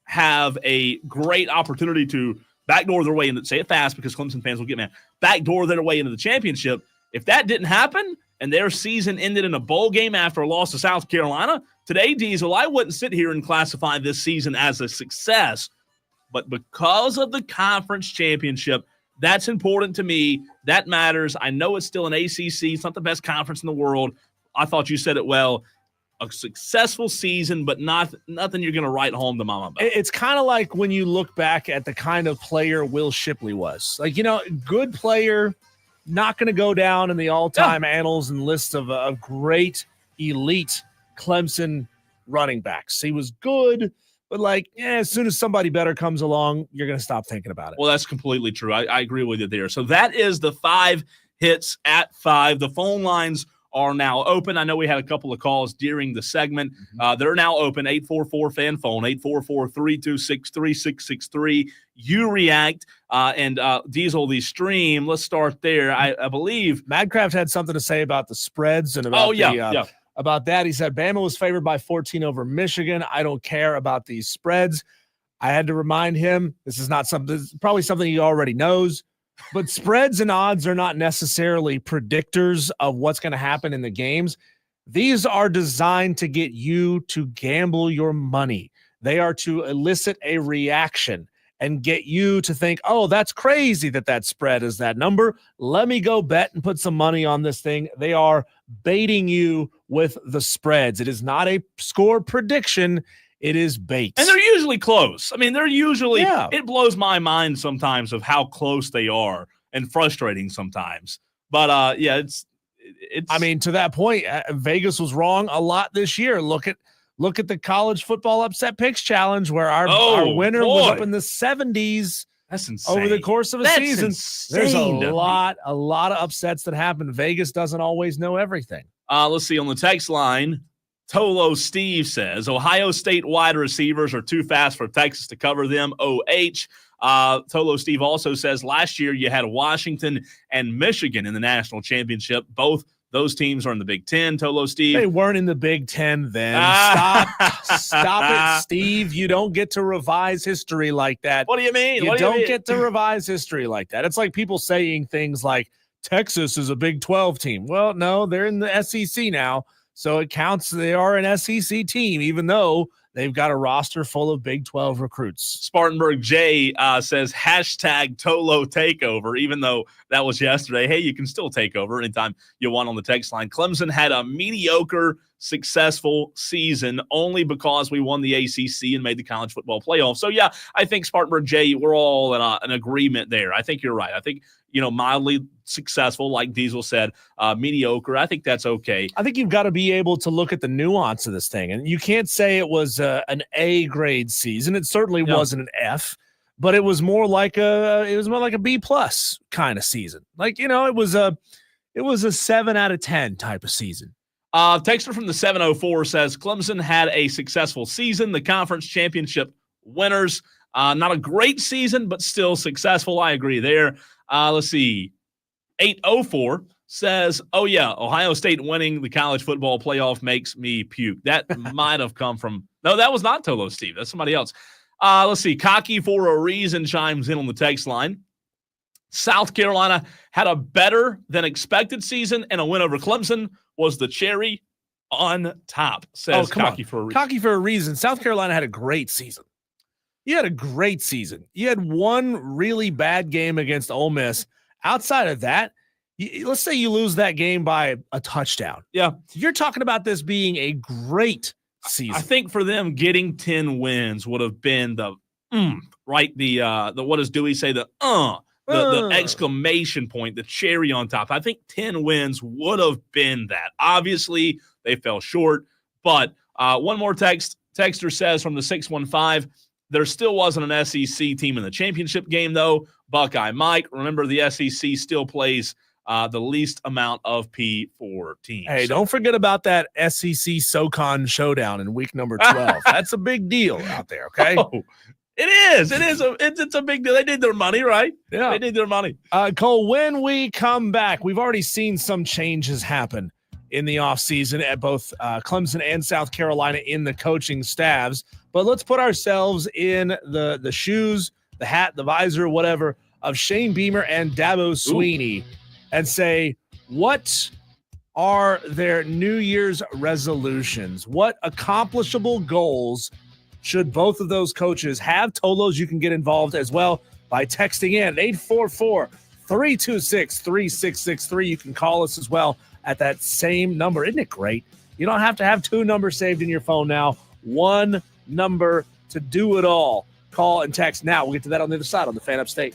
have a great opportunity to backdoor their way into, say it fast because Clemson fans will get mad, backdoor their way into the championship, if that didn't happen and their season ended in a bowl game after a loss to South Carolina, today, Diesel, I wouldn't sit here and classify this season as a success. But because of the conference championship, that's important to me. That matters. I know it's still an ACC. It's not the best conference in the world. I thought you said it well. A successful season, but nothing you're going to write home to mama about. It's kind of like when you look back at the kind of player Will Shipley was. Like, good player, not going to go down in the all-time annals and lists of great, elite Clemson running backs. He was good, but as soon as somebody better comes along, you're going to stop thinking about it. Well, that's completely true. I agree with you there. So that is the 5 hits at 5. The phone lines are now open. I know we had a couple of calls during the segment. They're now open, 844-FAN-PHONE, 844-326-3663. You react, and Diesel, the stream. Let's start there. I believe Madcraft had something to say about the spreads and about about that. He said Bama was favored by 14 over Michigan. I don't care about these spreads. I had to remind him this is probably something he already knows. But spreads and odds are not necessarily predictors of what's going to happen in the games. These are designed to get you to gamble your money. They are to elicit a reaction and get you to think, oh, that's crazy that spread is that number. Let me go bet and put some money on this thing. They are baiting you with the spreads. It is not a score prediction. It is bait. And they're usually close. I mean, it blows my mind sometimes of how close they are and frustrating sometimes. But it's I mean, to that point, Vegas was wrong a lot this year. Look at the college football upset picks challenge where our winner was up in the 70s. That's insane. Over the course of a season. Insane. There's a lot of upsets that happen. Vegas doesn't always know everything. Let's see on the text line. Tolo Steve says, Ohio State wide receivers are too fast for Texas to cover them. OH. Tolo Steve also says last year you had Washington and Michigan in the national championship. Both those teams are in the Big Ten. Tolo Steve. They weren't in the Big Ten then. Stop it, Steve. You don't get to revise history like that. What do you mean? You don't get to revise history like that. It's like people saying things like Texas is a Big 12 team. Well, no, they're in the SEC now. So it counts. They are an SEC team, even though they've got a roster full of Big 12 recruits. Spartanburg J says hashtag Tolo takeover, even though that was yesterday. Hey, you can still take over anytime you want on the text line. Clemson had a mediocre, successful season only because we won the ACC and made the college football playoff. So, yeah, I think Spartanburg J, we're all in an agreement there. I think you're right. I think, mildly successful, like Diesel said, mediocre. I think that's okay. I think you've got to be able to look at the nuance of this thing. And you can't say it was an A grade season. It certainly wasn't an F. but it was more like a B+ kind of season. Like, it was a 7 out of 10 type of season. Texter from the 704 says Clemson had a successful season. The conference championship winners. Not a great season, but still successful. I agree there. Let's see. 804 says, oh, yeah, Ohio State winning the college football playoff makes me puke. That might have come from – no, that was not Tolo Steve. That's somebody else. Let's see. Cocky for a reason chimes in on the text line. South Carolina had a better than expected season, and a win over Clemson was the cherry on top, says Cocky for a reason. Cocky for a reason. South Carolina had a great season. You had a great season. You had one really bad game against Ole Miss. Outside of that, let's say you lose that game by a touchdown. Yeah. You're talking about this being a great season. I think for them, getting 10 wins would have been the right? The what does Dewey say? The exclamation point, the cherry on top. I think 10 wins would have been that. Obviously, they fell short. But one more texter says from the 615, there still wasn't an SEC team in the championship game, though. Buckeye Mike, remember the SEC still plays the least amount of P4 teams. Hey, don't forget about that SEC SoCon showdown in week number 12. That's a big deal out there, okay? Oh, it is. It's a big deal. They did their money, right? Yeah. They did their money. Cole, when we come back, we've already seen some changes happen in the offseason at both Clemson and South Carolina in the coaching staffs. But let's put ourselves in the shoes, the hat, the visor, whatever, of Shane Beamer and Dabo Swinney and say, what are their New Year's resolutions? What accomplishable goals should both of those coaches have? Tolos, you can get involved as well by texting in 844-326-3663. You can call us as well at that same number. Isn't it great? You don't have to have two numbers saved in your phone now. One number to do it all. Call and text now. We'll get to that on the other side on the Fan Upstate.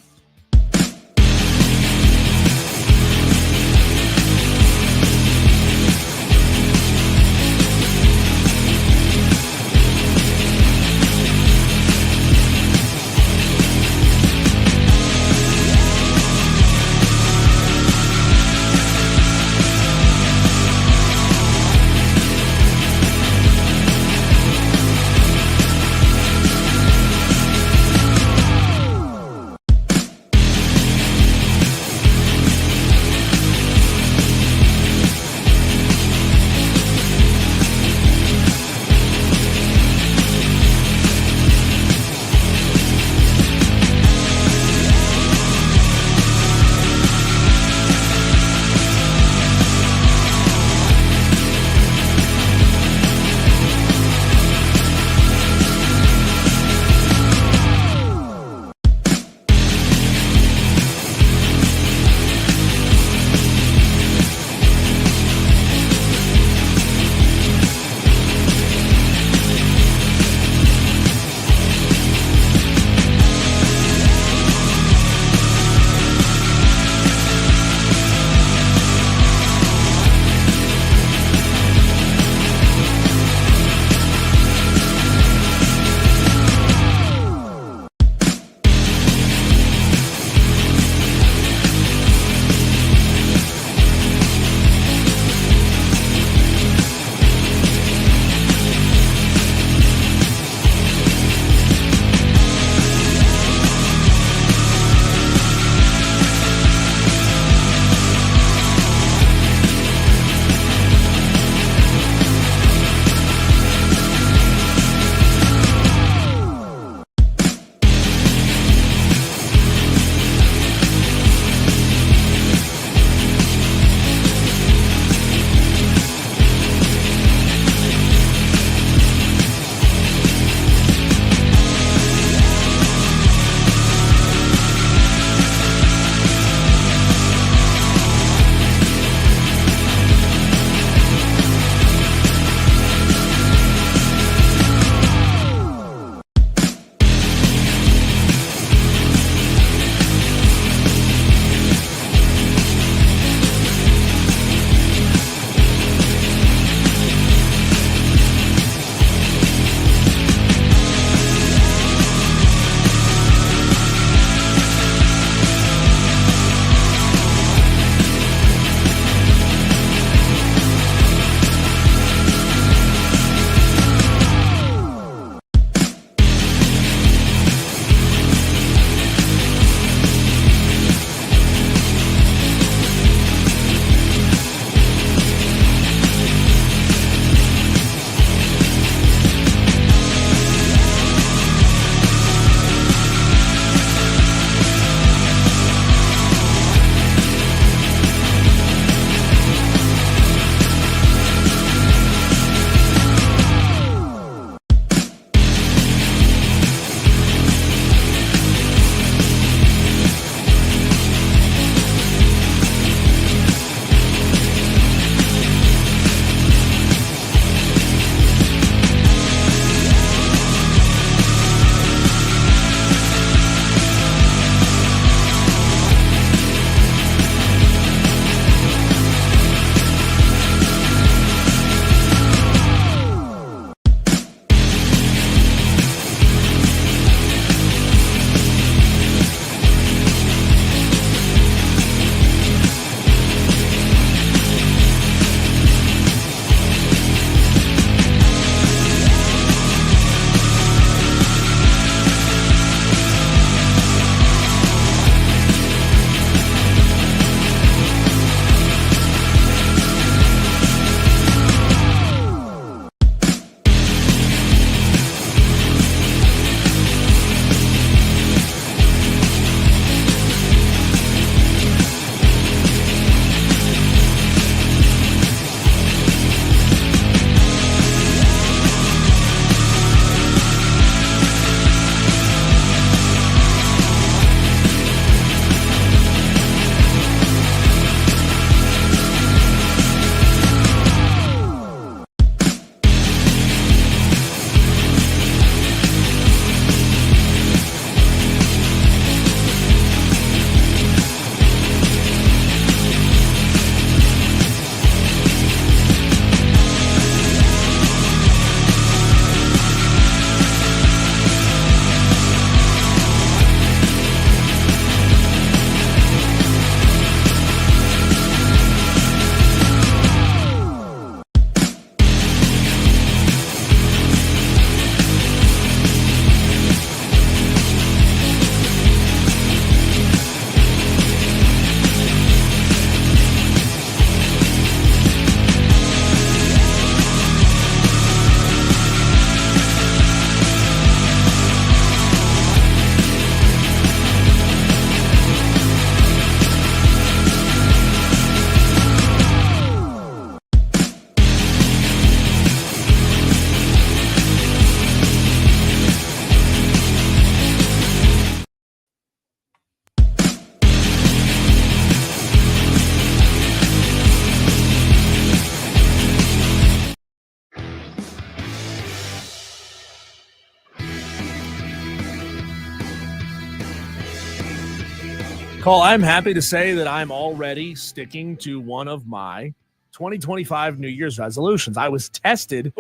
Cole, I'm happy to say that I'm already sticking to one of my 2025 New Year's resolutions. I was tested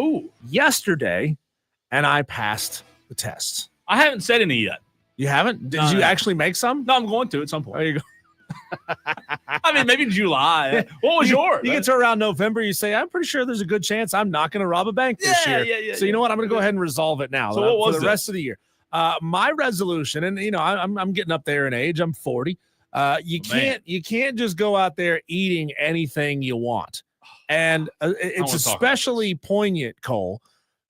yesterday, and I passed the test. I haven't said any yet. You haven't? Did you actually make some? No, I'm going to at some point. There you go. I mean, maybe July. What was yours? You get to around November, you say, I'm pretty sure there's a good chance I'm not going to rob a bank this year. So you know what? I'm going to go ahead and resolve it now So what was for the it? rest of the year. My resolution, and I'm getting up there in age. I'm 40. You can't just go out there eating anything you want. And it's especially poignant, Cole,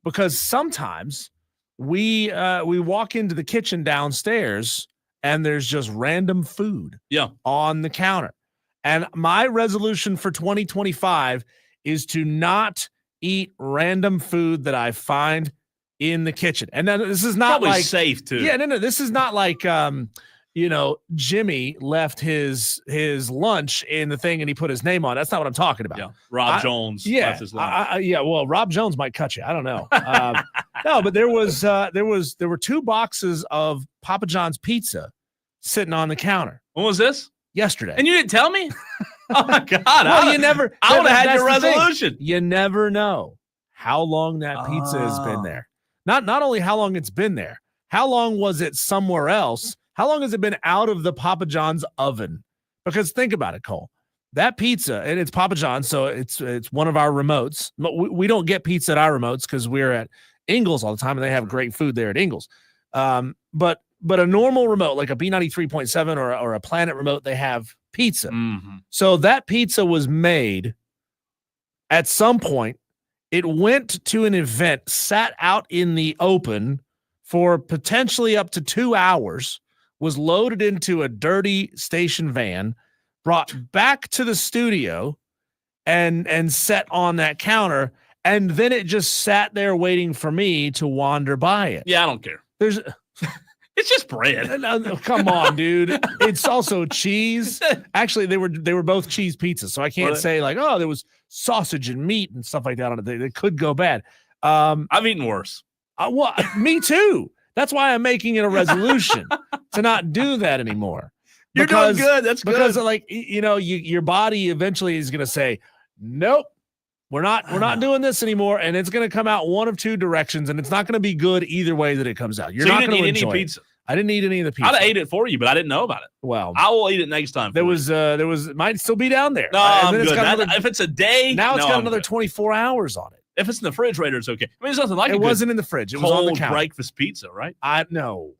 because sometimes we walk into the kitchen downstairs and there's just random food on the counter. And my resolution for 2025 is to not eat random food that I find in the kitchen. And then this is not Probably like safe too. Yeah, no. This is not like Jimmy left his lunch in the thing and he put his name on. That's not what I'm talking about. Yeah, Rob Jones left his lunch. Well, Rob Jones might cut you. I don't know. No, but there were 2 boxes of Papa John's pizza sitting on the counter. When was this? Yesterday. And you didn't tell me? Oh my God. Well, you never. I would have had your that's the thing. resolution. You never know how long that pizza has been there. Not only how long it's been there, how long was it somewhere else? How long has it been out of the Papa John's oven? Because think about it, Cole. That pizza, and it's Papa John's, so it's one of our remotes. We don't get pizza at our remotes because we're at Ingles all the time, and they have great food there at Ingles. But a normal remote, like a B93.7 or a Planet remote, they have pizza. Mm-hmm. So that pizza was made at some point. It went to an event, sat out in the open for potentially up to 2 hours, was loaded into a dirty station van, brought back to the studio, and set on that counter, and then it just sat there waiting for me to wander by it. Yeah, I don't care. It's just bread. No, come on, dude. It's also cheese. Actually, they were both cheese pizzas, so I can't say like, oh, there was sausage and meat and stuff like that on it. They could go bad. I've eaten worse. Well, me too. That's why I'm making it a resolution to not do that anymore. You're doing good. That's good. Because like your body eventually is going to say, nope, we're not doing this anymore, and it's going to come out one of 2 directions, and it's not going to be good either way that it comes out. You're not going to enjoy any pizza. I didn't eat any of the pizza. I'd have ate it for you, but I didn't know about it. Well, I will eat it next time. There was might still be down there. No, I'm good. If it's a day, now it's got I'm another good. 24 hours on it. If it's in the refrigerator, it's okay. I mean, it's nothing like it wasn't in the fridge. It was on the counter. Breakfast pizza, right? No.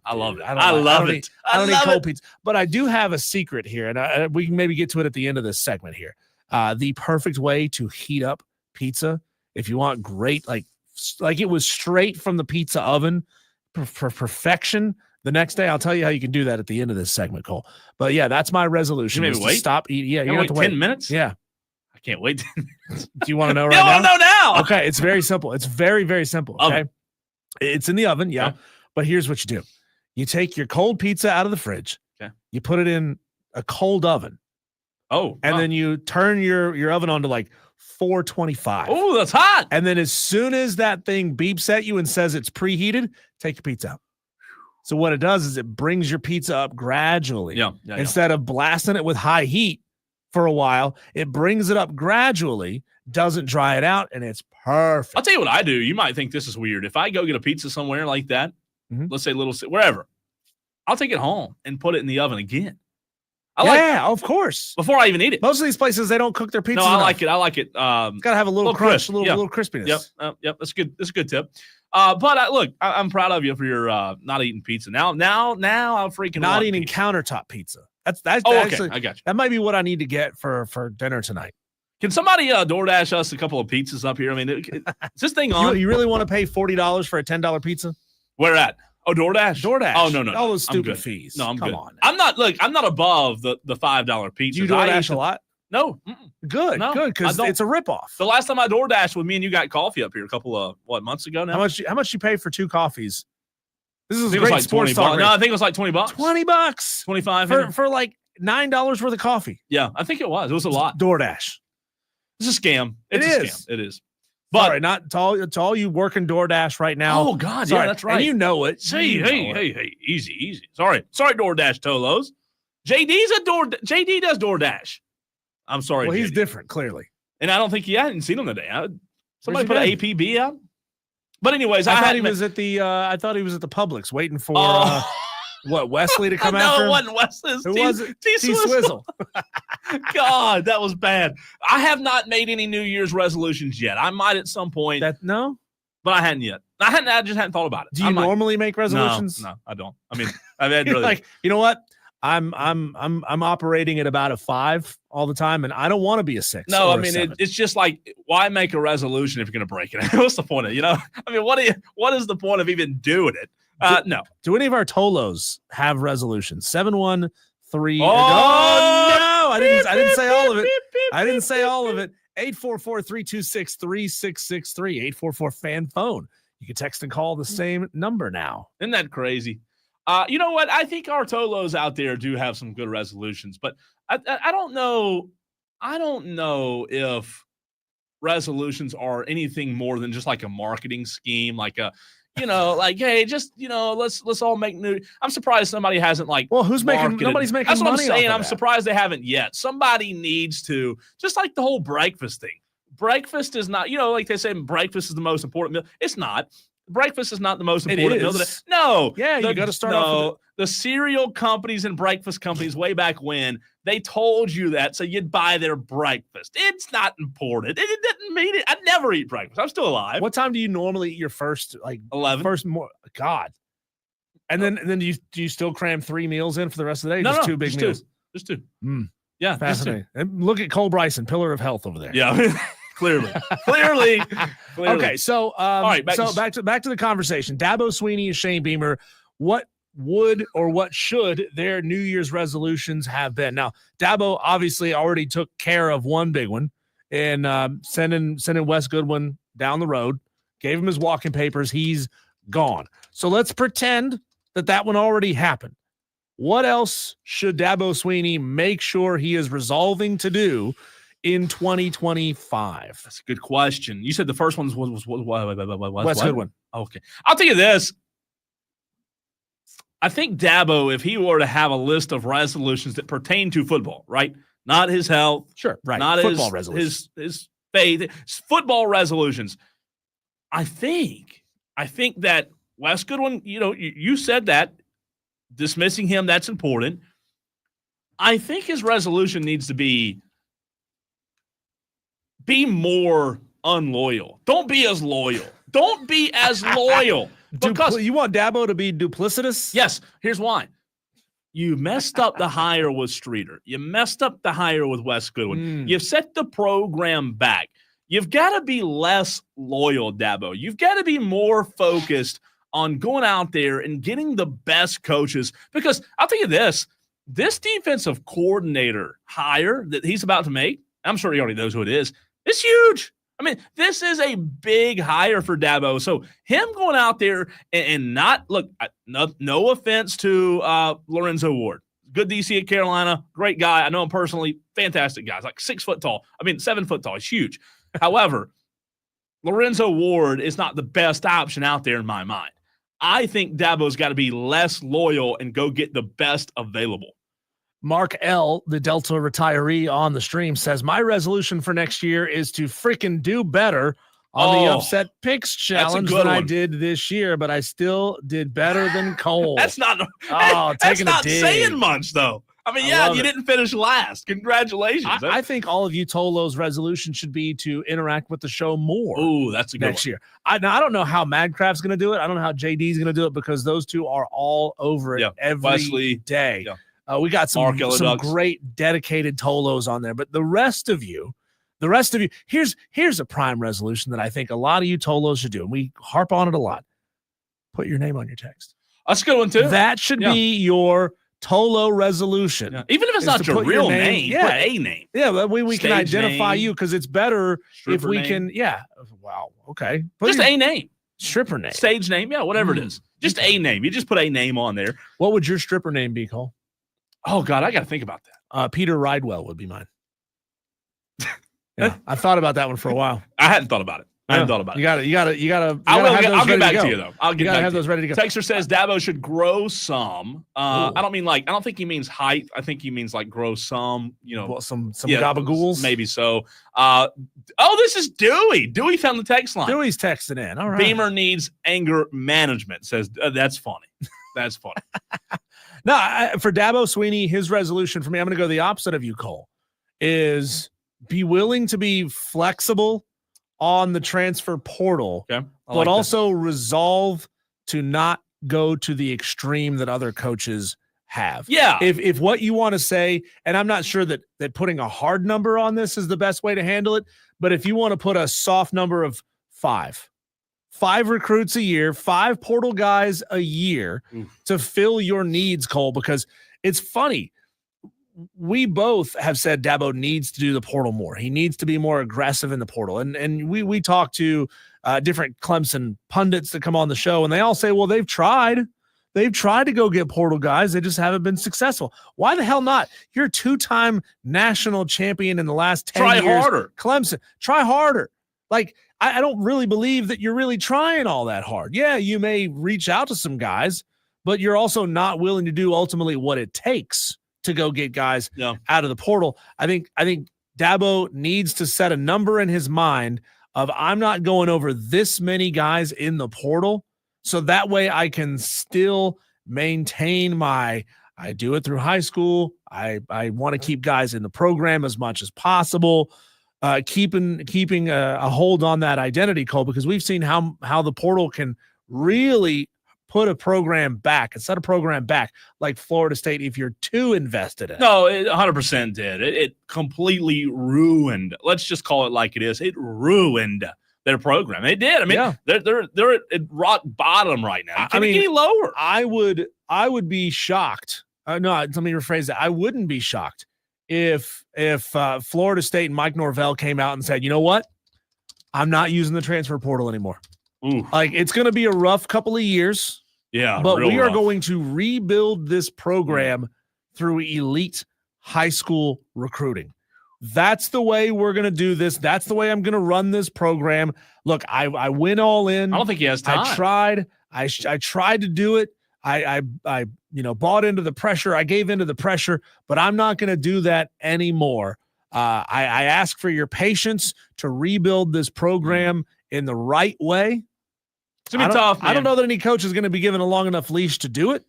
I love it. I love it. I don't eat cold pizza, but I do have a secret here, and we can maybe get to it at the end of this segment here. The perfect way to heat up pizza, if you want great, like it was straight from the pizza oven for perfection. The next day, I'll tell you how you can do that at the end of this segment, Cole. But yeah, that's my resolution. You maybe wait. Stop eating. Yeah, you have to wait 10 minutes. Yeah, I can't wait 10 minutes. Do you want to know right now? now? I know now. Okay, it's very simple. It's very, very simple. Okay, it's in the oven. Yeah, but here's what you do: you take your cold pizza out of the fridge. Okay, you put it in a cold oven. And then you turn your oven on to like 425. Oh, that's hot. And then as soon as that thing beeps at you and says it's preheated, take your pizza out. So what it does is it brings your pizza up gradually. Instead of blasting it with high heat for a while, it brings it up gradually, doesn't dry it out, and it's perfect. I'll tell you what I do. You might think this is weird. If I go get a pizza somewhere like that, let's say wherever, I'll take it home and put it in the oven again. Of course. Before I even eat it. Most of these places, they don't cook their pizza. No, I like it. I like it. It's got to have a little crunch, little crispiness. Yep. That's good. That's a good tip. But look, I'm proud of you for your not eating pizza. Now I'm freaking not eating countertop pizza. That's actually, okay. I got you. That might be what I need to get for dinner tonight. Can somebody DoorDash us a couple of pizzas up here? I mean, is this thing on? You really want to pay $40 for a $10 pizza? Where at? Oh, DoorDash. Oh no. All those stupid fees. No, I'm Come good. on. I'm not above the $5 pizza. Do you DoorDash a lot? No. Good. Because it's a ripoff. The last time I DoorDashed with me and you got coffee up here a couple of months ago now. How much you pay for 2 coffees? This is great sports talk. No, I think it was like $20. $20. 25 for like $9 worth of coffee. Yeah, I think it was. It was a lot. DoorDash. It's a scam. It's a scam. It is. But sorry, not to all you working DoorDash right now. Oh God, sorry. yeah, that's right. And you know it. Hey, easy. Sorry, DoorDash Tolos. JD does DoorDash. I'm sorry. Well, he's JD. different, clearly. And I don't think he hadn't seen him today. Somebody Where's put he an APB out. But anyways, I thought hadn't he was at the. I thought he was at the Publix waiting for Oh. Wesley to come no, after it him. wasn't Wesley. Who was it? T-Swizzle. God, that was bad. I have not made any New Year's resolutions yet. I might at some point. No, but I hadn't yet. I just hadn't thought about it. Do you normally make resolutions? No, I don't. I mean, I've had really like, you know what? I'm operating at about a 5 all the time, and I don't want to be a 6. No, or I a mean 7. it's just like, why make a resolution if you're going to break it? What's the point of I mean, what is the point of even doing it? No. Do any of our Tolos have resolutions? 713. Oh, no! I didn't say all of it. I didn't say all of it. 844-326-3663. 844-FAN phone. You can text and call the same number now. Isn't that crazy? You know what? I think our Tolos out there do have some good resolutions, but I don't know. I don't know if resolutions are anything more than just like a marketing scheme, like a, like, hey, just, let's all make new. I'm surprised somebody hasn't who's marketed. Nobody's making That's money. What I'm saying. I'm that. surprised they haven't yet. Somebody needs to, just like the whole breakfast thing. Breakfast is not, like they say, breakfast is the most important meal. It's not. Breakfast is not the most important meal. No. Yeah, you got to start off with the cereal companies and breakfast companies way back when, they told you that so you'd buy their breakfast. It's not important. It didn't mean it. I never eat breakfast. I'm still alive. What time do you normally eat your first 11? God. And then do you still cram 3 meals in for the rest of the day? No, just 2 big just meals. 2. Just 2. Yeah, fascinating. And look at Cole Bryson, pillar of health over there. Yeah. Clearly. Okay, so all right, back to the conversation. Dabo Swinney and Shane Beamer, what would or what should their New Year's resolutions have been? Now, Dabo obviously already took care of one big one and sending Wes Goodwin down the road, gave him his walking papers. He's gone. So let's pretend that one already happened. What else should Dabo Swinney make sure he is resolving to do in 2025? That's a good question. You said the first one was Wes Goodwin. Okay. I'll tell you this. I think Dabo, if he were to have a list of resolutions that pertain to football, right? Not his health. Sure, right. Not football resolutions. His faith. Football resolutions. I think that Wes Goodwin, you said that. Dismissing him, that's important. I think his resolution needs to be more unloyal. Don't be as loyal. Don't be as loyal. Because you want Dabo to be duplicitous? Yes. Here's why. You messed up the hire with Streeter. You messed up the hire with Wes Goodwin. You've set the program back. You've got to be less loyal, Dabo. You've got to be more focused on going out there and getting the best coaches. Because I'll tell you this defensive coordinator hire that he's about to make, I'm sure he already knows who it is, it's huge. I mean, this is a big hire for Dabo. So him going out there and not look, no offense to Lorenzo Ward, good DC at Carolina, great guy. I know him personally, fantastic guy. He's like 6 foot tall. 7 foot tall. He's huge. However, Lorenzo Ward is not the best option out there in my mind. I think Dabo's got to be less loyal and go get the best available. Mark L., the Delta retiree on the stream, says, my resolution for next year is to freaking do better on the Upset Picks Challenge than I did this year, but I still did better than Cole. That's not saying much, though. I mean, you didn't finish last. Congratulations. I think all of you Tolo's resolution should be to interact with the show more. Ooh, that's a good next year. I don't know how Madcraft's going to do it. I don't know how JD's going to do it because those two are all over it every day. Yeah. We got some great dedicated Tolos on there, but the rest of you, here's a prime resolution that I think a lot of you Tolos should do, and we harp on it a lot. Put your name on your text. That's a good one too. That should be your Tolo resolution. Yeah. Even if it's not your real name, put a name. Yeah, but we can Stage identify name, you because it's better if we name. can. Yeah. Wow. Okay. Just a name. Stripper name. Stage name. Yeah, whatever it is. Just a name. You just put a name on there. What would your stripper name be, Cole? Oh, God, I got to think about that. Peter Ridewell would be mine. Yeah, I thought about that one for a while. I hadn't thought about it. I hadn't thought about it. You gotta. I'll get back to you though. You gotta have those ready to go. Texter says Dabo should grow some. I don't think he means height. I think he means like grow some. Some gabagools. Maybe so. This is Dewey. Dewey found the text line. Dewey's texting in. All right. Beamer needs anger management. Says that's funny. That's funny. No, for Dabo Swinney, his resolution for me, I'm going to go the opposite of you, Cole, is be willing to be flexible on the transfer portal, but also resolve to not go to the extreme that other coaches have. Yeah. If what you want to say, and I'm not sure that putting a hard number on this is the best way to handle it, but if you want to put a soft number of 5 recruits a year, 5 portal guys a year to fill your needs, Cole, because it's funny. We both have said Dabo needs to do the portal more. He needs to be more aggressive in the portal. And we talk to different Clemson pundits that come on the show, and they all say, well, they've tried. They've tried to go get portal guys. They just haven't been successful. Why the hell not? You're a 2-time national champion in the last 10 years. Try harder. Clemson, try harder. Like, I don't really believe that you're really trying all that hard. Yeah, you may reach out to some guys, but you're also not willing to do ultimately what it takes to go get guys out of the portal. I think Dabo needs to set a number in his mind of I'm not going over this many guys in the portal, so that way I can still maintain I do it through high school. I want to keep guys in the program as much as possible. Keeping a hold on that identity, Cole, because we've seen how the portal can really put a program back and set a program back like Florida State if you're too invested in it. No, it 100% did. It completely ruined. Let's just call it like it is. It ruined their program. It did. I mean, they're at rock bottom right now. Can it get any lower? I would be shocked. No, let me rephrase that. I wouldn't be shocked if Florida State and Mike Norvell came out and said, you know what? I'm not using the transfer portal anymore. Ooh. Like, it's going to be a rough couple of years. Yeah. But we are going to rebuild this program through elite high school recruiting. That's the way we're going to do this. That's the way I'm going to run this program. Look, I went all in. I don't think he has time. I tried. I tried to do it. I bought into the pressure. I gave into the pressure, but I'm not going to do that anymore. I ask for your patience to rebuild this program in the right way. It's going to be tough, man. I don't know that any coach is going to be given a long enough leash to do it,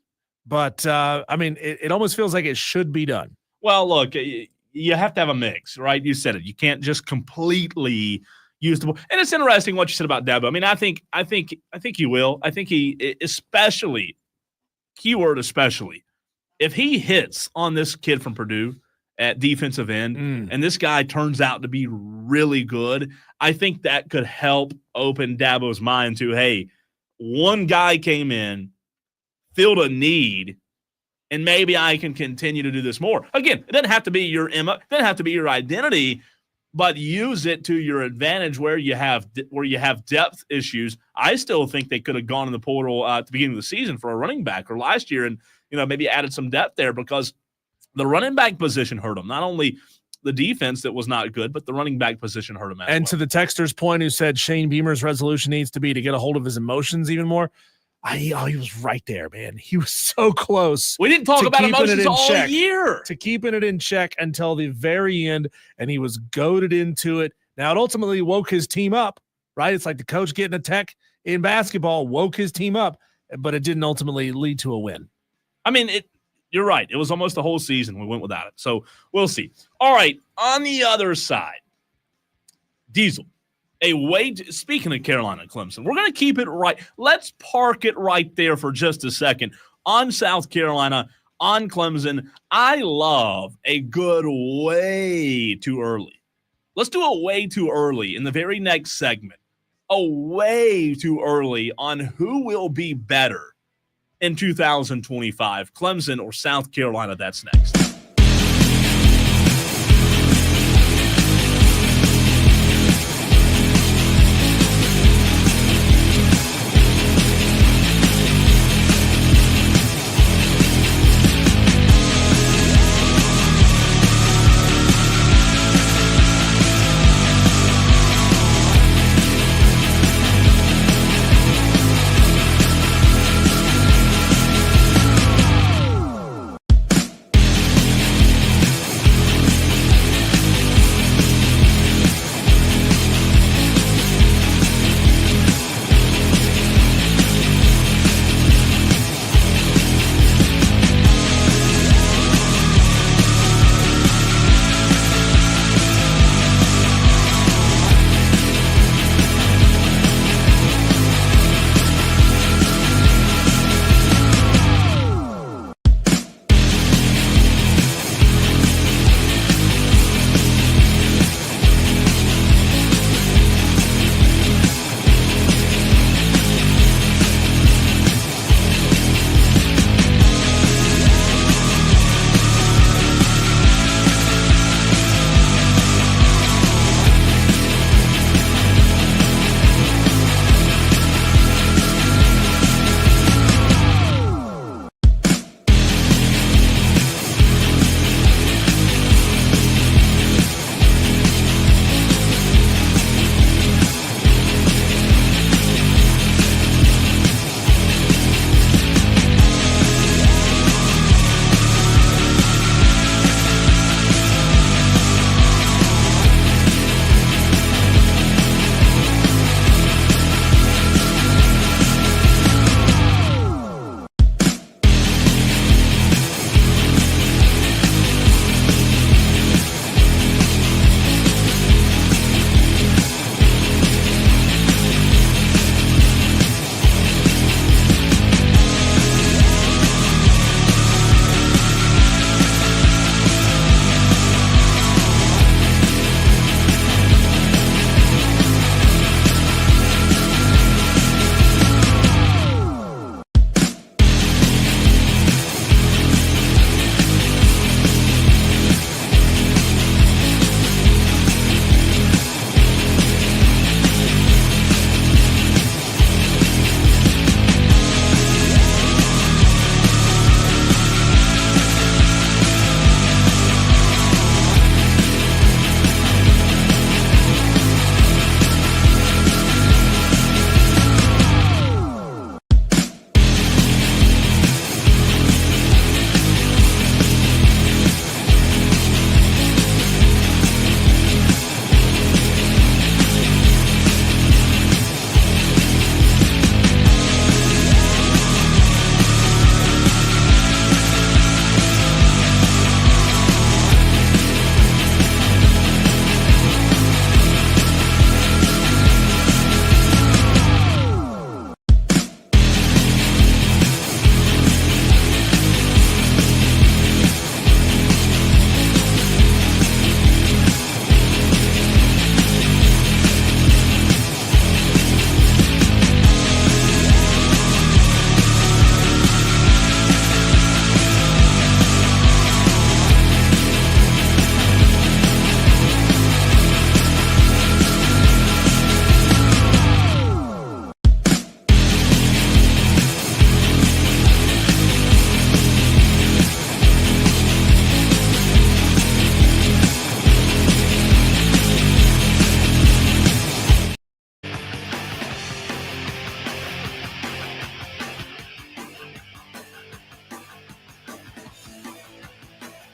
but it almost feels like it should be done. Well, look, you have to have a mix, right? You said it. You can't just completely use the ball. And it's interesting what you said about Dabo. I mean, I think he will. I think he, especially, keyword especially, if he hits on this kid from Purdue at defensive end, and this guy turns out to be really good, I think that could help open Dabo's mind to, hey, one guy came in, filled a need, and maybe I can continue to do this more. Again, it doesn't have to be your MO, it doesn't have to be your identity, but use it to your advantage where you have depth issues. I still think they could have gone in the portal at the beginning of the season for a running back or last year and maybe added some depth there because the running back position hurt them. Not only the defense that was not good, but the running back position hurt him. And to the texter's point who said Shane Beamer's resolution needs to be to get a hold of his emotions even more, he was right there, man. He was so close. We didn't talk about emotions all year. To keeping it in check until the very end, and he was goaded into it. Now, it ultimately woke his team up, right? It's like the coach getting a tech in basketball woke his team up, but it didn't ultimately lead to a win. I mean, you're right. It was almost the whole season we went without it. So we'll see. All right, on the other side, Diesel. Speaking of Carolina and Clemson, we're going to keep it right. Let's park it right there for just a second. On South Carolina, on Clemson, I love a good way too early. Let's do a way too early in the very next segment. A way too early on who will be better in 2025, Clemson or South Carolina. That's next.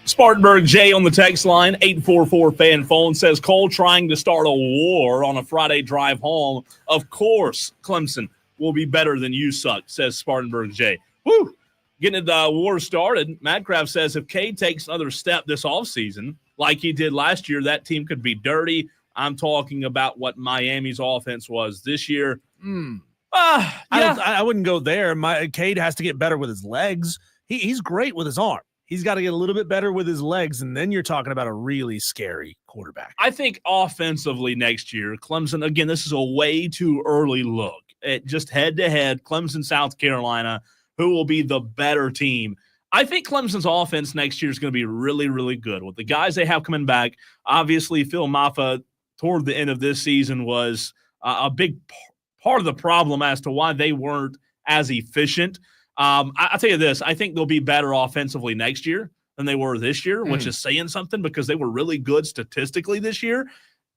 Spartanburg J on the text line, 844 fan phone, says Cole trying to start a war on a Friday drive home. Of course, Clemson will be better than you suck, says Spartanburg J. Woo! Getting the war started. Madcraft says if Cade takes another step this offseason, like he did last year, that team could be dirty. I'm talking about what Miami's offense was this year. I wouldn't go there. Cade has to get better with his legs. He's great with his arm. He's got to get a little bit better with his legs, and then you're talking about a really scary quarterback. I think offensively next year, Clemson, again, this is a way too early look at just head-to-head, Clemson, South Carolina, who will be the better team. I think Clemson's offense next year is going to be really, really good. With the guys they have coming back, obviously Phil Maffa toward the end of this season was a big part of the problem as to why they weren't as efficient. I'll tell you this, I think they'll be better offensively next year than they were this year, which is saying something because they were really good statistically this year.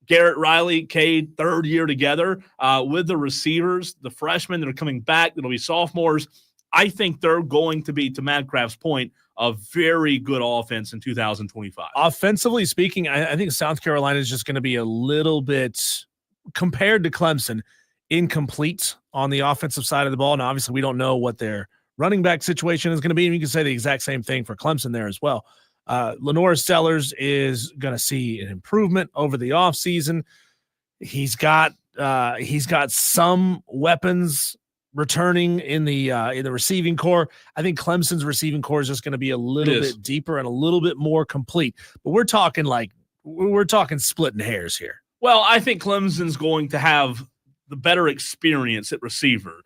Garrett Riley, Cade, third year together with the receivers, the freshmen that are coming back, that'll be sophomores. I think they're going to be, to Madcraft's point, a very good offense in 2025. Offensively speaking, I think South Carolina is just going to be a little bit, compared to Clemson, incomplete on the offensive side of the ball. And obviously we don't know what their running back situation is going to be. And you can say the exact same thing for Clemson there as well. Lenore Sellers is going to see an improvement over the offseason. He's got some weapons returning in the receiving core. I think Clemson's receiving core is just going to be a little bit deeper and a little bit more complete. But we're talking splitting hairs here. Well, I think Clemson's going to have the better experience at receiver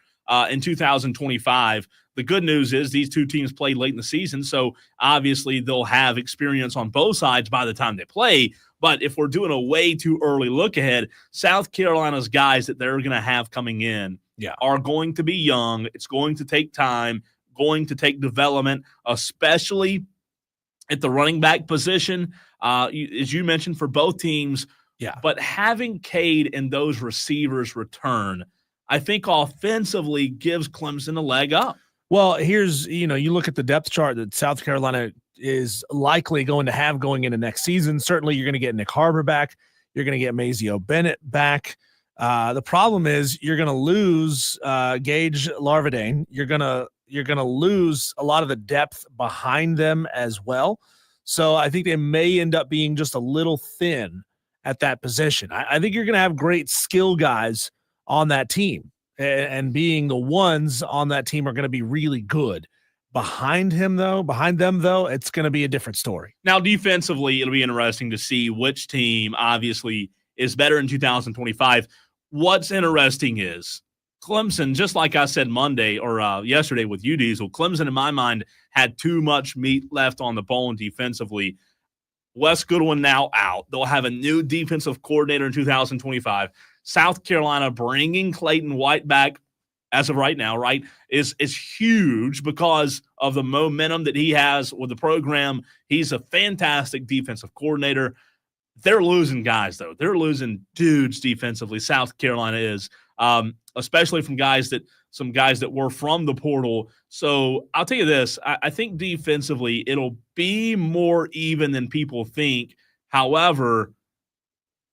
in 2025. The good news is these two teams played late in the season, so obviously they'll have experience on both sides by the time they play. But if we're doing a way too early look ahead, South Carolina's guys that they're going to have coming in are going to be young. It's going to take time, going to take development, especially at the running back position, as you mentioned, for both teams. Yeah. But having Cade and those receivers return, I think offensively gives Clemson a leg up. Well, here's, you look at the depth chart that South Carolina is likely going to have going into next season. Certainly you're going to get Nick Harbor back. You're going to get Mazeo Bennett back. The problem is you're going to lose Gage Larvadain. You're going to lose a lot of the depth behind them as well. So I think they may end up being just a little thin at that position. I think you're going to have great skill guys on that team, and being the ones on that team are going to be really good. Behind them, though, it's going to be a different story. Now, defensively, it'll be interesting to see which team obviously is better in 2025. What's interesting is Clemson, just like I said Monday or yesterday with you, Diesel, Clemson, in my mind, had too much meat left on the bone defensively. Wes Goodwin now out. They'll have a new defensive coordinator in 2025. South Carolina bringing Clayton White back as of right now, right, is huge because of the momentum that he has with the program. He's a fantastic defensive coordinator. They're losing guys, though. They're losing dudes defensively. South Carolina is, especially from some guys that were from the portal. So I'll tell you this. I think defensively it'll be more even than people think. However,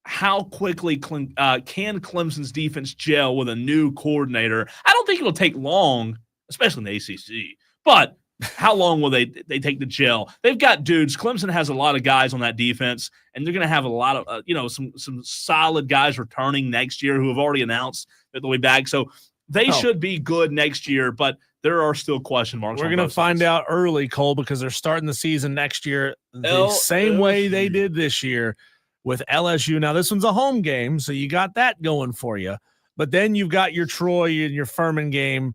how quickly can Clemson's defense gel with a new coordinator? I don't think it'll take long, especially in the ACC. But how long will they take to gel? They've got dudes. Clemson has a lot of guys on that defense, and they're going to have a lot of some solid guys returning next year who have already announced that they'll be back. So they should be good next year, but there are still question marks. We're going to find out early, Cole, because they're starting the season next year the same way they did this year with LSU. Now, this one's a home game, so you got that going for you. But then you've got your Troy and your Furman game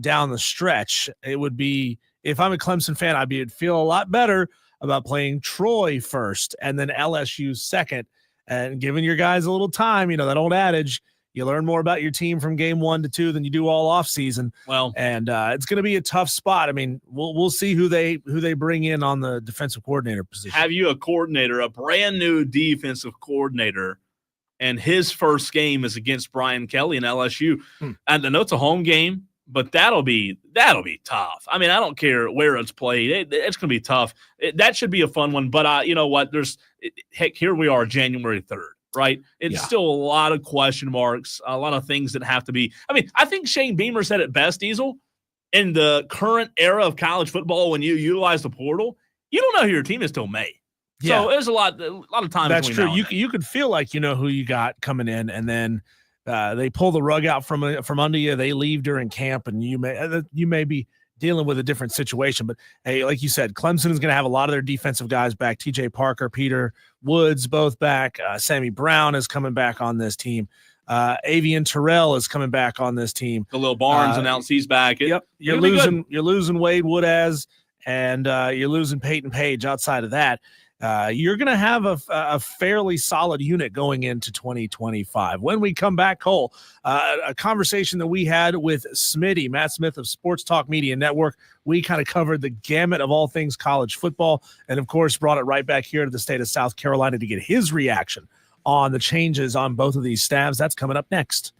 down the stretch. It would be, if I'm a Clemson fan, I'd feel a lot better about playing Troy first and then LSU second and giving your guys a little time. That old adage, you learn more about your team from game 1 to 2 than you do all off season. Well, and it's going to be a tough spot. I mean, we'll see who they bring in on the defensive coordinator position. Have you a coordinator, a brand new defensive coordinator, and his first game is against Brian Kelly and LSU. And I know it's a home game, but that'll be tough. I mean, I don't care where it's played. It's going to be tough. That should be a fun one. But you know what? Heck, here we are, January 3rd, right? It's still a lot of question marks, a lot of things that have to be. I mean, I think Shane Beamer said it best, Diesel. In the current era of college football, when you utilize the portal, you don't know who your team is till May. So there's a lot of time. That's true. You could feel like you know who you got coming in, and then they pull the rug out from under you. They leave during camp, and you may be dealing with a different situation. But hey, like you said, Clemson is going to have a lot of their defensive guys back. TJ Parker, Peter Woods, both back. Sammy Brown is coming back on this team. Avian Terrell is coming back on this team. Khalil Barnes announced he's back. You're losing Wade Woodaz, and you're losing Peyton Page. Outside of that, you're going to have a fairly solid unit going into 2025. When we come back, Cole, a conversation that we had with Smitty, Matt Smith of Sports Talk Media Network. We kind of covered the gamut of all things college football, and of course brought it right back here to the state of South Carolina to get his reaction on the changes on both of these staffs. That's coming up next.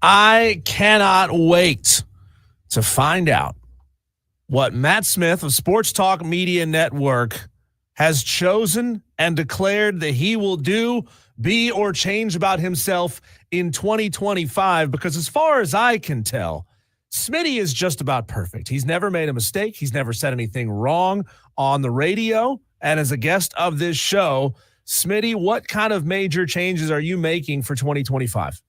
I cannot wait to find out what Matt Smith of Sports Talk Media Network has chosen and declared that he will do, be, or change about himself in 2025, because as far as I can tell, Smitty is just about perfect. He's never made a mistake. He's never said anything wrong on the radio. And as a guest of this show, Smitty, what kind of major changes are you making for 2025?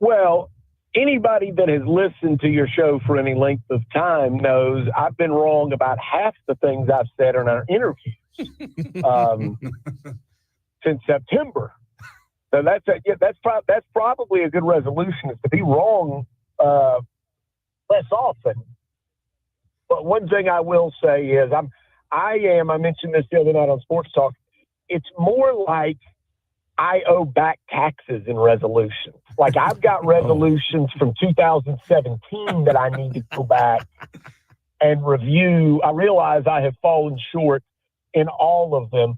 Well, anybody that has listened to your show for any length of time knows I've been wrong about half the things I've said in our interviews since September. So that's probably a good resolution, is to be wrong less often. But one thing I will say is I mentioned this the other night on Sports Talk. It's more like I owe back taxes in resolutions. Like, I've got resolutions from 2017 that I need to go back and review. I realize I have fallen short in all of them.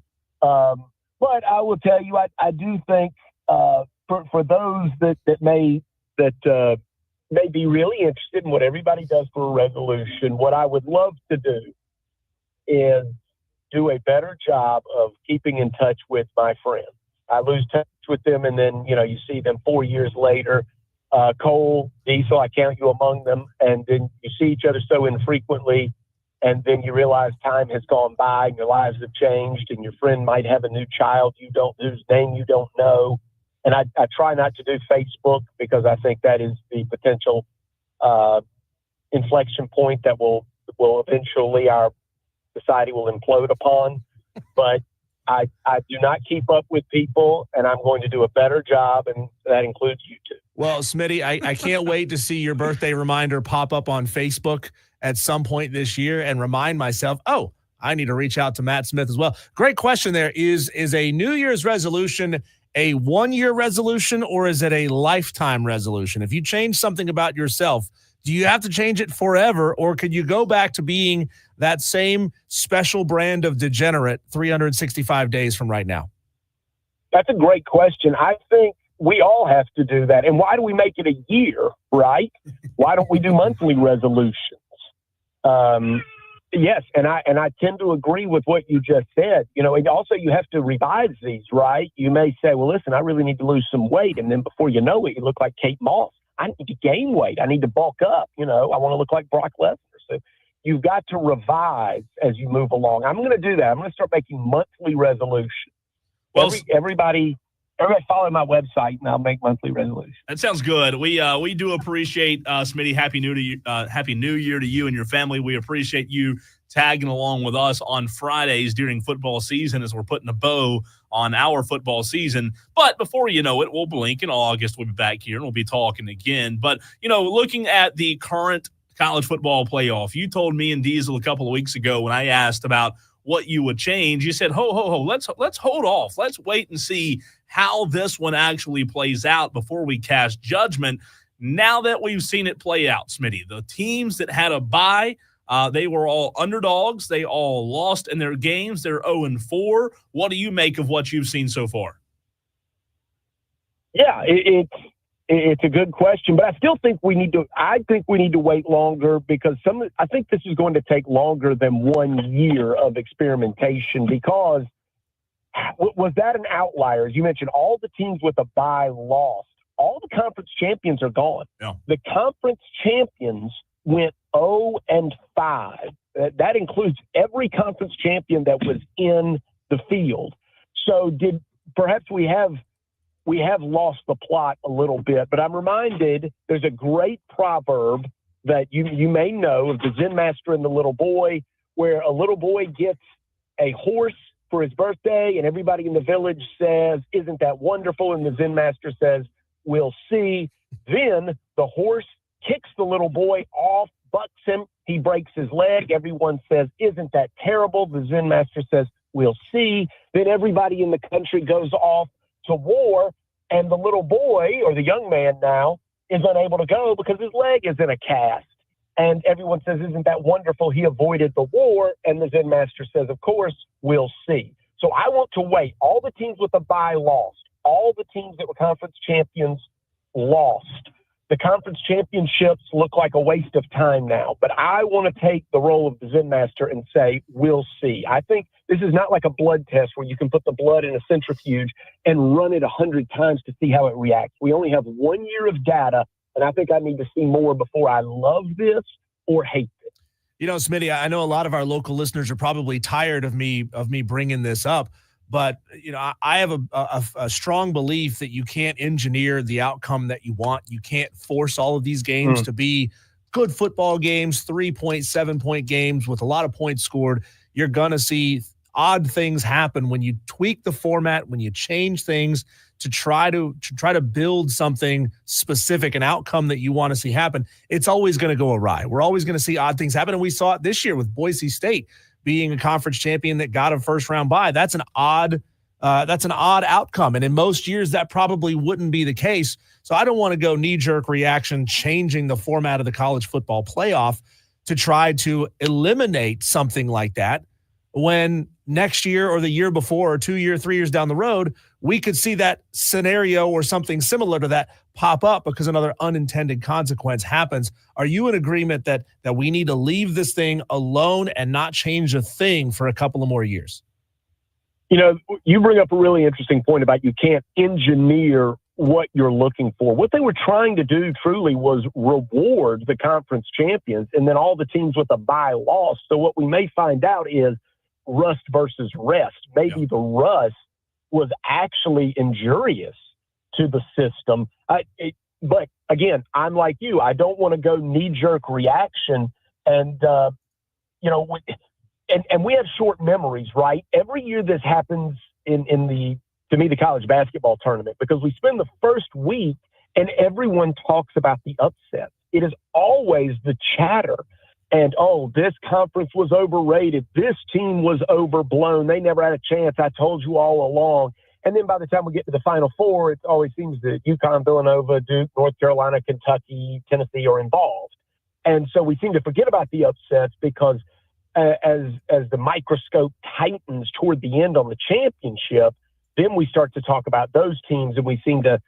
But I will tell you, I do think for those that may be really interested in what everybody does for a resolution, what I would love to do is do a better job of keeping in touch with my friends. I lose touch with them, and then, you see them 4 years later. Cole, Diesel, I count you among them, and then you see each other so infrequently, and then you realize time has gone by and your lives have changed, and your friend might have a new child whose name you don't know. And I try not to do Facebook, because I think that is the potential inflection point that will eventually our society will implode upon. But I do not keep up with people, and I'm going to do a better job, and that includes you too. Well, Smitty, I can't wait to see your birthday reminder pop up on Facebook at some point this year and remind myself, I need to reach out to Matt Smith as well. Great question there. Is a New Year's resolution a one-year resolution, or is it a lifetime resolution? If you change something about yourself, do you have to change it forever, or could you go back to being that same special brand of degenerate 365 days from right now? That's a great question. I think we all have to do that. And why do we make it a year, right? Why don't we do monthly resolutions? Yes, and I tend to agree with what you just said. And also you have to revise these, right? You may say, well, listen, I really need to lose some weight. And then before you know it, you look like Kate Moss. I need to gain weight. I need to bulk up. I want to look like Brock Lesnar. So you've got to revise as you move along. I'm going to do that. I'm going to start making monthly resolutions. Well, everybody follow my website, and I'll make monthly resolutions. That sounds good. We do appreciate Smitty. Happy New Year to you and your family. We appreciate you tagging along with us on Fridays during football season as we're putting a bow on our football season. But before you know it, we'll blink in August. We'll be back here and we'll be talking again. But looking at the current college football playoff, you told me and Diesel a couple of weeks ago when I asked about what you would change, you said, ho, let's hold off. Let's wait and see how this one actually plays out before we cast judgment. Now that we've seen it play out, Smitty, the teams that had a bye, they were all underdogs. They all lost in their games. They're 0-4. What do you make of what you've seen so far? Yeah, it's a good question, but I still think we need to wait longer, because I think this is going to take longer than 1 year of experimentation, because was that an outlier? As you mentioned, all the teams with a bye lost. All the conference champions are gone. Yeah. The conference champions went 0-5. That includes every conference champion that was in the field. So perhaps we have lost the plot a little bit, but I'm reminded there's a great proverb that you may know of the Zen Master and the little boy, where a little boy gets a horse for his birthday and everybody in the village says, "Isn't that wonderful?" And the Zen Master says, "We'll see." Then the horse kicks the little boy off, bucks him. He breaks his leg. Everyone says, "Isn't that terrible?" The Zen Master says, "We'll see." Then everybody in the country goes off to war, and the little boy, or the young man now, is unable to go because his leg is in a cast. And everyone says, "Isn't that wonderful? He avoided the war." And the Zen Master says, "Of course, we'll see." So I want to wait. All the teams with a bye lost. All the teams that were conference champions lost. The conference championships look like a waste of time now, but I want to take the role of the Zen Master and say, we'll see. I think this is not like a blood test where you can put the blood in a centrifuge and run it 100 times to see how it reacts. We only have 1 year of data, and I think I need to see more before I love this or hate it. You know, Smitty, I know a lot of our local listeners are probably tired of me bringing this up, but you know, I have a strong belief that you can't engineer the outcome that you want. You can't force all of these games to be good football games, 3-point, 7-point games with a lot of points scored. You're gonna see odd things happen when you tweak the format, when you change things to try to build something specific, an outcome that you want to see happen. It's always going to go awry. We're always going to see odd things happen, and we saw it this year with Boise State being a conference champion that got a first round bye. That's an odd outcome, and in most years that probably wouldn't be the case. So I don't want to go knee-jerk reaction changing the format of the college football playoff to try to eliminate something like that when next year or the year before or 2 years, 3 years down the road, we could see that scenario or something similar to that pop up because another unintended consequence happens. Are you in agreement that we need to leave this thing alone and not change a thing for a couple of more years? You know, you bring up a really interesting point about you can't engineer what you're looking for. What they were trying to do truly was reward the conference champions, and then all the teams with a bye lost. So what we may find out is rust versus rest. Maybe the rust was actually injurious to the system. But again, I'm like you. I don't want to go knee-jerk reaction. And, you know, and we have short memories, right? Every year this happens in the college basketball tournament, because we spend the first week and everyone talks about the upset. It is always the chatter. And, oh, this conference was overrated. This team was overblown. They never had a chance. I told you all along. And then by the time we get to the Final Four, it always seems that UConn, Villanova, Duke, North Carolina, Kentucky, Tennessee are involved. And so we seem to forget about the upsets because as the microscope tightens toward the end on the championship, then we start to talk about those teams and we seem to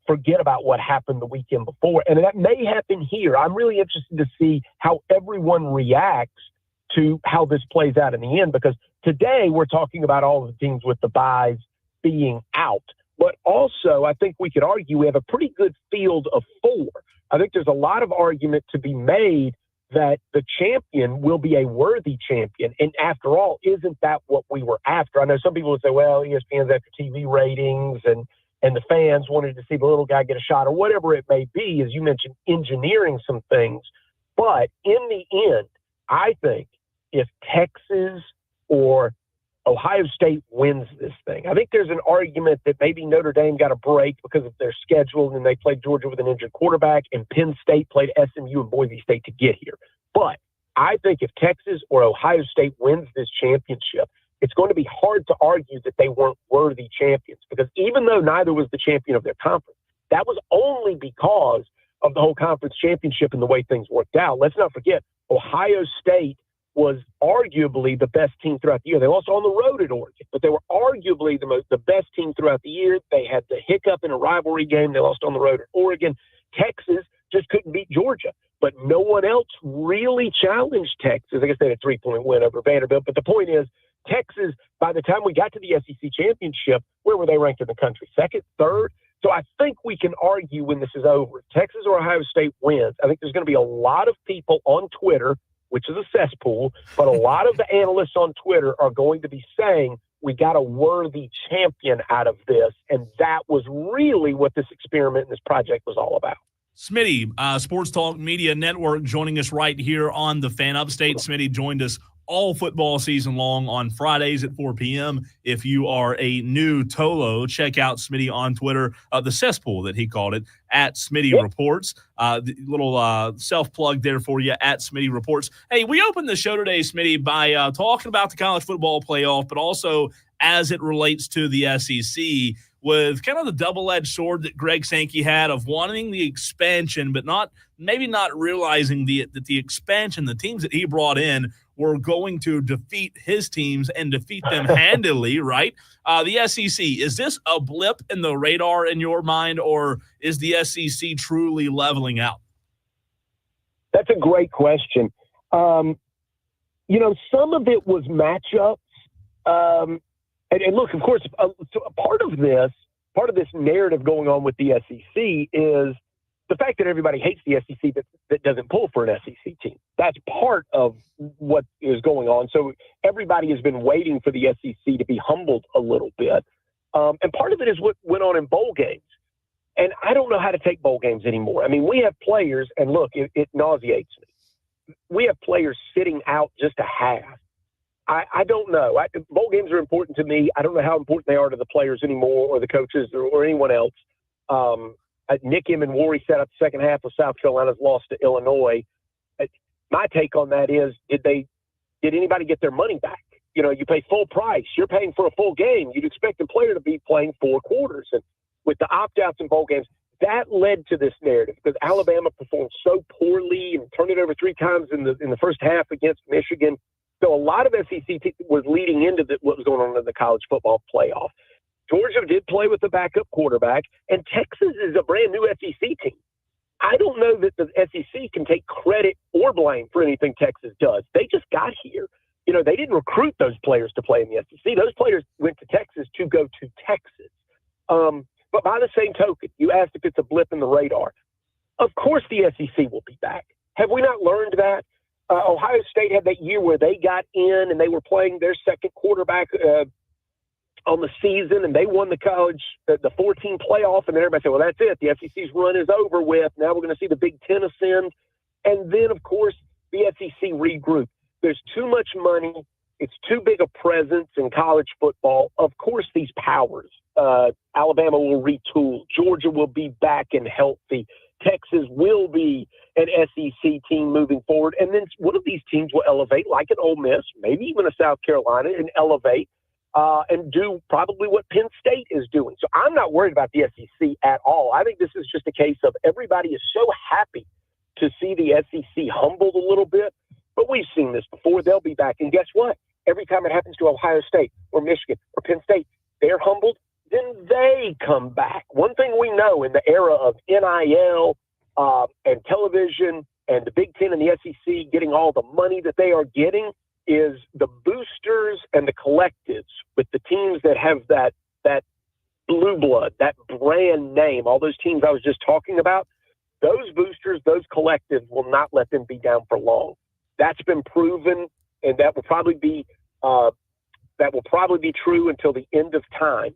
forget about what happened the weekend before. And that may happen here. I'm really interested to see how everyone reacts to how this plays out in the end, because today we're talking about all of the teams with the byes being out. But also, I think we could argue we have a pretty good field of 4. I think there's a lot of argument to be made that the champion will be a worthy champion. And after all, isn't that what we were after? I know some people would say, well, ESPN's after TV ratings and the fans wanted to see the little guy get a shot or whatever it may be, as you mentioned, engineering some things. But in the end, I think if Texas or Ohio State wins this thing, I think there's an argument that maybe Notre Dame got a break because of their schedule and they played Georgia with an injured quarterback, and Penn State played SMU and Boise State to get here. But I think if Texas or Ohio State wins this championship, it's going to be hard to argue that they weren't worthy champions, because even though neither was the champion of their conference, that was only because of the whole conference championship and the way things worked out. Let's not forget, Ohio State was arguably the best team throughout the year. They lost on the road at Oregon, but they were arguably the best team throughout the year. They had the hiccup in a rivalry game. They lost on the road at Oregon. Texas just couldn't beat Georgia, but no one else really challenged Texas. I guess they had a 3-point win over Vanderbilt, but the point is, Texas, by the time we got to the SEC championship, where were they ranked in the country? 2nd, 3rd? So I think we can argue when this is over, if Texas or Ohio State wins, I think there's going to be a lot of people on Twitter, which is a cesspool, but a lot of the analysts on Twitter are going to be saying we got a worthy champion out of this, and that was really what this experiment and this project was all about. Smitty, Sports Talk Media Network, joining us right here on the Fan Upstate. Smitty joined us all football season long on Fridays at 4 p.m. If you are a new Tolo, check out Smitty on Twitter, the cesspool that he called it, at Smitty Reports. The little self-plug there for you, at Smitty Reports. Hey, we opened the show today, Smitty, by talking about the college football playoff, but also as it relates to the SEC, with kind of the double-edged sword that Greg Sankey had of wanting the expansion, but maybe not realizing that the expansion, the teams that he brought in, were going to defeat his teams and defeat them handily, right? The SEC, is this a blip in the radar in your mind, or is the SEC truly leveling out? That's a great question. Some of it was matchups. And look, of course, part of this narrative going on with the SEC is the fact that everybody hates the SEC that doesn't pull for an SEC team. That's part of what is going on. So everybody has been waiting for the SEC to be humbled a little bit. And part of it is what went on in bowl games. And I don't know how to take bowl games anymore. I mean, we have players, and look, it nauseates me. We have players sitting out just a half. I don't know. Bowl games are important to me. I don't know how important they are to the players anymore, or the coaches, or anyone else. Nick Emmanwori set up the second half of South Carolina's loss to Illinois. My take on that is, did anybody get their money back? You pay full price. You're paying for a full game. You'd expect the player to be playing 4 quarters. And with the opt-outs in bowl games, that led to this narrative because Alabama performed so poorly and turned it over 3 times in the first half against Michigan. So a lot of SEC was leading into what was going on in the college football playoff. Georgia did play with the backup quarterback, and Texas is a brand new SEC team. I don't know that the SEC can take credit or blame for anything Texas does. They just got here. They didn't recruit those players to play in the SEC. Those players went to Texas to go to Texas. But by the same token, you asked if it's a blip in the radar. Of course the SEC will be back. Have we not learned that? Ohio State had that year where they got in and they were playing their second quarterback on the season, and they won the 4-team playoff, and then everybody said, well, that's it. The SEC's run is over with. Now we're going to see the Big Ten ascend. And then, of course, the SEC regrouped. There's too much money. It's too big a presence in college football. Of course, these powers, Alabama will retool. Georgia will be back and healthy. Texas will be an SEC team moving forward. And then one of these teams will elevate, like an Ole Miss, maybe even a South Carolina, and elevate and do probably what Penn State is doing. So I'm not worried about the SEC at all. I think this is just a case of everybody is so happy to see the SEC humbled a little bit. But we've seen this before. They'll be back. And guess what? Every time it happens to Ohio State or Michigan or Penn State, they're humbled, then they come back. One thing we know in the era of NIL and television and the Big Ten and the SEC getting all the money that they are getting is the boosters and the collectives with the teams that have that blue blood, that brand name, all those teams I was just talking about, those boosters, those collectives will not let them be down for long. That's been proven, and that will probably be true until the end of time.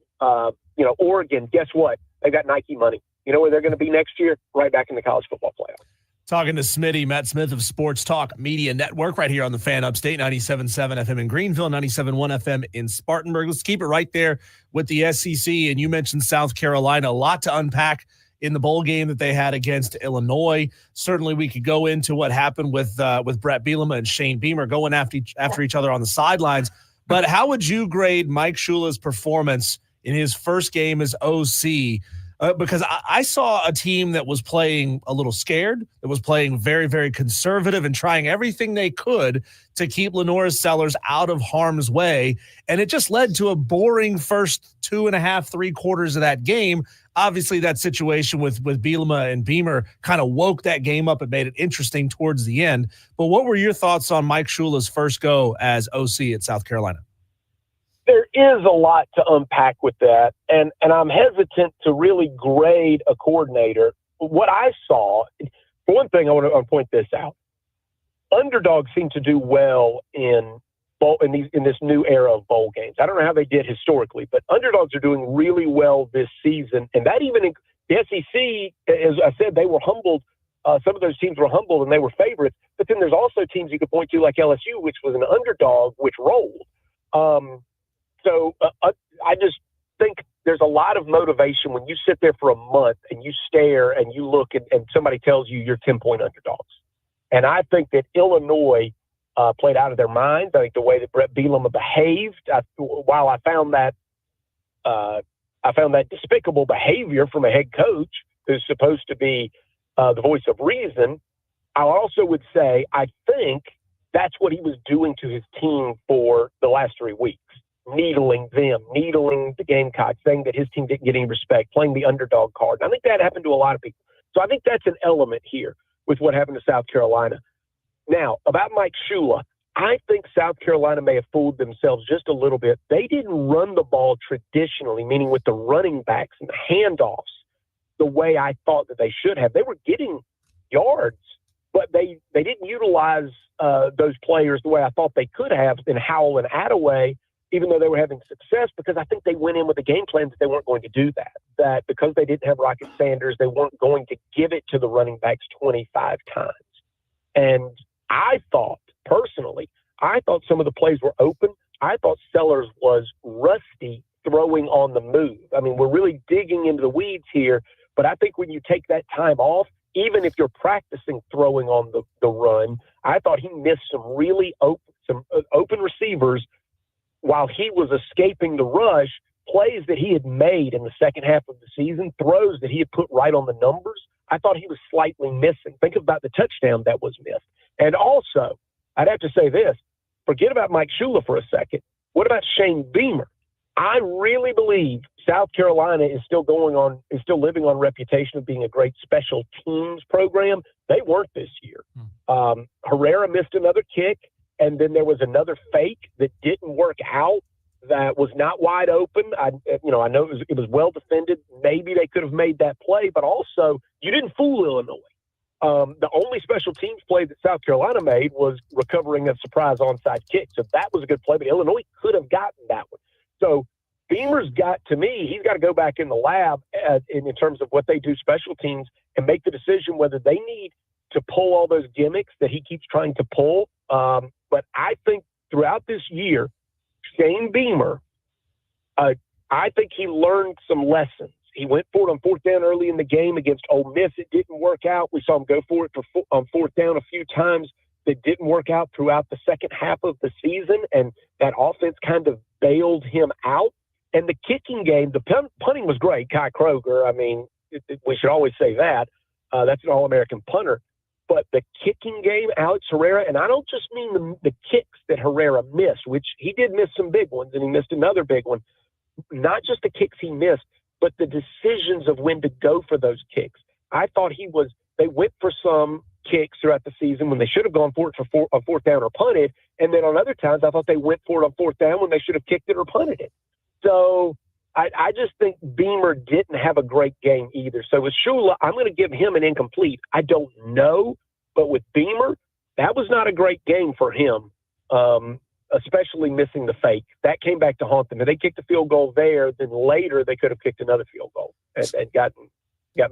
Oregon, guess what? They got Nike money. You know where they're going to be next year? Right back in the college football playoff. Talking to Smitty, Matt Smith of Sports Talk Media Network right here on the Fan Upstate, 97.7 FM in Greenville, 97.1 FM in Spartanburg. Let's keep it right there with the SEC. And you mentioned South Carolina, a lot to unpack in the bowl game that they had against Illinois. Certainly we could go into what happened with Brett Bielema and Shane Beamer going after each other on the sidelines. But how would you grade Mike Shula's performance in his first game as OC? Because I saw a team that was playing a little scared, that was playing very, very conservative and trying everything they could to keep LaNorris Sellers out of harm's way. And it just led to a boring first 2.5, 3 quarters of that game. Obviously, that situation with Bielema and Beamer kind of woke that game up and made it interesting towards the end. But what were your thoughts on Mike Shula's first go as OC at South Carolina? There is a lot to unpack with that, and I'm hesitant to really grade a coordinator. What I saw, for one thing, I want to point this out. Underdogs seem to do well in this new era of bowl games. I don't know how they did historically, but underdogs are doing really well this season, and that even the SEC, as I said, they were humbled. Some of those teams were humbled and they were favorites, but then there's also teams you could point to like LSU, which was an underdog, which rolled. So I just think there's a lot of motivation when you sit there for a month and you stare and you look and somebody tells you you're 10-point underdogs. And I think that Illinois played out of their minds. I think the way that Brett Bielema behaved, while I found that despicable behavior from a head coach who's supposed to be the voice of reason, I also would say I think that's what he was doing to his team for the last 3 weeks. Needling them, needling the Gamecocks, saying that his team didn't get any respect, playing the underdog card. And I think that happened to a lot of people. So I think that's an element here with what happened to South Carolina. Now, about Mike Shula, I think South Carolina may have fooled themselves just a little bit. They didn't run the ball traditionally, meaning with the running backs and the handoffs, the way I thought that they should have. They were getting yards, but they didn't utilize those players the way I thought they could have in Howell and Attaway, even though they were having success, because I think they went in with a game plan that they weren't going to do that. That because they didn't have Rocket Sanders, they weren't going to give it to the running backs 25 times. And I thought, personally, some of the plays were open. I thought Sellers was rusty throwing on the move. I mean, we're really digging into the weeds here, but I think when you take that time off, even if you're practicing throwing on the run, I thought he missed some really open receivers while he was escaping the rush, plays that he had made in the second half of the season, throws that he had put right on the numbers. I thought he was slightly missing. Think about the touchdown that was missed. And also, I'd have to say this, forget about Mike Shula for a second. What about Shane Beamer? I really believe South Carolina is still living on reputation of being a great special teams program. They weren't this year. Herrera missed another kick, and then there was another fake that didn't work out that was not wide open. I know it was well defended. Maybe they could have made that play, but also you didn't fool Illinois. The only special teams play that South Carolina made was recovering a surprise onside kick. So that was a good play, but Illinois could have gotten that one. So Beamer's he's got to go back in the lab in terms of what they do special teams and make the decision whether they need to pull all those gimmicks that he keeps trying to pull. But I think throughout this year, Shane Beamer, I think he learned some lessons. He went for it on fourth down early in the game against Ole Miss. It didn't work out. We saw him go for it on fourth down a few times that didn't work out throughout the second half of the season, and that offense kind of bailed him out. And the kicking game, the punting was great. Kai Kroger, I mean, we should always say that. That's an All-American punter. But the kicking game, Alex Herrera, and I don't just mean the kicks that Herrera missed, which he did miss some big ones, and he missed another big one. Not just the kicks he missed, but the decisions of when to go for those kicks. I thought they went for some kicks throughout the season when they should have gone for it on fourth down or punted. And then on other times, I thought they went for it on fourth down when they should have kicked it or punted it. So I just think Beamer didn't have a great game either. So with Shula, I'm going to give him an incomplete. I don't know, but with Beamer, that was not a great game for him, especially missing the fake. That came back to haunt them. If they kicked a field goal there, then later they could have kicked another field goal and gotten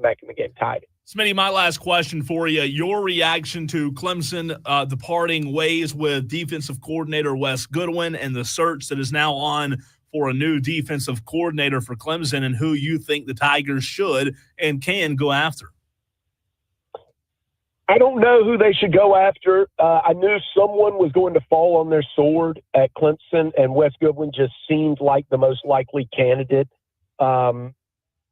back in the game, tied it. Smitty, my last question for you. Your reaction to Clemson departing ways with defensive coordinator Wes Goodwin and the search that is now on for a new defensive coordinator for Clemson, and who you think the Tigers should and can go after? I don't know who they should go after. I knew someone was going to fall on their sword at Clemson, and Wes Goodwin just seemed like the most likely candidate. If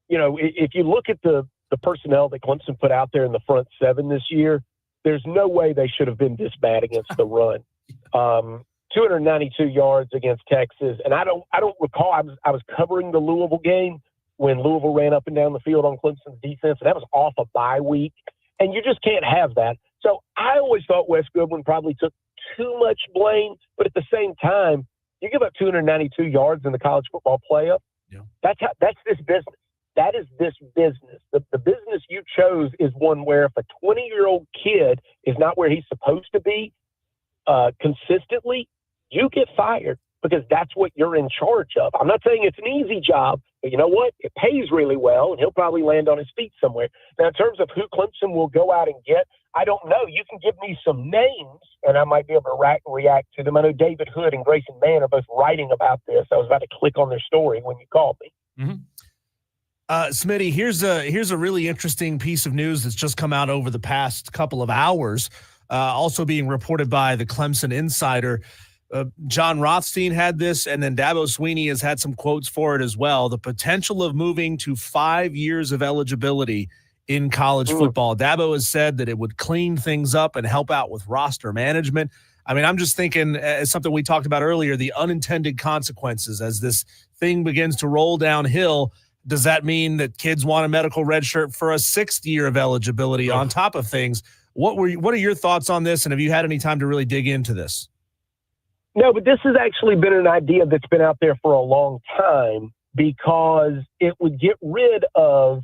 you look at the personnel that Clemson put out there in the front seven this year, there's no way they should have been this bad against the run. 292 yards against Texas, and I don't recall. I was covering the Louisville game when Louisville ran up and down the field on Clemson's defense, and that was off a bye week, and you just can't have that. So I always thought Wes Goodwin probably took too much blame, but at the same time, you give up 292 yards in the college football playoff. Yeah. That's this business. That is this business. The business you chose is one where if a 20-year-old kid is not where he's supposed to be consistently, you get fired because that's what you're in charge of. I'm not saying it's an easy job, but you know what? It pays really well, and he'll probably land on his feet somewhere. Now, in terms of who Clemson will go out and get, I don't know. You can give me some names, and I might be able to react to them. I know David Hood and Grayson Mann are both writing about this. I was about to click on their story when you called me. Mm-hmm. Smitty, here's a really interesting piece of news that's just come out over the past couple of hours, also being reported by the Clemson Insider. John Rothstein had this, and then Dabo Swinney has had some quotes for it as well. The potential of moving to 5 years of eligibility in college football. Dabo has said that it would clean things up and help out with roster management. I mean, I'm just thinking something we talked about earlier, the unintended consequences as this thing begins to roll downhill. Does that mean that kids want a medical red shirt for a 6th year of eligibility on top of things? What are your thoughts on this? And have you had any time to really dig into this? No, but this has actually been an idea that's been out there for a long time because it would get rid of,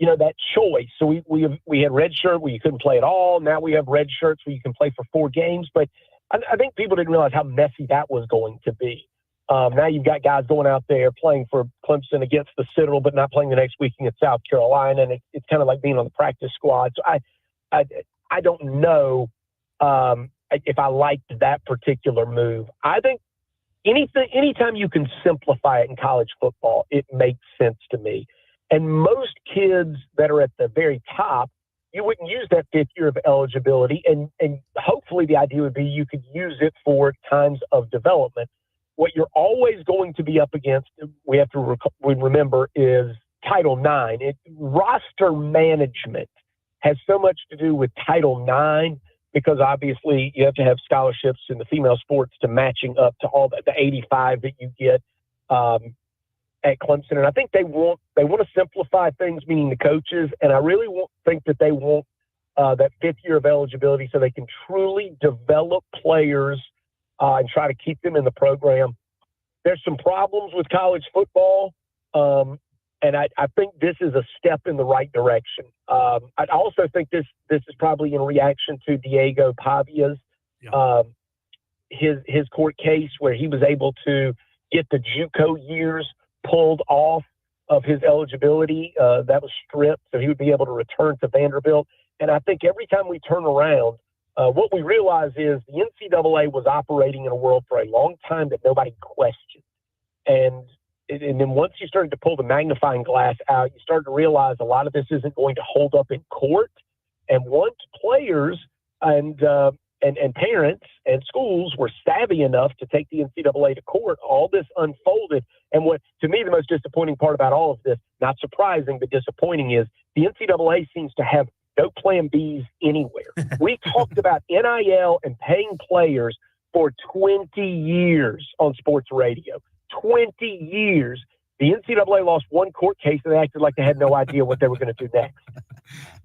that choice. So we had red shirt where you couldn't play at all. Now we have red shirts where you can play for 4 games. But I think people didn't realize how messy that was going to be. Now you've got guys going out there playing for Clemson against the Citadel, but not playing the next week against South Carolina, and it's kind of like being on the practice squad. So I don't know if I liked that particular move. I think anytime you can simplify it in college football, it makes sense to me. And most kids that are at the very top, you wouldn't use that 5th year of eligibility, and hopefully the idea would be you could use it for times of development. What you're always going to be up against, we have to remember, is Title IX. Roster management has so much to do with Title IX because obviously you have to have scholarships in the female sports to matching up to all the 85 that you get at Clemson. And I think they want to simplify things, meaning the coaches. And I really think that they want that 5th year of eligibility so they can truly develop players and try to keep them in the program. There's some problems with college football, and I think this is a step in the right direction. I also think this is probably in reaction to Diego Pavia's his court case where he was able to get the JUCO years pulled off of his eligibility. That was stripped, so he would be able to return to Vanderbilt. And I think every time we turn around, what we realize is the NCAA was operating in a world for a long time that nobody questioned. And then once you started to pull the magnifying glass out, you started to realize a lot of this isn't going to hold up in court. And once players and parents and schools were savvy enough to take the NCAA to court, all this unfolded. And what, to me, the most disappointing part about all of this, not surprising, but disappointing, is the NCAA seems to have no plan Bs anywhere. We talked about NIL and paying players for 20 years on sports radio. 20 years. The NCAA lost one court case and they acted like they had no idea what they were going to do next.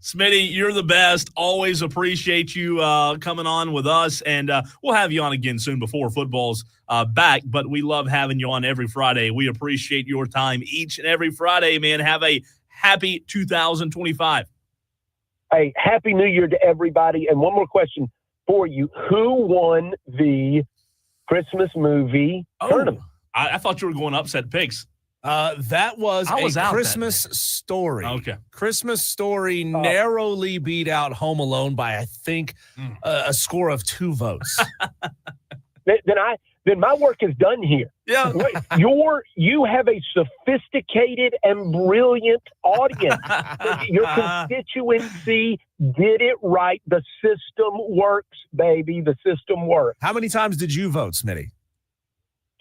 Smitty, you're the best. Always appreciate you coming on with us, and we'll have you on again soon before football's back, but we love having you on every Friday. We appreciate your time each and every Friday, man. Have a happy 2025. Hey, Happy New Year to everybody. And one more question for you. Who won the Christmas movie tournament? I thought you were going upset picks. That was a Christmas Story. Okay. Christmas Story narrowly beat out Home Alone by, I think, a score of 2 votes. Then my work is done here. Yeah. You have a sophisticated and brilliant audience. Your constituency did it right. The system works, baby. The system works. How many times did you vote, Smitty?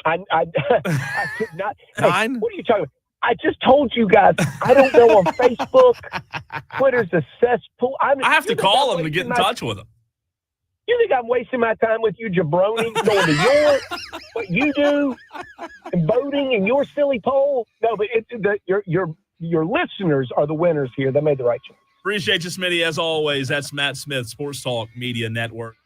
I did not. 9? Hey, what are you talking about? I just told you guys, I don't go on Facebook. Twitter's a cesspool. I have to call them to get in touch with them. You think I'm wasting my time with you jabronis going to York, what you do, and voting in your silly poll? No, but your listeners are the winners here. They made the right choice. Appreciate you, Smitty, as always. That's Matt Smith, Sports Talk Media Network.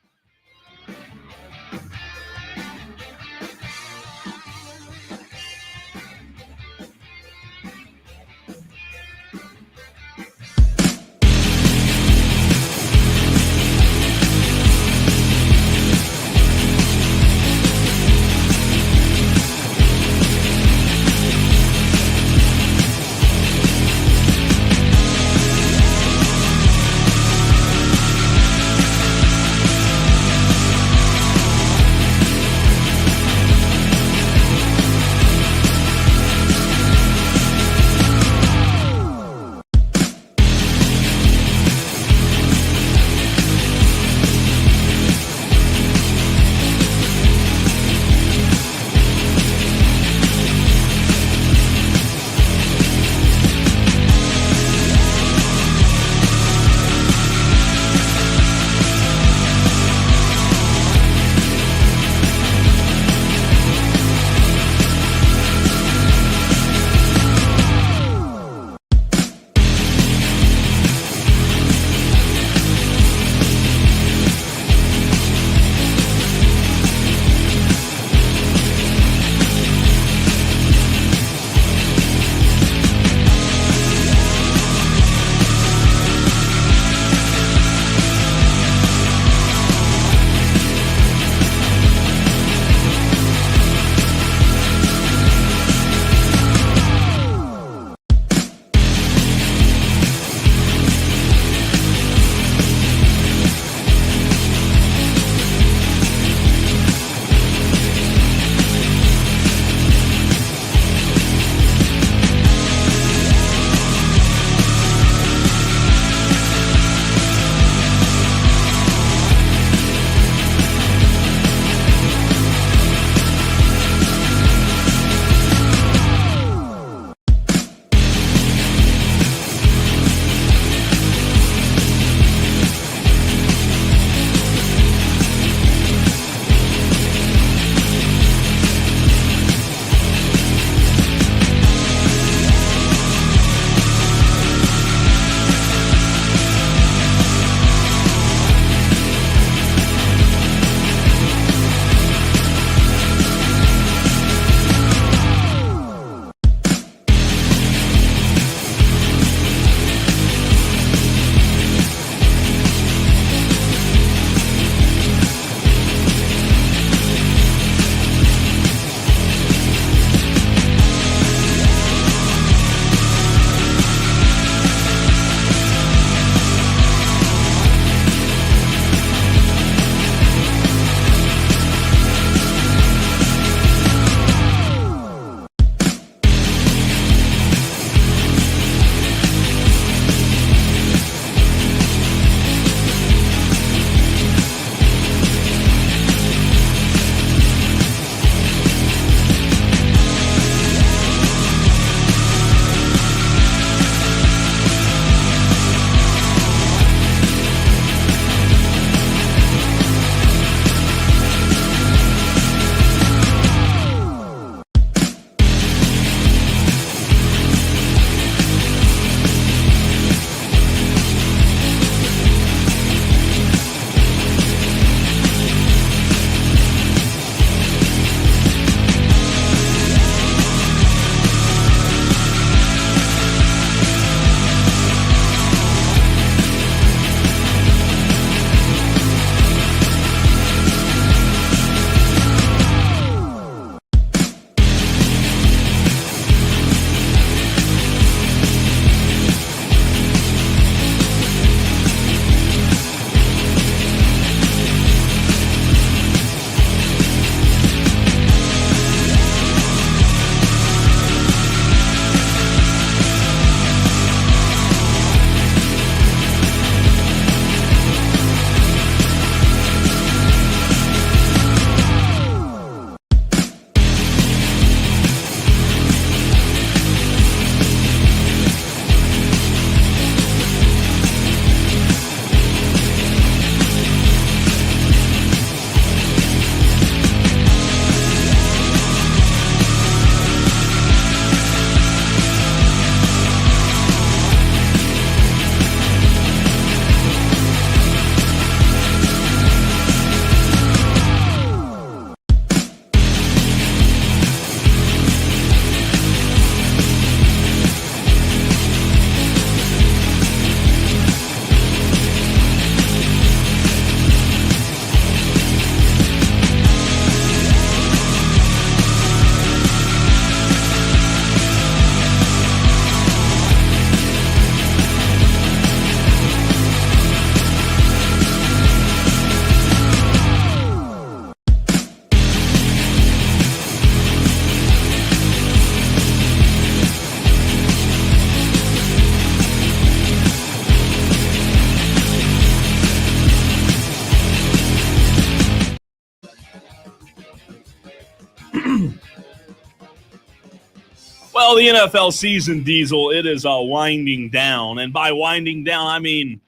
Well, the NFL season, Diesel, it is winding down. And by winding down, I mean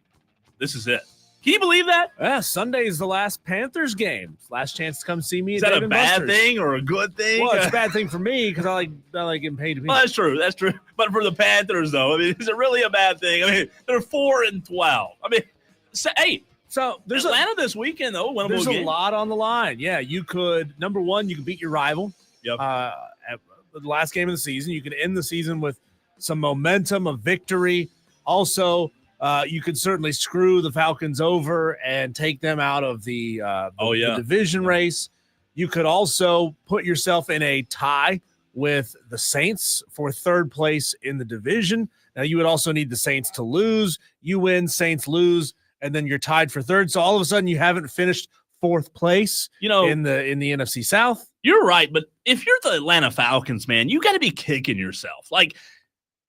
this is it. Can you believe that? Yeah, Sunday is the last Panthers game. Last chance to come see me. Is at that Dave a and bad Buster's. thing or a good thing? Well, it's a bad thing for me because I like getting paid to be. Well, that's true. That's true. But for the Panthers, though, I mean, is it really a bad thing? I mean, they're 4-12. I mean, so there's Atlanta this weekend, though. There's a lot on the line. Yeah, you could. Number one, you can beat your rival. Yep. At the last game of the season, you can end the season with some momentum, a victory. Also, you could certainly screw the Falcons over and take them out of the division race. You could also put yourself in a tie with the Saints for third place in the division. Now, you would also need the Saints to lose. You win, Saints lose, and then you're tied for third. So all of a sudden, you haven't finished fourth place, in the NFC South. You're right, but if you're the Atlanta Falcons, man, you got to be kicking yourself. Like,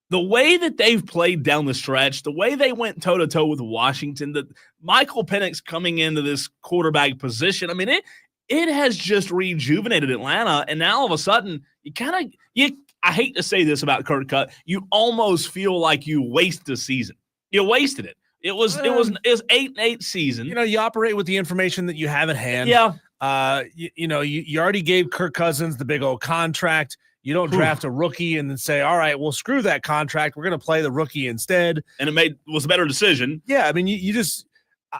the way that they've played down the stretch, the way they went toe-to-toe with Washington, the Michael Penix coming into this quarterback position, I mean, it has just rejuvenated Atlanta, and now all of a sudden, I hate to say this about Kirk Cousins, you almost feel like you waste the season. You wasted it. It was 8-8 season. You operate with the information that you have at hand. Yeah. You already gave Kirk Cousins the big old contract. You don't draft a rookie and then say, all right, well, screw that contract. We're going to play the rookie instead. And it was a better decision. Yeah, I mean,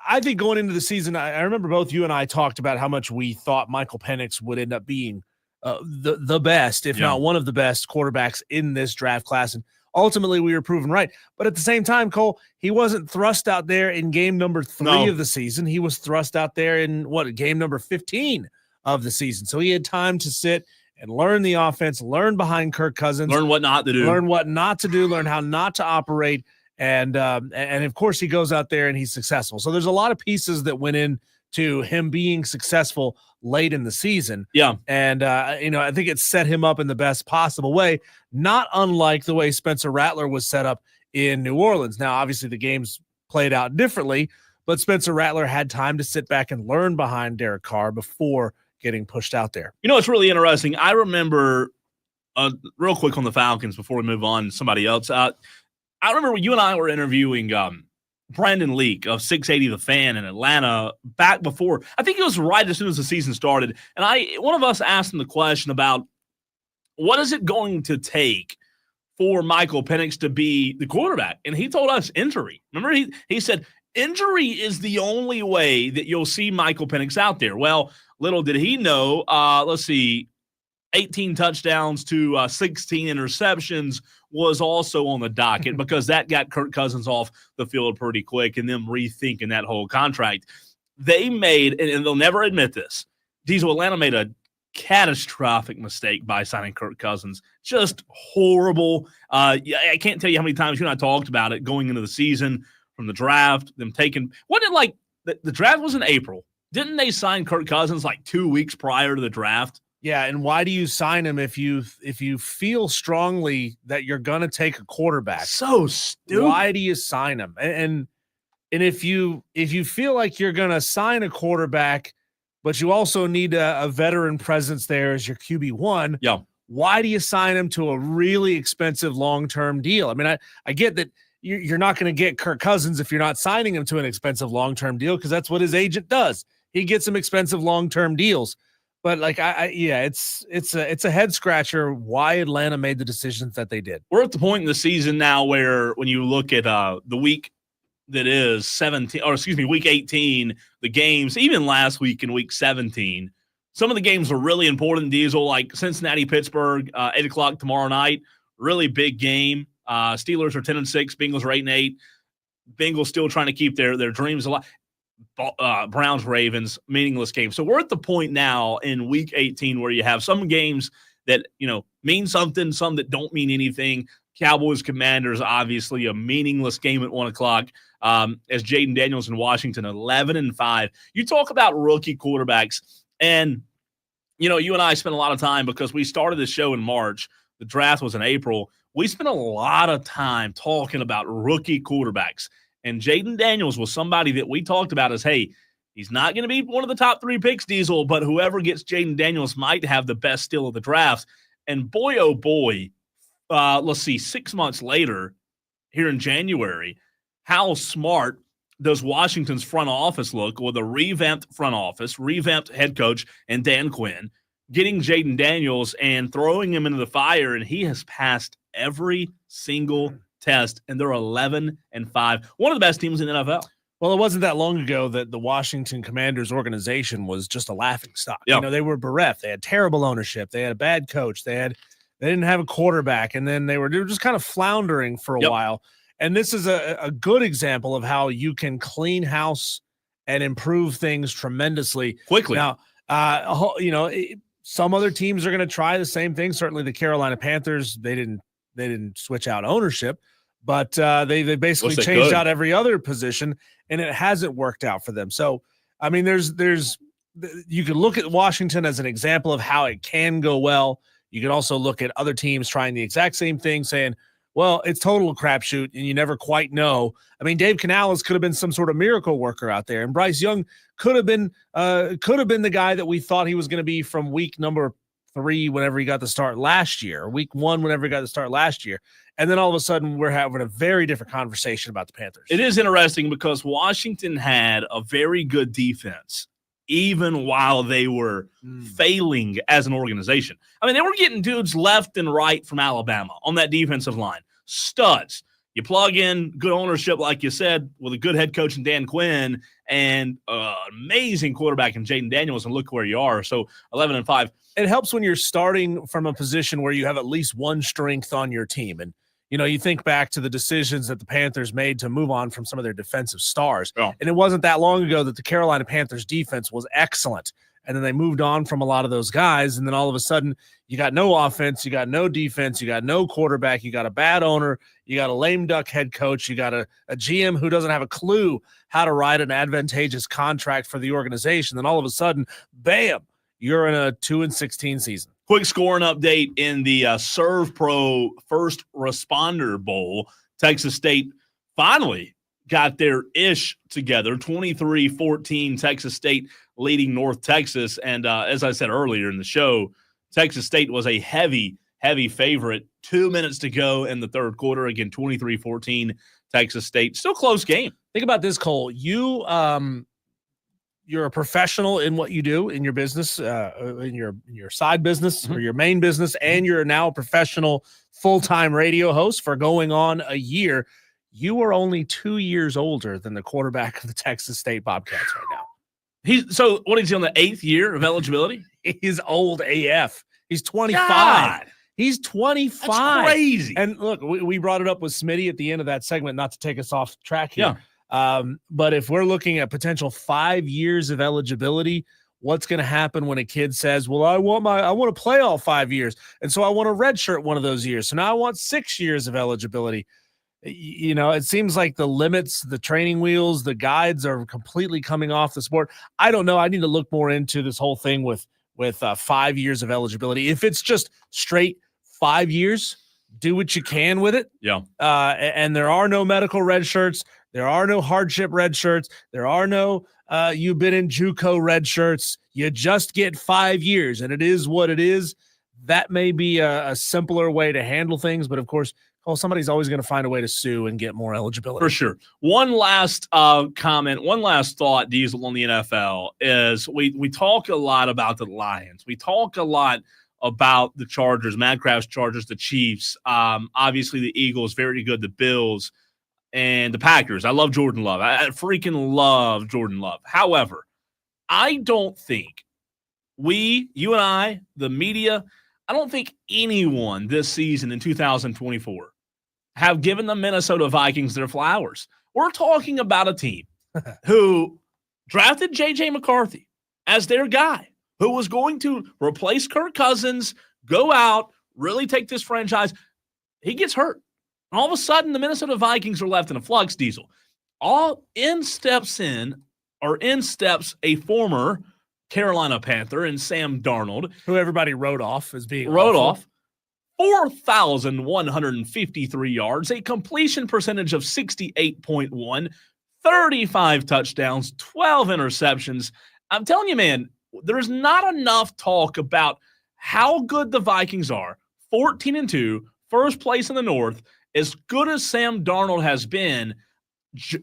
I think going into the season, I remember both you and I talked about how much we thought Michael Penix would end up being the best, if not one of the best quarterbacks in this draft class. And ultimately, we were proven right. But at the same time, Cole, he wasn't thrust out there in game number 3 of the season. He was thrust out there in game number 15 of the season. So he had time to sit and learn the offense, learn behind Kirk Cousins, learn what not to do, learn how not to operate. And of course, he goes out there and he's successful. So there's a lot of pieces that went into him being successful late in the season. Yeah. And, I think it set him up in the best possible way, not unlike the way Spencer Rattler was set up in New Orleans. Now, obviously, the games played out differently, but Spencer Rattler had time to sit back and learn behind Derek Carr before getting pushed out there. It's really interesting. I remember, real quick on the Falcons before we move on to somebody else. I remember you and I were interviewing Brandon Leak of 680 The Fan in Atlanta back before. I think it was right as soon as the season started. And one of us asked him the question about what is it going to take for Michael Penix to be the quarterback? And he told us injury. Remember, he said injury is the only way that you'll see Michael Penix out there. Well, little did he know, 18 touchdowns to 16 interceptions was also on the docket because that got Kirk Cousins off the field pretty quick and them rethinking that whole contract. They made, and they'll never admit this, Diesel Atlanta made a catastrophic mistake by signing Kirk Cousins. Just horrible. I can't tell you how many times you and I talked about it going into the season from the draft, them taking, wasn't it like the draft was in April? Didn't they sign Kirk Cousins like 2 weeks prior to the draft? Yeah, and why do you sign him if you feel strongly that you're going to take a quarterback? So stupid. Why do you sign him? And if you feel like you're going to sign a quarterback, but you also need a veteran presence there as your QB1, yeah, why do you sign him to a really expensive long-term deal? I mean, I get that you're not going to get Kirk Cousins if you're not signing him to an expensive long-term deal because that's what his agent does. He gets some expensive long-term deals. But it's a head scratcher why Atlanta made the decisions that they did. We're at the point in the season now where when you look at the week that is week 18, the games, even last week in week 17, some of the games are really important, Diesel, like Cincinnati, Pittsburgh, 8 o'clock tomorrow night, really big game. Steelers are 10-6, Bengals are 8-8. Bengals still trying to keep their dreams alive. Browns, Ravens, meaningless game. So we're at the point now in week 18 where you have some games that, mean something, some that don't mean anything. Cowboys, Commanders, obviously a meaningless game at 1 o'clock. As Jaden Daniels in Washington, 11-5. You talk about rookie quarterbacks, and, you and I spent a lot of time because we started this show in March. The draft was in April. We spent a lot of time talking about rookie quarterbacks. And Jaden Daniels was somebody that we talked about as, hey, he's not going to be one of the top 3 picks, Diesel, but whoever gets Jaden Daniels might have the best steal of the draft. And boy, oh boy, let's see, 6 months later, here in January, how smart does Washington's front office look with a revamped front office, revamped head coach, and Dan Quinn, getting Jaden Daniels and throwing him into the fire, and he has passed every single test, and they're 11-5. One of the best teams in the NFL. Well, it wasn't that long ago that the Washington Commanders organization was just a laughingstock. Yep. You know, they were bereft. They had terrible ownership. They had a bad coach. They didn't have a quarterback, and then they were just kind of floundering for a while. And this is a good example of how you can clean house and improve things tremendously quickly. Now, some other teams are going to try the same thing. Certainly, the Carolina Panthers, they didn't switch out ownership, but they basically changed out every other position, and it hasn't worked out for them. So, I mean, you can look at Washington as an example of how it can go well. You can also look at other teams trying the exact same thing, saying, well, it's total crapshoot, and you never quite know. I mean, Dave Canales could have been some sort of miracle worker out there, and Bryce Young could have been the guy that we thought he was going to be from week number 3 whenever he got the start last year, or week 1 whenever he got the start last year. And then all of a sudden, we're having a very different conversation about the Panthers. It is interesting because Washington had a very good defense, even while they were failing as an organization. I mean, they were getting dudes left and right from Alabama on that defensive line. Studs. You plug in good ownership, like you said, with a good head coach in Dan Quinn and an amazing quarterback in Jaden Daniels, and look where you are. So 11-5. It helps when you're starting from a position where you have at least one strength on your team. And, you know, you think back to the decisions that the Panthers made to move on from some of their defensive stars. Oh. And it wasn't that long ago that the Carolina Panthers defense was excellent. And then they moved on from a lot of those guys. And then all of a sudden, you got no offense, you got no defense, you got no quarterback, you got a bad owner, you got a lame duck head coach, you got a GM who doesn't have a clue how to write an advantageous contract for the organization. Then all of a sudden, bam, you're in a 2-16 season. Quick scoring update in the Serve Pro First Responder Bowl. Texas State finally got their ish together. 23-14, Texas State leading North Texas. And as I said earlier in the show, Texas State was a heavy favorite. 2 minutes to go in the third quarter. Again, 23-14, Texas State. Still close game. Think about this, Cole. You're a professional in what you do in your business, in your side business or your main business, and you're now a professional full-time radio host for going on a year. You are only 2 years older than the quarterback of the Texas State Bobcats right now. So what is he on the 8th year of eligibility? He's old AF. He's 25. God. He's 25. That's crazy. And look, we brought it up with Smitty at the end of that segment, not to take us off track here. Yeah. But if we're looking at potential 5 years of eligibility, what's going to happen when a kid says, well, I want to play all 5 years. And so I want to redshirt one of those years. So now I want 6 years of eligibility. You know, it seems like the limits, the training wheels, the guides are completely coming off the sport. I don't know. I need to look more into this whole thing with 5 years of eligibility. If it's just straight 5 years, do what you can with it. Yeah. And there are no medical red shirts. There are no hardship red shirts. There are no you've been in JUCO red shirts. You just get 5 years, and it is what it is. That may be a simpler way to handle things, but of course, somebody's always going to find a way to sue and get more eligibility. For sure. One last comment, one last thought, Diesel, on the NFL is we talk a lot about the Lions. We talk a lot about the Chargers, Mad Crab's Chargers, the Chiefs. Obviously, the Eagles, very good, the Bills, and the Packers. I love Jordan Love. I freaking love Jordan Love. However, I don't think you and I, the media, I don't think anyone this season in 2024 have given the Minnesota Vikings their flowers. We're talking about a team who drafted J.J. McCarthy as their guy, who was going to replace Kirk Cousins, go out, really take this franchise. He gets hurt. And all of a sudden, the Minnesota Vikings are left in a flux, Diesel. In steps a former Carolina Panther and Sam Darnold, who everybody wrote off as being 4,153 yards, a completion percentage of 68.1, 35 touchdowns, 12 interceptions. I'm telling you, man, there's not enough talk about how good the Vikings are. 14-2, first place in the North. As good as Sam Darnold has been,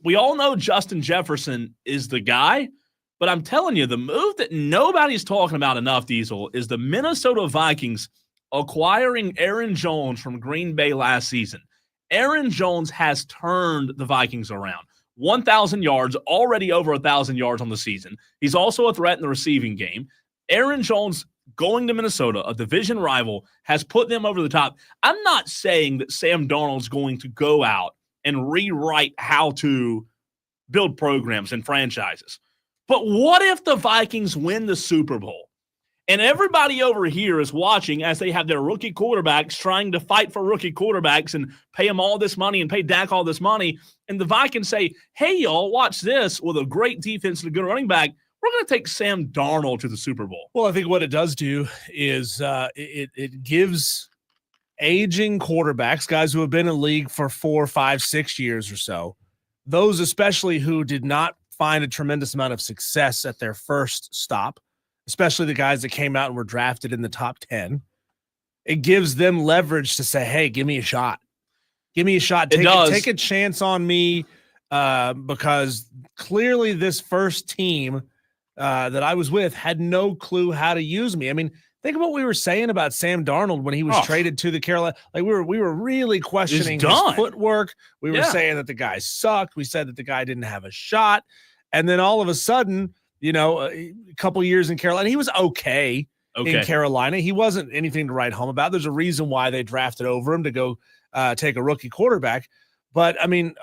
we all know Justin Jefferson is the guy, but I'm telling you, the move that nobody's talking about enough, Diesel, is the Minnesota Vikings acquiring Aaron Jones from Green Bay last season. Aaron Jones has turned the Vikings around. 1,000 yards, already over 1,000 yards on the season. He's also a threat in the receiving game. Aaron Jones going to Minnesota, a division rival, has put them over the top. I'm not saying that Sam Darnold's going to go out and rewrite how to build programs and franchises. But what if the Vikings win the Super Bowl? And everybody over here is watching as they have their rookie quarterbacks trying to fight for rookie quarterbacks and pay them all this money and pay Dak all this money. And the Vikings say, hey, y'all, watch this. With a great defense and a good running back, we're going to take Sam Darnold to the Super Bowl. Well, I think what it does do is it gives aging quarterbacks, guys who have been in the league for 4, 5, 6 years or so, those especially who did not find a tremendous amount of success at their first stop, especially the guys that came out and were drafted in the top 10, it gives them leverage to say, hey, give me a shot. Give me a shot. Take a chance on me because clearly this first team that I was with had no clue how to use me. I mean, think of what we were saying about Sam Darnold when he was traded to the Carolina. Like we were really questioning his footwork. We were saying that the guy sucked. We said that the guy didn't have a shot. And then all of a sudden, you know, a couple years in Carolina, he was okay in Carolina. He wasn't anything to write home about. There's a reason why they drafted over him to go take a rookie quarterback. But I mean,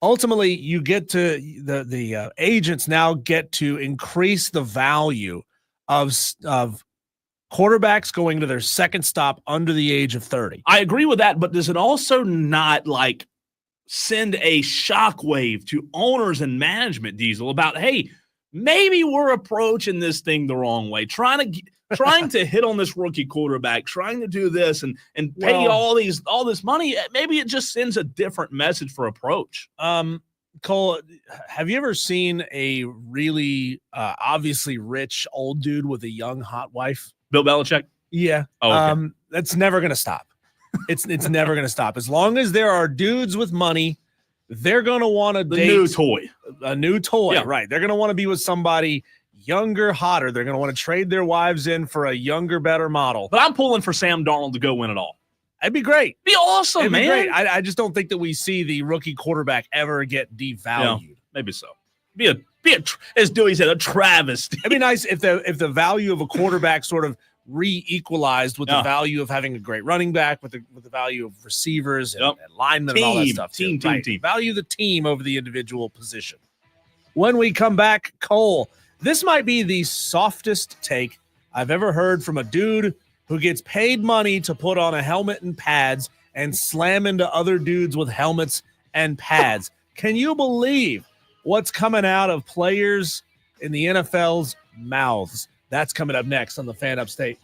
ultimately, you get to the agents now get to increase the value of quarterbacks going to their second stop under the age of 30. I agree with that, but does it also not like send a shockwave to owners and management, Diesel, about, hey, maybe we're approaching this thing the wrong way, trying to hit on this rookie quarterback, trying to do this and pay all this money. Maybe it just sends a different message for approach. Cole, have you ever seen a really obviously rich old dude with a young hot wife? Bill Belichick? Yeah. Oh, okay. That's never going to stop. It's never going to stop. As long as there are dudes with money, they're going to want to date a new toy, yeah. Right? They're going to want to be with somebody younger, hotter. They're going to want to trade their wives in for a younger, better model. But I'm pulling for Sam Darnold to go win it all. That'd be great. Be awesome, It'd man. Be great. I just don't think that we see the rookie quarterback ever get devalued. Yeah, maybe so. Be a as Dewey said, a travesty. It'd be nice if the value of a quarterback sort of re-equalized with the value of having a great running back, with the value of receivers and linemen and all that stuff. Team. Value the team over the individual position. When we come back, Cole, this might be the softest take I've ever heard from a dude who gets paid money to put on a helmet and pads and slam into other dudes with helmets and pads. Can you believe what's coming out of players in the NFL's mouths? That's coming up next on the Fan Upstate.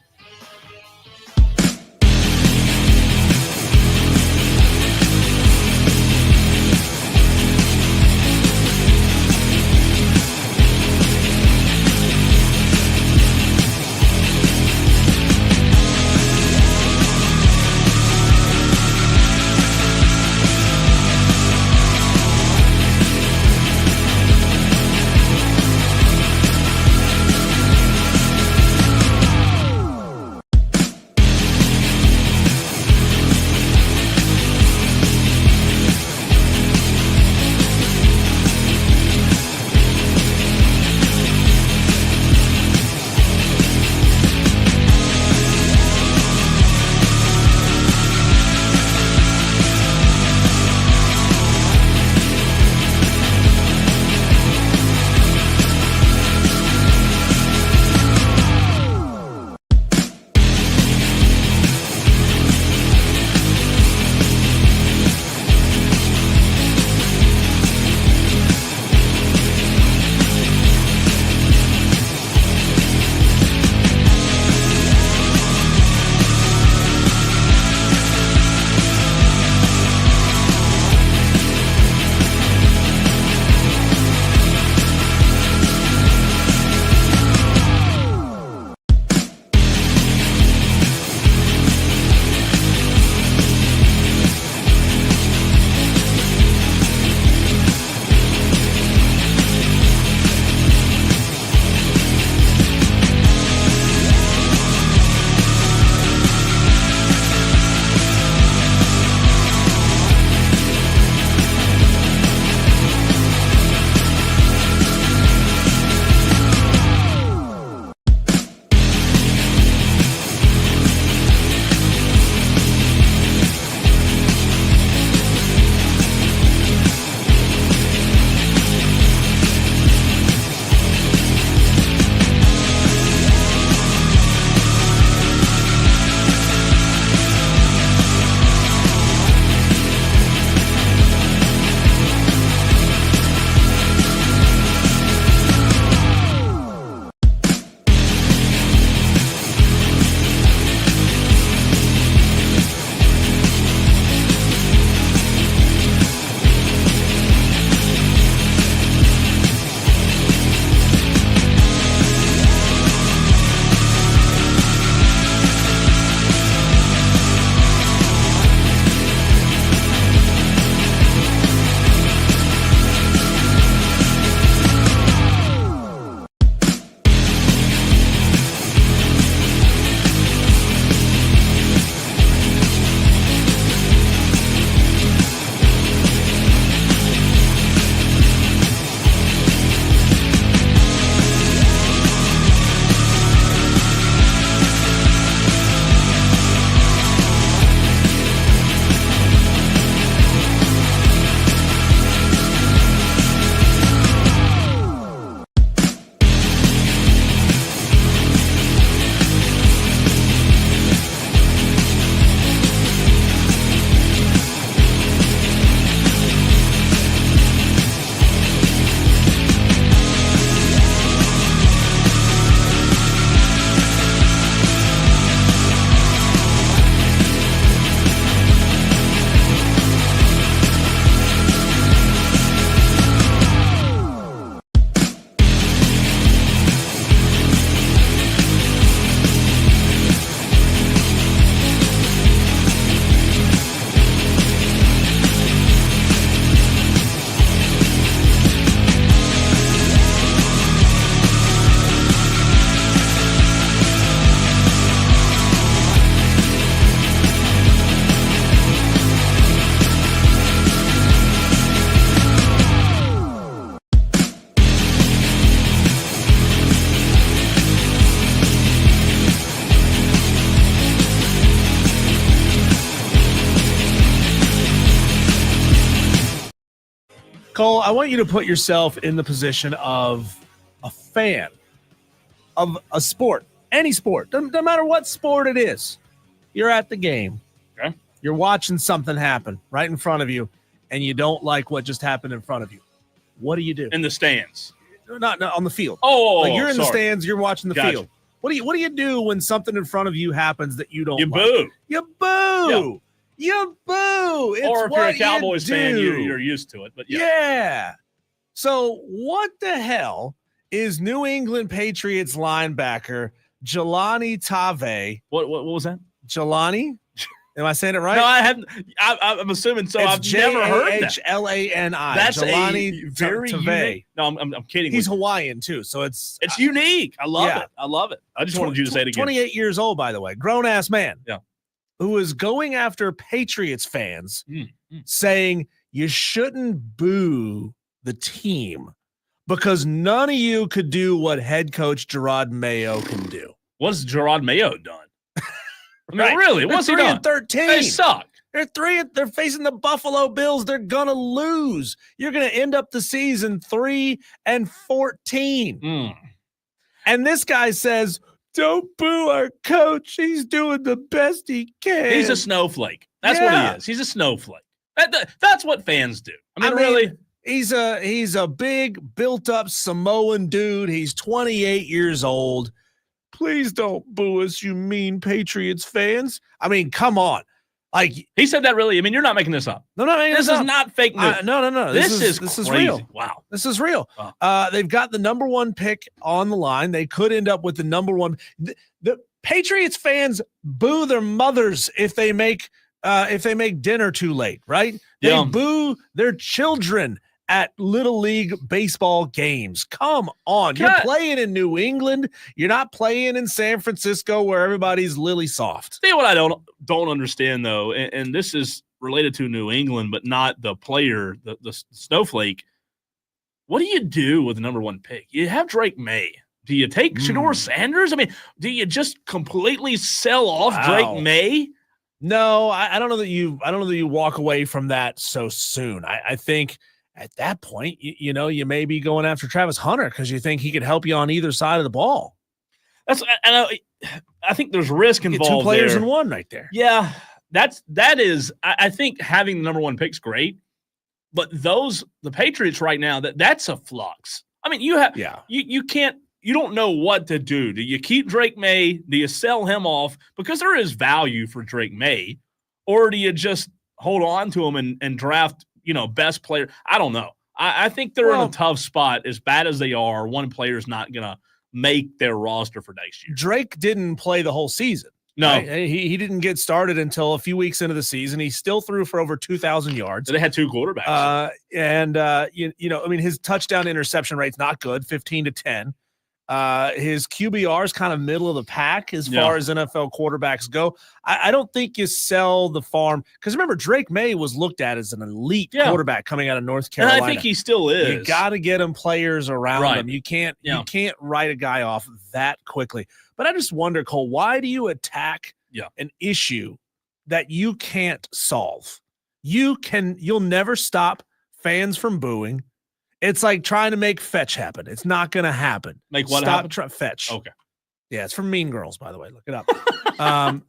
Cole, I want you to put yourself in the position of a fan of a sport, any sport, no matter what sport it is. You're at the game. Okay. You're watching something happen right in front of you, and you don't like what just happened in front of you. What do you do? In the stands. Not on the field. Oh, like you're in the sorry. stands, you're watching the Gotcha. field. What do you do when something in front of you happens that you don't You like? boo. You boo. You boo. It's Or if you're a what you Cowboys fan, do. you're used to it. But Yeah. So what the hell is New England Patriots linebacker Jelani Tave? What was that? Jelani? Am I saying it right? No, I haven't. I'm assuming so. It's I've never heard that. J-A-H-L-A-N-I. That's Jelani a very Tave. unique. No, I'm kidding. He's Hawaiian too, so it's unique. I love yeah. it. I love it. I just wanted you to say it again. 28 years old, by the way, grown ass man. Yeah. Who is going after Patriots fans, Mm. saying you shouldn't boo the team because none of you could do what head coach Gerard Mayo can do. What's Gerard Mayo done? I mean, Right. really? They're What's he 3 and done? 13. They suck. They're facing the Buffalo Bills. They're gonna lose. You're gonna end up the season 3 and 14. Mm. And this guy says, "Don't boo our coach. He's doing the best he can." He's a snowflake. That's what Yeah. he is. He's a snowflake. That's what fans do. I mean, really. He's a big, built-up Samoan dude. He's 28 years old. Please don't boo us, you mean Patriots fans. I mean, come on. Like he said that really. I mean, you're not making this up. No, This is not fake news. No. This is crazy. real. Wow. This is real. Wow. They've got the number 1 pick on the line. They could end up with the number 1. The Patriots fans boo their mothers if they make dinner too late, right? They Yeah. boo their children at Little League baseball games. Come on. You're playing in New England. You're not playing in San Francisco where everybody's lily soft. See what I don't understand though, and this is related to New England, but not the player, the snowflake. What do you do with the number 1 pick? You have Drake May. Do you take Shedeur Sanders? I mean, do you just completely sell off Drake May? No, I don't know that you walk away from that so soon. I think at that point, you may be going after Travis Hunter because you think he could help you on either side of the ball. I think there's risk Get involved. 2 players there. in one right there. Yeah, that is. I think having the number 1 pick's great, but the Patriots right now, that's a flux. I mean, you can't. You don't know what to do. Do you keep Drake May? Do you sell him off because there is value for Drake May, or do you just hold on to him and draft best player? I don't know. I think they're in a tough spot. As bad as they are, one player's not gonna make their roster for next year. Drake didn't play the whole season. No. Right? He didn't get started until a few weeks into the season. He still threw for over 2,000 yards. They had 2 quarterbacks. His touchdown interception rate's not good, 15-10. His QBR is kind of middle of the pack as far as NFL quarterbacks go. I don't think you sell the farm because remember, Drake May was looked at as an elite quarterback coming out of North Carolina. And I think he still is. You got to get him players around Right. him. You can't write a guy off that quickly. But I just wonder, Cole, why do you attack an issue that you can't solve? You'll never stop fans from booing. It's like trying to make fetch happen. It's not going to happen. Make what Stop happen? Fetch. Okay. Yeah, it's from Mean Girls, by the way. Look it up.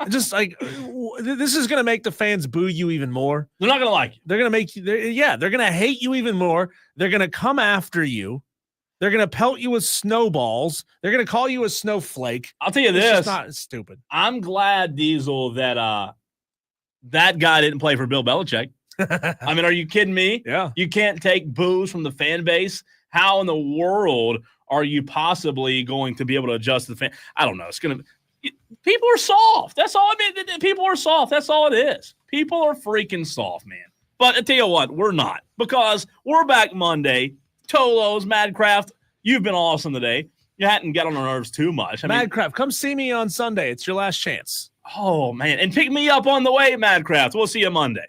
Just like this is going to make the fans boo you even more. They're not going to like you. They're going to make you. They're going to hate you even more. They're going to come after you. They're going to pelt you with snowballs. They're going to call you a snowflake. I'll tell you It's this. just not stupid. I'm glad, Diesel, that that guy didn't play for Bill Belichick. I mean, are you kidding me? Yeah. You can't take boos from the fan base. How in the world are you possibly going to be able to adjust the fan? I don't know. People are soft. That's all. I mean, people are soft. That's all it is. People are freaking soft, man. But I tell you what, we're not, because we're back Monday. Tolos, Madcraft, you've been awesome today. You hadn't got on our nerves too much. Madcraft, come see me on Sunday. It's your last chance. Oh, man. And pick me up on the way, Madcraft. We'll see you Monday.